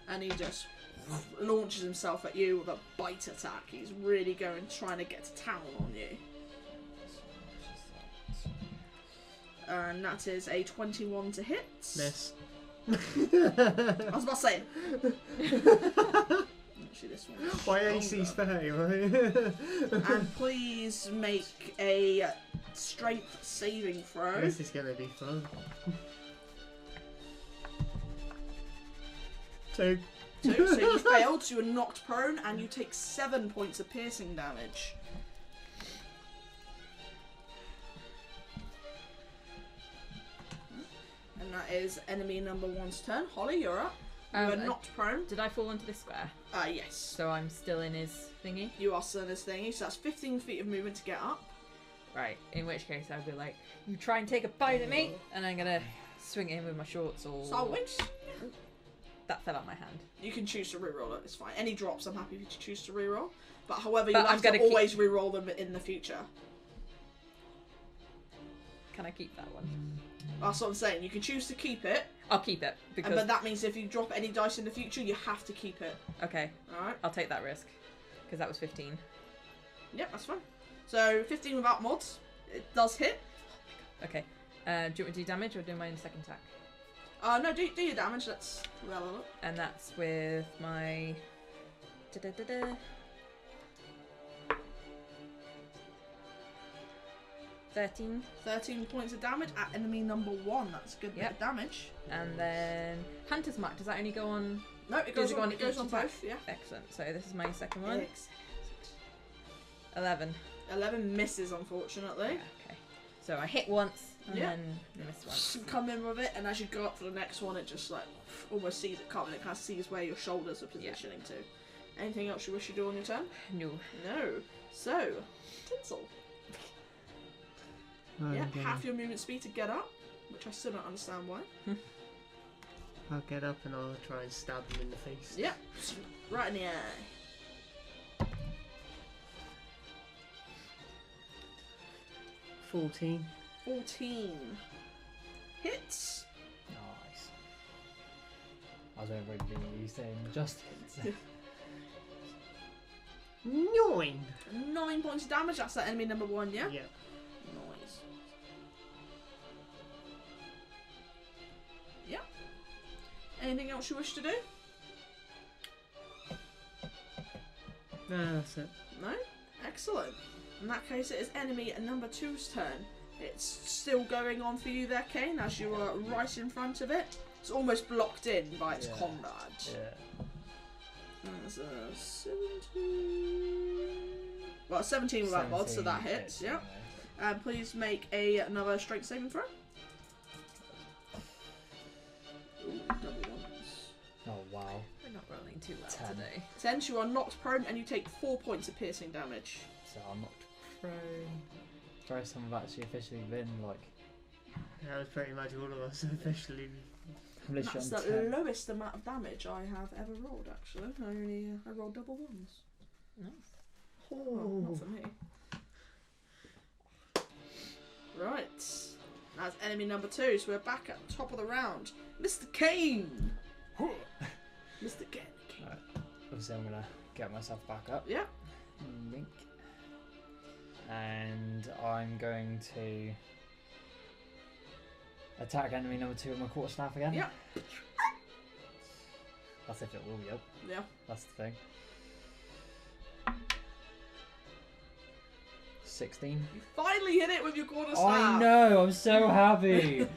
and he just launches himself at you with a bite attack. He's really trying to get to town on you. And that is a 21 to hit. Miss. I was about to say. Actually, this one. Why AC's 30, right? And please make a strength saving throw. This is gonna be fun. 2. 2, so you failed, so you were knocked prone, and you take 7 points of piercing damage. And that is enemy number 1's turn. Holly, you're up. You are knocked prone. Did I fall into this square? Yes. So I'm still in his thingy? You are still in this thingy, so that's 15 feet of movement to get up. Right, in which case I'd be like, you try and take a bite at me, and I'm gonna swing at him with my shorts or... So which That fell out my hand. you can choose to reroll it, it's fine. Any drops, I'm happy if you choose to reroll. But however, But you'll I'm have to gonna keep- always reroll them in the future. Can I keep that one? That's what I'm saying. You can choose to keep it, I'll keep it, because... but that means if you drop any dice in the future, you have to keep it. Okay, Alright? I'll take that risk. Because that was 15. Yep, that's fine. So, 15 without mods. It does hit. Okay. Do you want me to do damage or do mine second attack? No, do your damage. Let's roll it up. And that's with my... 13. 13 points of damage at enemy number 1. That's a good bit Yep. of damage. And then Hunter's Mark, does that only go on... No, it Does goes it go on, on it goes each on attack? both, yeah. Excellent. So this is my second one. Excellent. 11. 11 misses, unfortunately. Yeah, okay. So I hit once and Yeah. then miss once. You come in with it, and as you go up for the next one, it just like almost sees it coming. It kind of sees where your shoulders are positioning to. Anything else you wish to do on your turn? No. No. So, tinsel. Yeah, half your movement speed to get up, which I still don't understand why. I'll get up and I'll try and stab him in the face. Yep, right in the eye. 14. 14 hits. Nice. I was wondering if you saying just hits. 9. 9 points of damage. That's that enemy number 1, yeah? Yeah. Nice. Yep. Anything else you wish to do? No, that's it. No? Excellent. In that case, it is enemy at number 2's turn. It's still going on for you there, Kane, as you are right in front of it. It's almost blocked in by its Yeah. comrade. Yeah. That's a 17. Well, 17 without mods, so that 17 hits. Yep. anyway. And please make another strength saving throw. Ooh, double ones. Oh wow. We're not rolling too well 10. today. 10, you are knocked prone and you take 4 points of piercing damage. So I'm not prone. First time I've actually officially been like. That was pretty much all of us officially. I'm literally That's on the 10. lowest amount of damage I have ever rolled, actually. I rolled double ones. Nice. Oh, not for me. Right. That's enemy number 2, so we're back at the top of the round. Mr. Kane! Mr. Kane. Right. Obviously, I'm gonna get myself back up. Yeah. Link. And I'm going to attack enemy number 2 with my quarterstaff again. Yeah. That's if it will, yep. Yeah. That's the thing. 16. You finally hit it with your quarterstaff. I know, I'm so happy.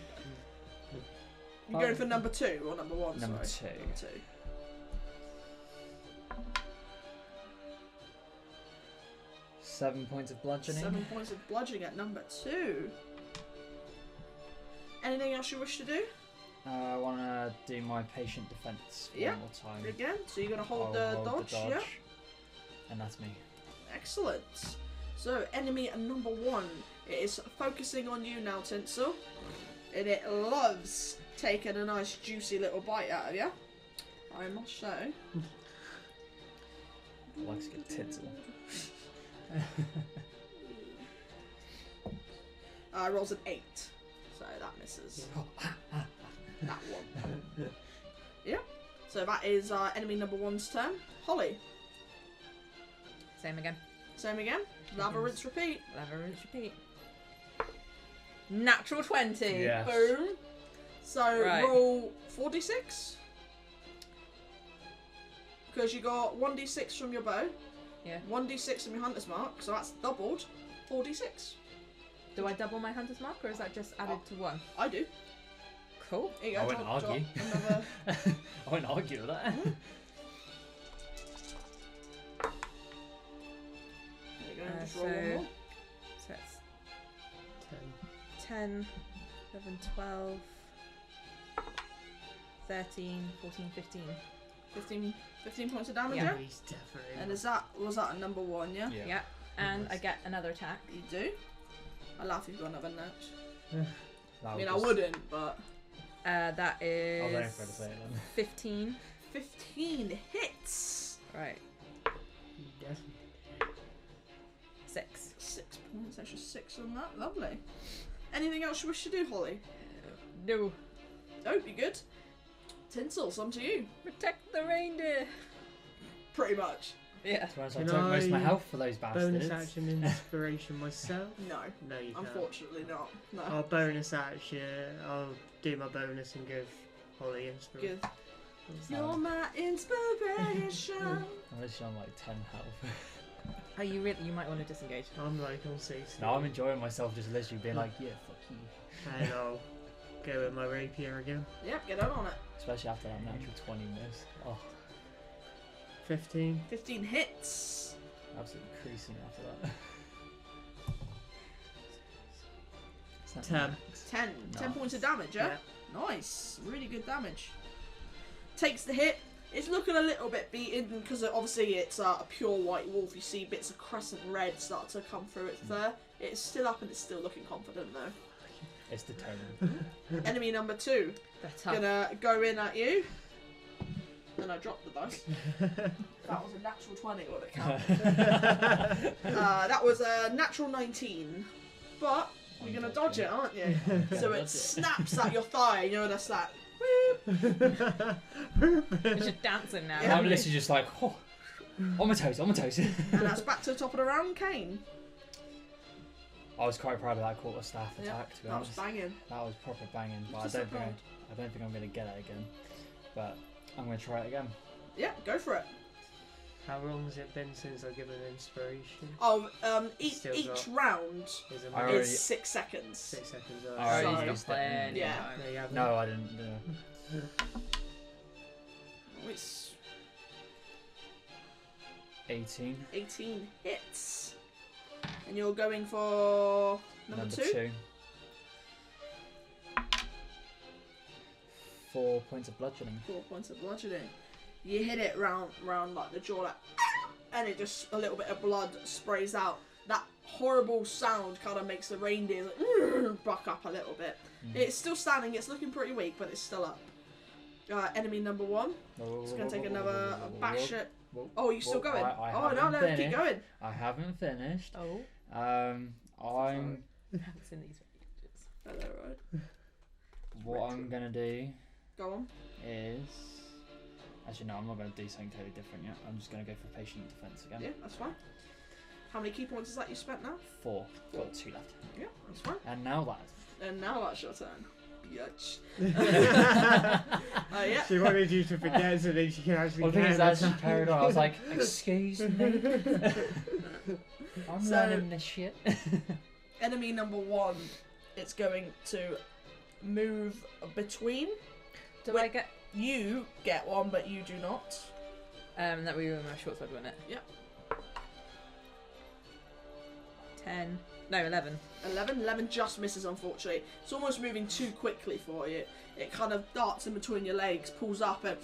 You going for number 2 or number 1? Number sorry. two. Number 2. 7 points of bludgeoning. 7 points of bludgeoning at number 2. Anything else you wish to do? I want to do my patient defense Yeah. one more time. Again, so you're going to hold I'll the hold dodge, yeah? And that's me. Excellent. So, enemy number 1. It is focusing on you now, Tinsel. And it loves taking a nice juicy little bite out of you. I must say. Likes a good tinsel. Rolls an 8. So that misses. That one. Yeah. So that is enemy number 1's turn. Holly. Same again. Same again. Lava rinse repeat. Lava rinse repeat. Natural 20. Yes. Boom. So Right. roll 4d6. Because you got 1d6 from your bow. Yeah. 1d6 from your hunter's mark. So that's doubled. 4d6. Do I double my hunter's mark or is that just added to 1? I do. Cool. Here you go. I wouldn't drop argue. Another... I wouldn't argue with that. There you go. Just roll one more. So that's 10, 11, 12, 13, 14, 15. 15 points of damage, Yeah. yeah? He's definitely. And was that a number 1, yeah? Yeah. And I get another attack. You do? I laugh if you've got another notch. That I mean, I was- wouldn't, but... That I was waiting is for her to say it then. 15. 15 hits! Right. He definitely. 6. 6 points, extra 6 on that. Lovely. Anything else you wish to do, Holly? No. Oh, be good. Tinsel, some to you. Protect the reindeer. Pretty much. Yeah. To be honest, I Can took most of my I health for those Bonus bastards. action inspiration myself? No, No, you can't. unfortunately not. No. I'll bonus action. I'll do my bonus and give Holly inspiration. Good. You're my inspiration. I'm literally on like 10 health. Oh, you really? You might want to disengage. I'm like on 60. No, I'm enjoying myself just literally being like, yeah, fuck you. And I'll go with my rapier again. Yep, get on it. Especially after that natural 20 miss. Oh, 15. 15 hits. absolutely creasing after that. Is that 10. max? 10. 10 Nice. points of damage, yeah? Nice. Really good damage. Takes the hit. It's looking a little bit beaten because obviously it's a pure white wolf. You see bits of crescent red start to come through its fur. It's still up and it's still looking confident though. It's determined. Enemy number 2. They're tough. Gonna go in at you. And I dropped the dice. That was a natural 20, would it count? That was a natural 19. But you're gonna dodge it, aren't you? So dodge it it. snaps at your thigh, you know, that's like, You're just dancing now. Yeah. I'm literally just like, oh, on my toes, on my toes. and that's back to the top of the round, Kane. I was quite proud of that quarterstaff Yeah, attack, to be that was honest. banging. That was proper banging, but I Just don't so think I don't think I'm gonna get it again. But I'm gonna try it again. Yeah, go for it. How long has it been since I've given inspiration? Oh, each Still each got- round Is it I already- is 6 seconds. 6 seconds? I already Sorry. used it. Plenty Yeah. of time. No, you haven't. No, I didn't. Oh, it's 18. 18 hits. And you're going for number 2? 4 points of bludgeoning. 4 points of bludgeoning. You hit it round like the jaw, like, and it just a little bit of blood sprays out. That horrible sound kind of makes the reindeer like, buck up a little bit. It's still standing. It's looking pretty weak, but it's still up. Enemy number 1. It's gonna take another bash at. Oh, you still going? I Oh no, haven't keep finished. going. I haven't finished. Oh, I'm I haven't seen these for ages. I know, right? What I'm gonna do Go on. is. Actually, no, I'm not gonna do something totally different yet. I'm just gonna go for patient defense again. Yeah, that's fine. How many key points is that you spent now? 4. Got 2 left. Yeah, that's fine. And now that. And now that's your turn. Bitch. Yeah. She wanted you to forget so that she can actually. Well, the thing is, get as she attack. carried on, I was like, "Excuse me, I'm So- learning this shit." Enemy number 1, it's going to move between. Do Wait. I get? You get one, but you do not. That we were my short sword, wasn't it? Yep. 10. No, 11. 11 just misses, unfortunately. It's almost moving too quickly for you. It kind of darts in between your legs, pulls up, and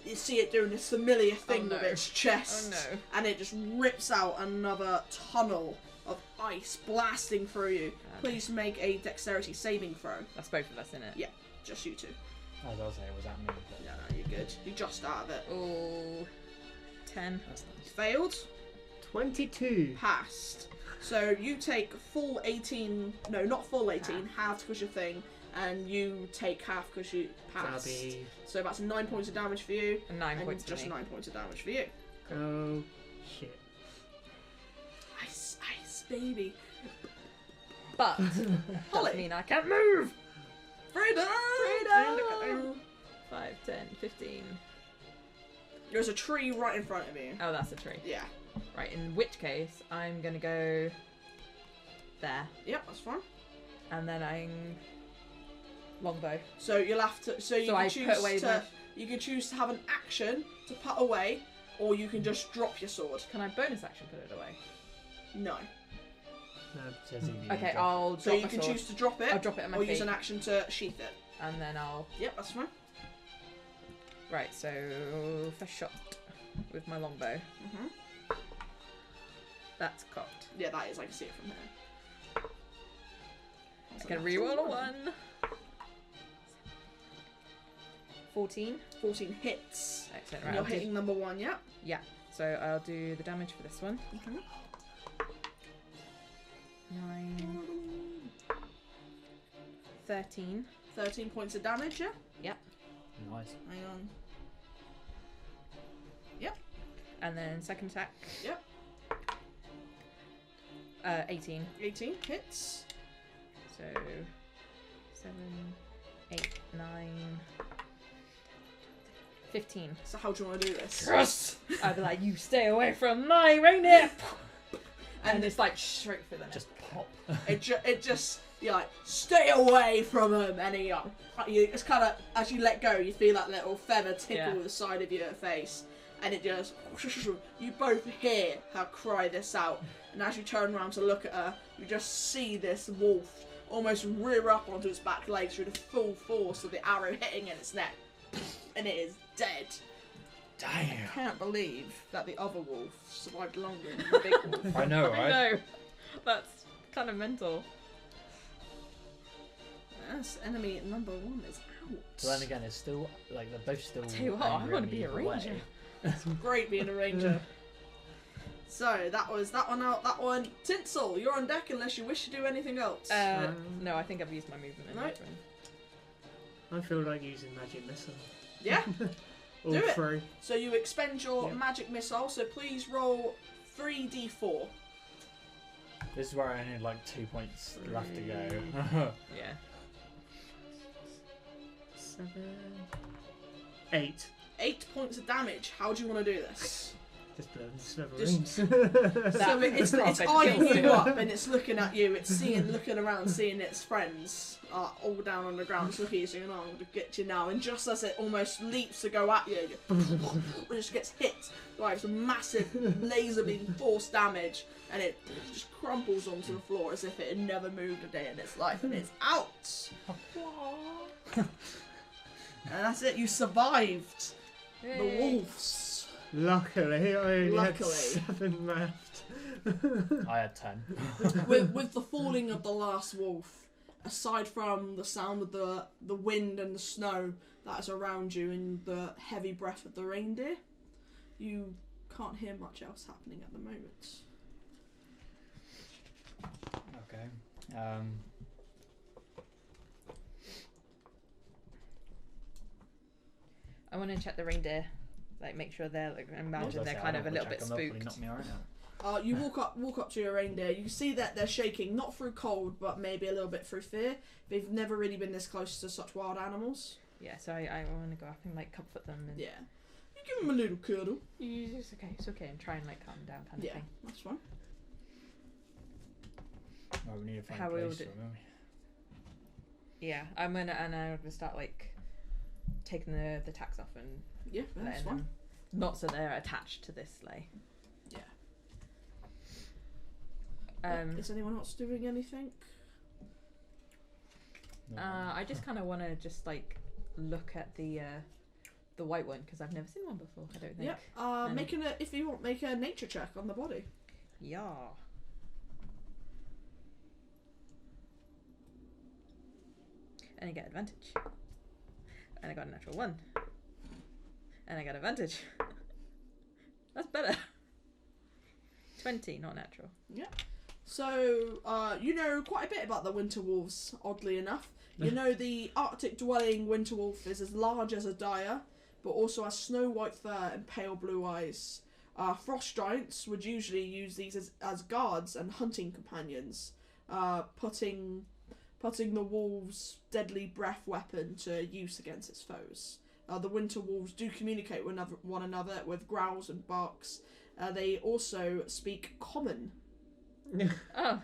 you see it doing this familiar thing no. with its chest. Oh no. And it just rips out another tunnel of ice blasting through you. Please make a dexterity saving throw. That's both of us, isn't it? Yeah. Just you two. As I was saying, was that me? But Yeah, no, you're good. You're just out of it. Oh. 10. that's nice. Failed. 22. Passed. So you take full 18. No, not full 18. Half because your thing. And you take half because you passed. That'll be. So that's 9 points of damage for you. And 9 And points for just me. 9 points of damage for you. Oh shit. Ice, ice, baby. But Holly. doesn't mean I can't move. Freedom! Freedom! 5, 10, 15. There's a tree right in front of you. Oh, that's a tree. Yeah. Right, in which case, I'm gonna go there. Yep, that's fine. And then I'm longbow. So you'll have to. So you So can I choose put away to. You can choose to have an action to put away, or you can just drop your sword. Can I bonus action put it away? No. No. Says if you Okay, drop- I'll drop So you my can sword. choose to drop it, I'll drop it at my or use feet, an action to sheath it. and then I'll. Yep, that's fine. Right, so first shot with my longbow. Mhm. That's cocked. Yeah, that is. I can see it from here. I can reroll a 1. 14. 14 hits. Excellent. And Right, you're I'll do, hitting number 1. Yep. so I'll do the damage for this one. Mhm. 9, 13. 13 points of damage. Yeah. Nice. Hang on. And then second attack. Yep. 18. 18 hits. So 7, 8, 9, 15. So how do you want to do this? Yes! I'd be like, you stay away from my reindeer! And it's like straight for the neck. Just pop. It just you're like stay away from him, and it's kind of as you let go, you feel that little feather tickle Yeah. the side of your face, and it just you both hear her cry this out, and as you turn around to look at her, you just see this wolf almost rear up onto its back legs through the full force of the arrow hitting in its neck, and it is dead. Damn. I can't believe that the other wolf survived longer than the big wolf. I know, I right? know. That's kind of mental. Yes, enemy number 1 is out. But then again, it's still like they're both still. Tell you what, I angry wanna at be me a either way. ranger. It's great being a ranger. So that was that one out. That one. Tinsel, you're on deck unless you wish to do anything else. No, I think I've used my movement in No. that one. I feel like using magic missile. Yeah. All Do it. three. So you expend your Yeah. magic missile. So please roll 3d4. This is where I only had like 2 points left to go. Yeah. 7, 8. 8 points of damage. How do you want to do this? Just blow the Just- smithereens. So it's That's eyeing basically you it. up and it's looking at you. It's looking around, seeing its friends all down on the ground. It's looking at you, saying, "Oh, I'm going to get you now." And just as it almost leaps to go at you, it just gets hit by some massive laser beam force damage, and it just crumples onto the floor as if it had never moved a day in its life, and it's out. And that's it. You survived the Yay. wolves. Luckily, I only Luckily. had 7 left. I had 10. with the falling of the last wolf, aside from the sound of the wind and the snow that is around you and the heavy breath of the reindeer, you can't hear much else happening at the moment. Okay. I want to check the reindeer, like make sure they're like. I imagine they're kind of a little bit spooked. You walk up to your reindeer. You see that they're shaking, not through cold, but maybe a little bit through fear. They've never really been this close to such wild animals. Yeah, so I want to go up and like comfort them. And Yeah, you give them a little cuddle. It's okay, and try and like calm down, kind of thing. Yeah, that's fine. Oh, we need to find How a we all place do- for them. Yeah, I'm gonna start like taking the tacks off and Yeah, that's letting fine. them, not so they're attached to this sleigh. Yeah. Is anyone else doing anything? No. I just kind of want to just like look at the white one because I've never seen one before. I don't think. Yeah. If you want, make a nature check on the body. Yeah. And I get advantage. And I got a natural 1. And I got advantage. That's better. 20, not natural. Yeah. So, you know quite a bit about the winter wolves, oddly enough. You know the Arctic dwelling winter wolf is as large as a dire, but also has snow white fur and pale blue eyes. Frost giants would usually use these as guards and hunting companions, putting the wolf's deadly breath weapon to use against its foes. The winter wolves do communicate with one another with growls and barks. They also speak common. Oh.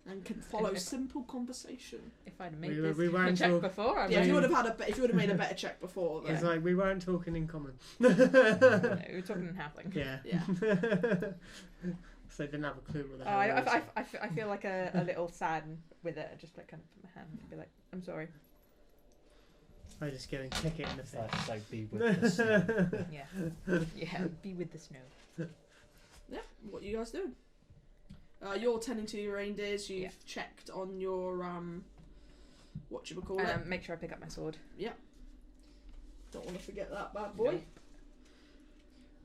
And can follow simple conversation. If I'd made We this weren't check talk- before, I Yeah, if you would would have made a better check before. Then. It's like we weren't talking in common. we were talking in halfling. Yeah. Yeah. So they didn't have a clue what the Oh, hell it was. I feel like a little sad with it. I just like kind of put my hand and be like, I'm sorry. I just get and kick it in the It's face. like be with the snow. Yeah, be with the snow. Yeah, what are you guys doing? You're tending to your reindeers. You've checked on your whatchamacallit. Make sure I pick up my sword. Don't want to forget that bad boy.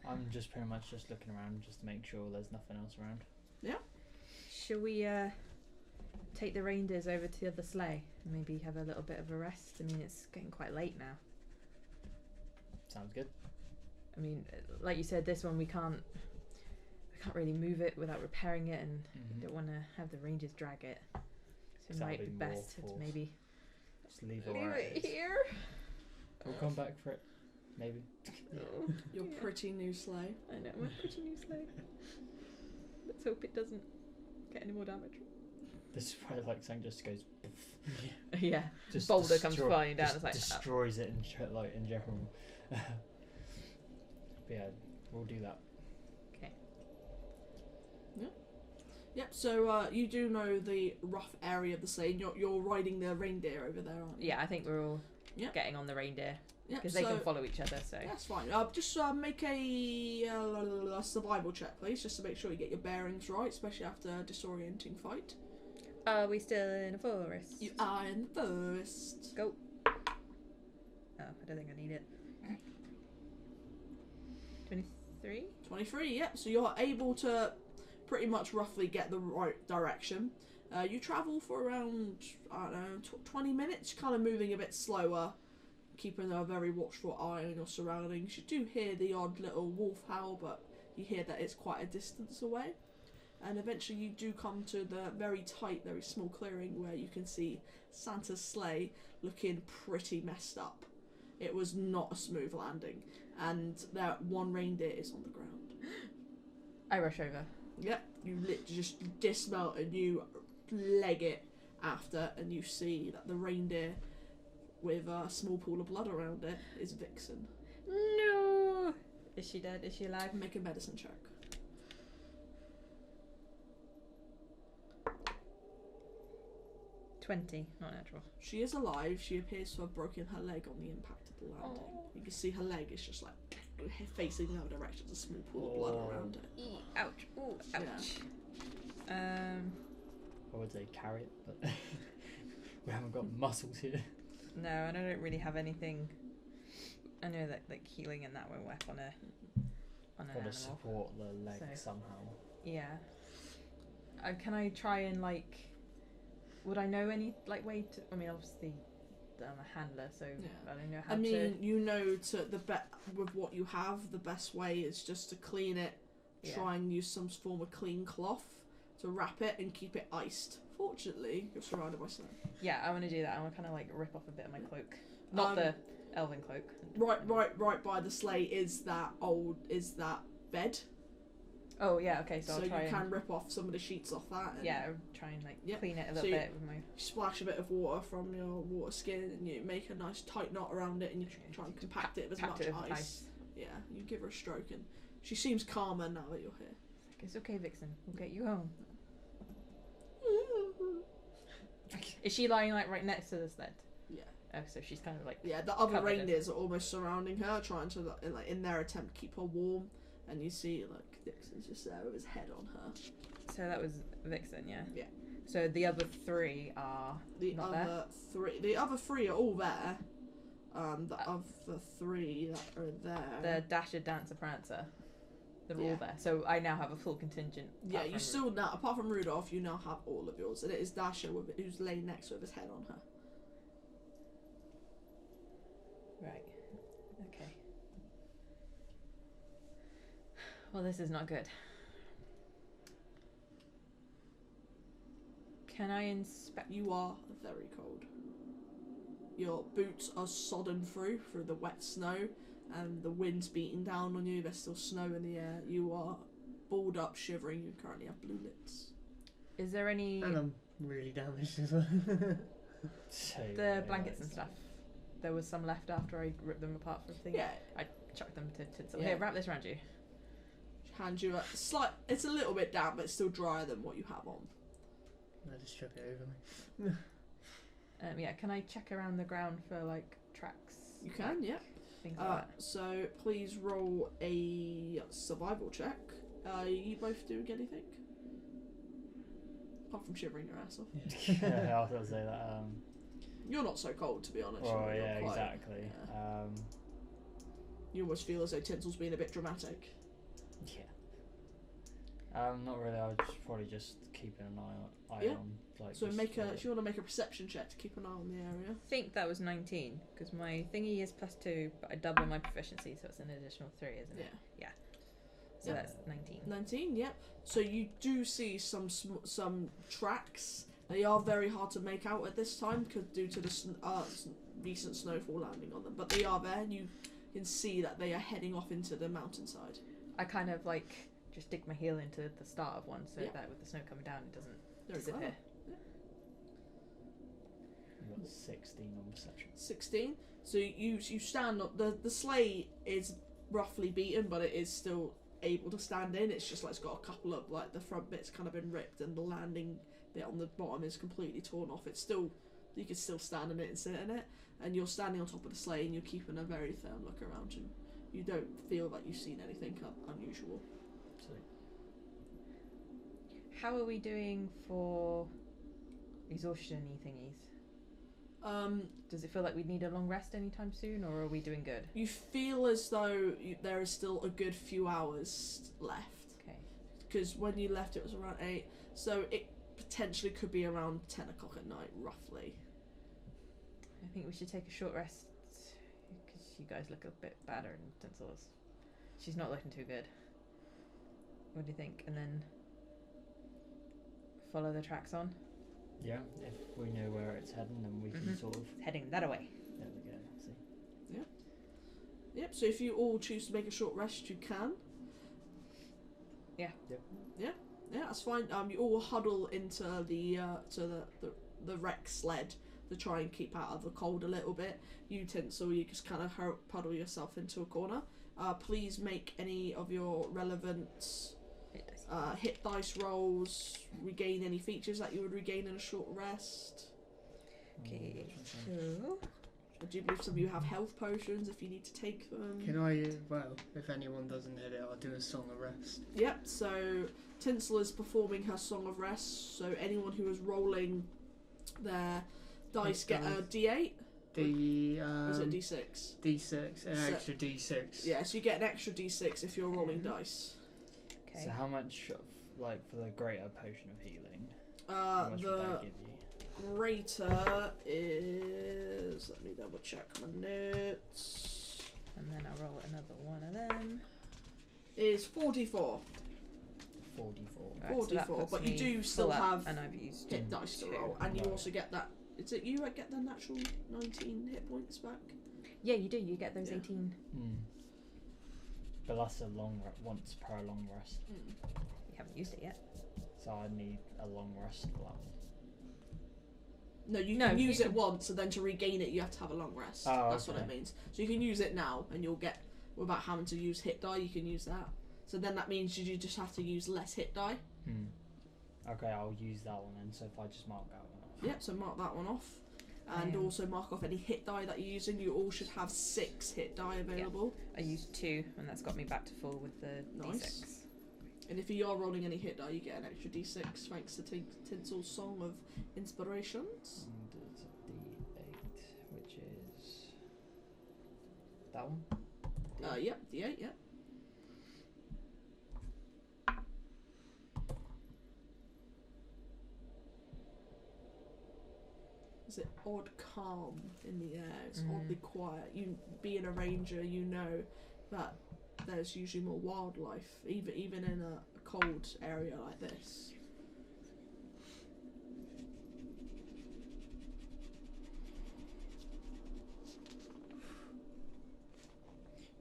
I'm just pretty much just looking around just to make sure there's nothing else around. Shall we take the reindeers over to the other sleigh and maybe have a little bit of a rest? I mean, it's getting quite late now. Sounds good. I mean, like you said, this one we can't really move it without repairing it, and we don't want to have the rangers drag it. So it might be best to maybe Just leave leave it it here. We'll come back for it. Maybe. Oh, Your pretty new sleigh. I know, my pretty new sleigh. Let's hope it doesn't get any more damage. This is probably like something just goes. Yeah, Just boulder comes flying down. just It's like destroys it in general. But yeah, we'll do that. Yep. So you do know the rough area of the sleigh. You're riding the reindeer over there, aren't you? yeah, I think we're all Yeah. getting on the reindeer Yeah. because they can follow each other. So That's fine. Just make a survival check, please, just to make sure you get your bearings right, especially after a disorienting fight. are we still in a forest? You are in the forest. Go. Oh, I don't think I need it. 23. 23. Yep. So you're able to pretty much roughly get the right direction. You travel for around, I don't know, 20 minutes, kind of moving a bit slower, keeping a very watchful eye on your surroundings. You do hear the odd little wolf howl, but you hear that it's quite a distance away. And eventually you do come to the very tight, very small clearing where you can see Santa's sleigh looking pretty messed up. It was not a smooth landing, and that one reindeer is on the ground. I rush over. Yep, you just dismount and you leg it after, and you see that the reindeer with a small pool of blood around it is Vixen. No. Is she dead? Is she alive? Make a medicine check. $20, not natural. She is alive. She appears to have broken her leg on the impact of the landing. Oh. You can see her leg is just like facing the other direction. There's a small pool of blood around it. Ouch. Ooh, ouch. I would say carry it, but we haven't got muscles here. No, and I don't really have anything. I know that like healing and that won't work on an Got animal. to support the leg So- somehow. Yeah. Can I try and like? Would I know any like way to? I mean, obviously, a handler, so Yeah. I don't know how I mean, to. you know, with what you have, the best way is just to clean it. Yeah. Try and use some form of clean cloth to wrap it and keep it iced. Fortunately, you're surrounded by snow. Yeah, I want to do that. I want to kind of like rip off a bit of my cloak, not the elven cloak. Right by the sleigh is that bed. Oh yeah, okay. So So I'll you try can and rip off some of the sheets off that. And try and like Yep. clean it a So little you- bit with my. splash a bit of water from your water skin, and you make a nice tight knot around it, and you try and compact it with as Packed much it with ice. Yeah, you give her a stroke, and she seems calmer now that you're here. It's okay, Vixen. We'll get you home. Is she lying like right next to the sled? Yeah. Oh, so she's kind of like. Yeah, the other Covered it. reindeers are almost surrounding her, trying to like in their attempt to keep her warm. And you see like Dixon's just there with his head on her. So that was Vixen, yeah. Yeah. So the other three are not there. The other three are all there. The other three that are there. The Dasher, Dancer, Prancer. They're Yeah. all there. So I now have a full contingent. Yeah, apart you from still now, apart from Rudolph, you now have all of yours, and it is Dasher who's laying next to with his head on her. Right. Okay. Well, this is not good. Can I inspect? You are very cold. Your boots are sodden through the wet snow, and the wind's beating down on you. There's still snow in the air. You are balled up, shivering. You currently have blue lips. Is there any And I'm really damaged as well. So, the blankets and stuff? There was some left after I ripped them apart for things. Yeah. Chucked them to Tinsel. Yeah. Here, wrap this around you. Hand you a slight. It's a little bit damp, but it's still drier than what you have on. I just chuck it over me. Yeah. Can I check around the ground for like tracks? You can, yeah. Things like that. So please roll a survival check. You both doing anything? Apart from shivering your ass off. Yeah, I was gonna say that. You're not so cold, to be honest. Oh You're yeah, quite- exactly. yeah. You almost feel as though Tinsel's being a bit dramatic. Yeah. Not really. I was probably just keeping an eye Yeah. on. Like, So just, if you want to make a perception check to keep an eye on the area. I think that was 19 because my thingy is +2, but I double my proficiency, so it's an additional 3, isn't it? Yeah. So Yeah. that's 19. 19, yeah. So you do see some tracks. They are very hard to make out at this time due to the recent snowfall landing on them. But they are there, and you can see that they are heading off into the mountainside. I kind of like just dig my heel into the start of one so Yeah. that with the snow coming down, it doesn't Very disappear. clever. You've got 16 on perception. 16. So you stand up. The sleigh is roughly beaten, but it is still able to stand in. It's just like it's got a couple of like the front bit's kind of been ripped, and the landing bit on the bottom is completely torn off. It's still, you can still stand in it and sit in it, and you're standing on top of the sleigh, and you're keeping a very firm look around you. You don't feel like you've seen anything unusual. So How are we doing for exhaustion-y thingies? Does it feel like we need a long rest anytime soon, or are we doing good? You feel as though there is still a good few hours left. Okay. Because when you left, it was around 8, so it potentially could be around 10 o'clock at night, roughly. I think we should take a short rest because you guys look a bit badder than Tinsel's. She's not looking too good. What do you think? And then follow the tracks on. yeah, if we know where it's heading, then we can Mhm. sort of. It's heading that away. There we go. See. Yep, so if you all choose to make a short rest, you can. Yeah. Yep. Yeah, that's fine. You all huddle into the wreck sled to try and keep out of the cold a little bit. You Tinsel, you just kind of puddle yourself into a corner. Please make any of your relevant hit dice rolls, regain any features that you would regain in a short rest. Okay. So I do believe some of you have health potions if you need to take them. Can I, if anyone doesn't hit it, I'll do a Song of Rest. Yep, so Tinsel is performing her Song of Rest, so anyone who is rolling their dice get a D8. Or is it D6? D6, an So- extra D6. Yeah, so you get an extra D6 if you're rolling dice. okay. So how much, for the greater potion of healing? How much would that The give you? greater is... Let me double check my notes. And then I'll roll another one of them. Is 44. 44. Right, so that 44, puts but you me do still full up, have and I've used hit dice to 2. roll, and you Right. also get that. Is it you that get the natural 19 hit points back? Yeah, you do. You get those Yeah. 18. But that's a once per long rest. You haven't used it yet. So I need a long rest for that one. No, you No, can you use can- it once, and then to regain it, you have to have a long rest. Oh, That's what it okay. means. So you can use it now, and you'll get, without having to use hit die, you can use that. So then that means you just have to use less hit die. Okay, I'll use that one then. So if I just mark that one off. Yep, so mark that one off. And also mark off any hit die that you're using. You all should have 6 hit die available. I used 2, and that's got me back to full with the Nice. D6. And if you are rolling any hit die, you get an extra d6 thanks to Tinsel's Song of Inspirations. And it's a D8, which is that one. Yep, d8, yep. Is it odd calm in the air? It's oddly quiet. You, being a ranger, you know that there's usually more wildlife, even in a cold area like this.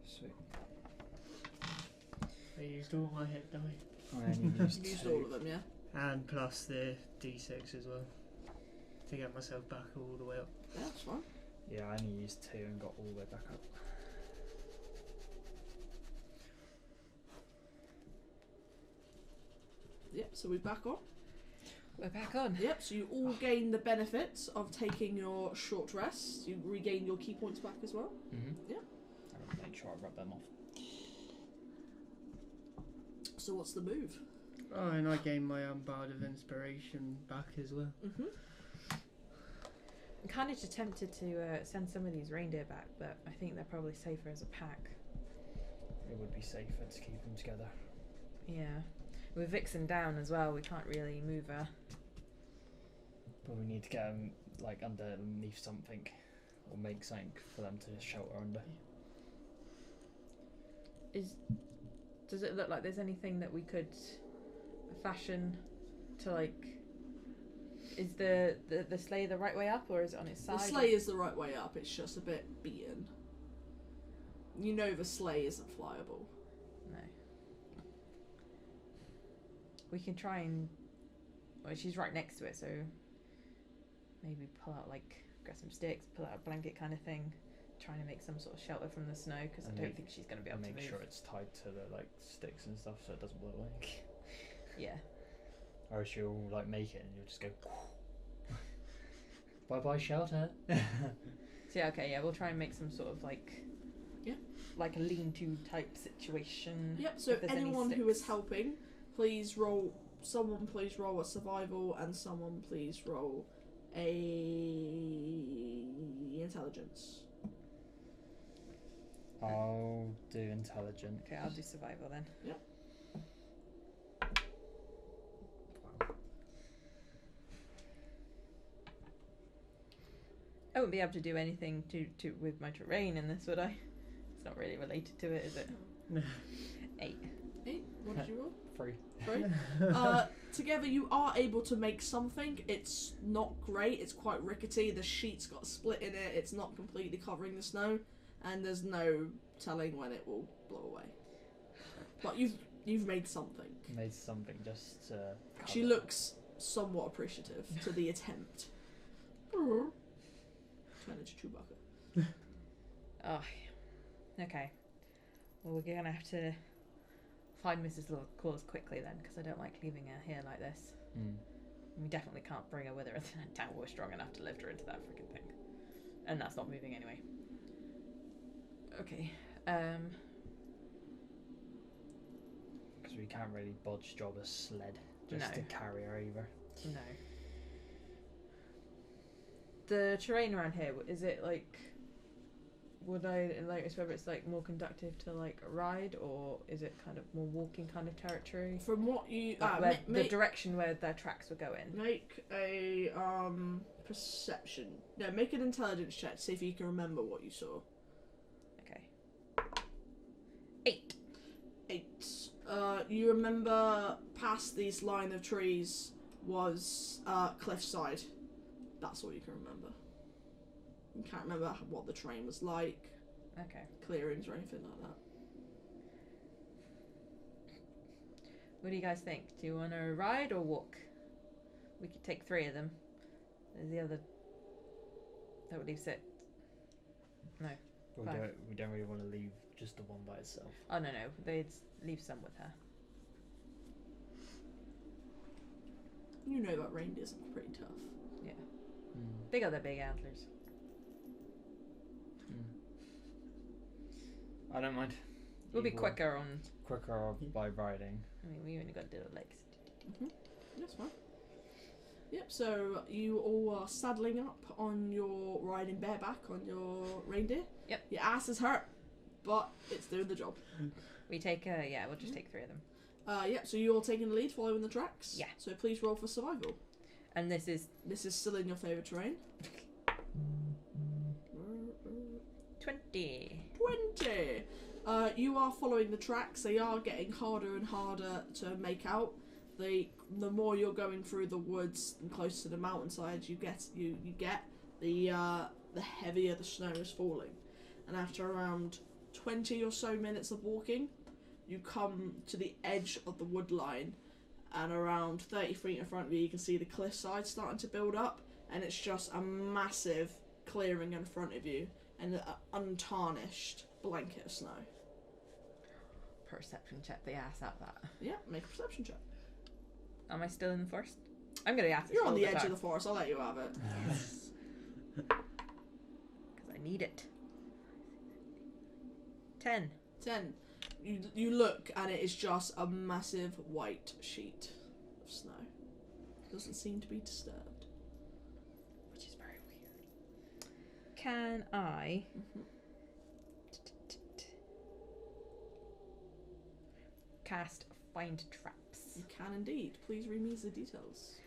Sweet. I used all my hit die. I only used You used 2. all of them, yeah? And plus the d6 as well. To get myself back all the way up. Yeah, that's fine. Yeah, I only used 2 and got all the way back up. Yep, so we're back on. We're back on. Yep, so you all gain the benefits of taking your short rest. You regain your key points back as well. Yeah. I'll make sure I rub them off. So what's the move? Oh, and I gained my Bard of Inspiration back as well. I'm kind of just tempted to send some of these reindeer back, but I think they're probably safer as a pack. It would be safer to keep them together. Yeah. With Vixen down as well, we can't really move her. But we need to get them like underneath something, or make something for them to shelter under. Does it look like there's anything that we could fashion to like? Is the sleigh the right way up, or is it on its side? The sleigh is the right way up, it's just a bit beaten. You know the sleigh isn't flyable. No. We can try and... Well, she's right next to it, so... Maybe pull out, like, grab some sticks, pull out a blanket kind of thing. Trying to make some sort of shelter from the snow, because I don't think she's going to be able to move. Make sure it's tied to the like sticks and stuff so it doesn't blow away. Yeah. Or else you'll like make it and you'll just go bye bye shelter. So yeah, okay, yeah, we'll try and make some sort of like... Yeah. Like a lean-to type situation. Yep, so if there's any anyone who is sticks. helping, please roll... Someone please roll a survival, and someone please roll a... intelligence. I'll do intelligent. Okay, I'll do survival then. Yep. I wouldn't be able to do anything to with my terrain in this, would I? It's not really related to it, is it? 8. 8? What did you roll? 3. 3? Together you are able to make something. It's not great, it's quite rickety, the sheet's got a split in it, it's not completely covering the snow, and there's no telling when it will blow away. But you've made something. Made something just to She cover. looks somewhat appreciative to the attempt. Turn into Chewbacca. Oh, okay. Well, we're gonna have to find Mrs. Claus quickly then, because I don't like leaving her here like this. We definitely can't bring her with her. I doubt we're strong enough to lift her into that freaking thing. And that's not moving anyway. Okay. Because we can't really bodge job a sled just No. to carry her over. No. The terrain around here, is it like... would I like whether it's like more conductive to like a ride, or is it kind of more walking kind of territory? From what you Like the direction where their tracks were going. make a perception. No, make an intelligence check. See if you can remember what you saw. Okay. 8. 8. You remember past these line of trees was cliffside. That's all you can remember. You can't remember what the terrain was like, Okay. clearings or anything like that. What do you guys think? Do you want to ride or walk? We could take 3 of them. There's the other. That would leave 6. No. We 5. don't really want to leave just the one by itself. Oh no, they'd leave some with her. You know that reindeers are pretty tough. Yeah. Mm. They got their big antlers. I don't mind. We'll be Either quicker on. Quicker by riding. I mean, we only got little legs. That's fine. Yep, so you all are saddling up on your riding bareback on your reindeer. Yep. Your ass is hurt, but it's doing the job. We take we'll just take 3 of them. Yep, so you're all taking the lead, following the tracks. Yeah. So please roll for survival. And this is This is still in your favourite terrain. 20. 20! You are following the tracks. They are getting harder and harder to make out. The more you're going through the woods and close to the mountainside you get, the heavier the snow is falling. And after around 20 or so minutes of walking, you come to the edge of the wood line, and around 30 feet in front of you, you can see the cliffside starting to build up, and it's just a massive clearing in front of you, and an untarnished blanket of snow. Perception check the ass out that. Yeah, make a perception check. Am I still in the forest? I'm gonna ask. You're on the edge of the forest, I'll let you have it. Because I need it. 10. 10. You look, and it is just a massive white sheet of snow. Doesn't seem to be disturbed. Which is very weird. Can I... cast Find Traps? You can indeed. Please read me the details.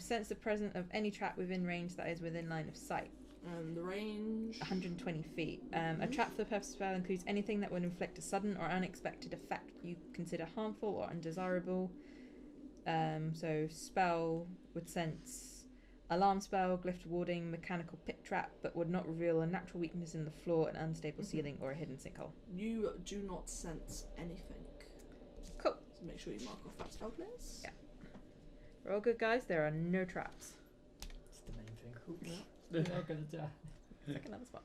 Sense the presence of any trap within range that is within line of sight. And the range? 120 feet. A trap for the purpose of spell includes anything that would inflict a sudden or unexpected effect you consider harmful or undesirable. So spell would sense alarm spell, glyph warding, mechanical pit trap, but would not reveal a natural weakness in the floor, an unstable ceiling, or a hidden sinkhole. You do not sense anything. Cool. So make sure you mark off that spell, please. Yeah. We're all good, guys. There are no traps. That's the main thing. Yeah. We're not gonna die. Take another spot.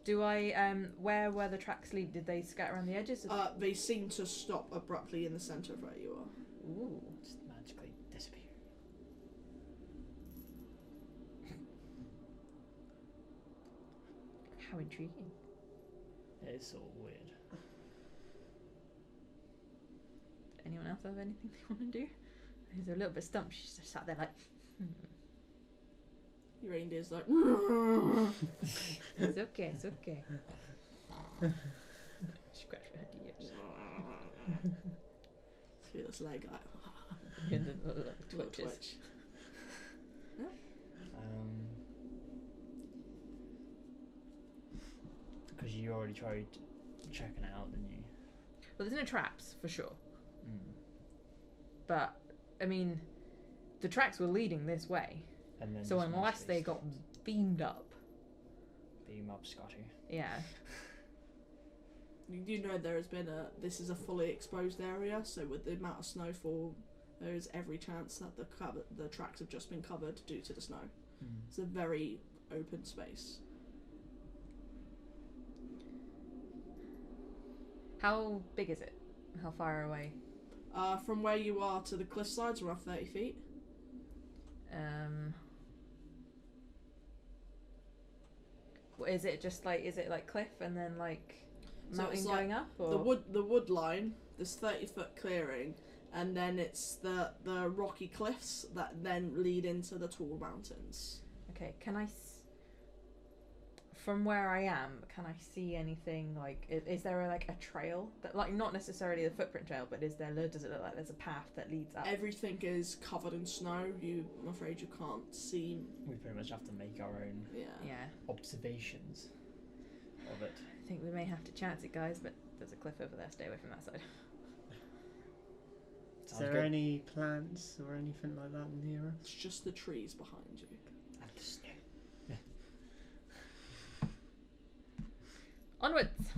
Do I, where were the tracks lead? Did they scatter around the edges? They seem to stop abruptly in the centre of where you are. Ooh. Just magically disappear. How intriguing. It is sort of weird. Anyone else have anything they want to do? He's a little bit stumped. She's just sat there like, Your reindeer's like, It's okay, it's okay. Scratch her ears. Feel this leg like, And then twitches. twitch. Because you already tried checking it out, didn't you? Well, there's no traps, for sure. Mm. But, I mean, the tracks were leading this way. And then So just unless magically they got beamed up, beam up Scotty. yeah. You do know there has been this is a fully exposed area, so with the amount of snowfall, there is every chance that the tracks have just been covered due to the snow. Mm. It's a very open space. How big is it? How far away? From where you are to the cliff sides, around 30 feet. Is it just like, is it like cliff and then like So mountain it's like going up? Or? The wood line, this 30-foot clearing, and then it's the rocky cliffs that then lead into the tall mountains. Okay, can I... From where I am, can I see anything, like, is there like a trail? That, like, not necessarily the footprint trail, but does it look like there's a path that leads up? Everything is covered in snow. I'm afraid you can't see. We pretty much have to make our own Yeah. observations of it. I think we may have to chance it, guys, but there's a cliff over there. Stay away from that side. Is Sounds there good. any plants or anything like that near us? It's just the trees behind you. And the snow. Onwards!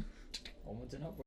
Onwards and upwards.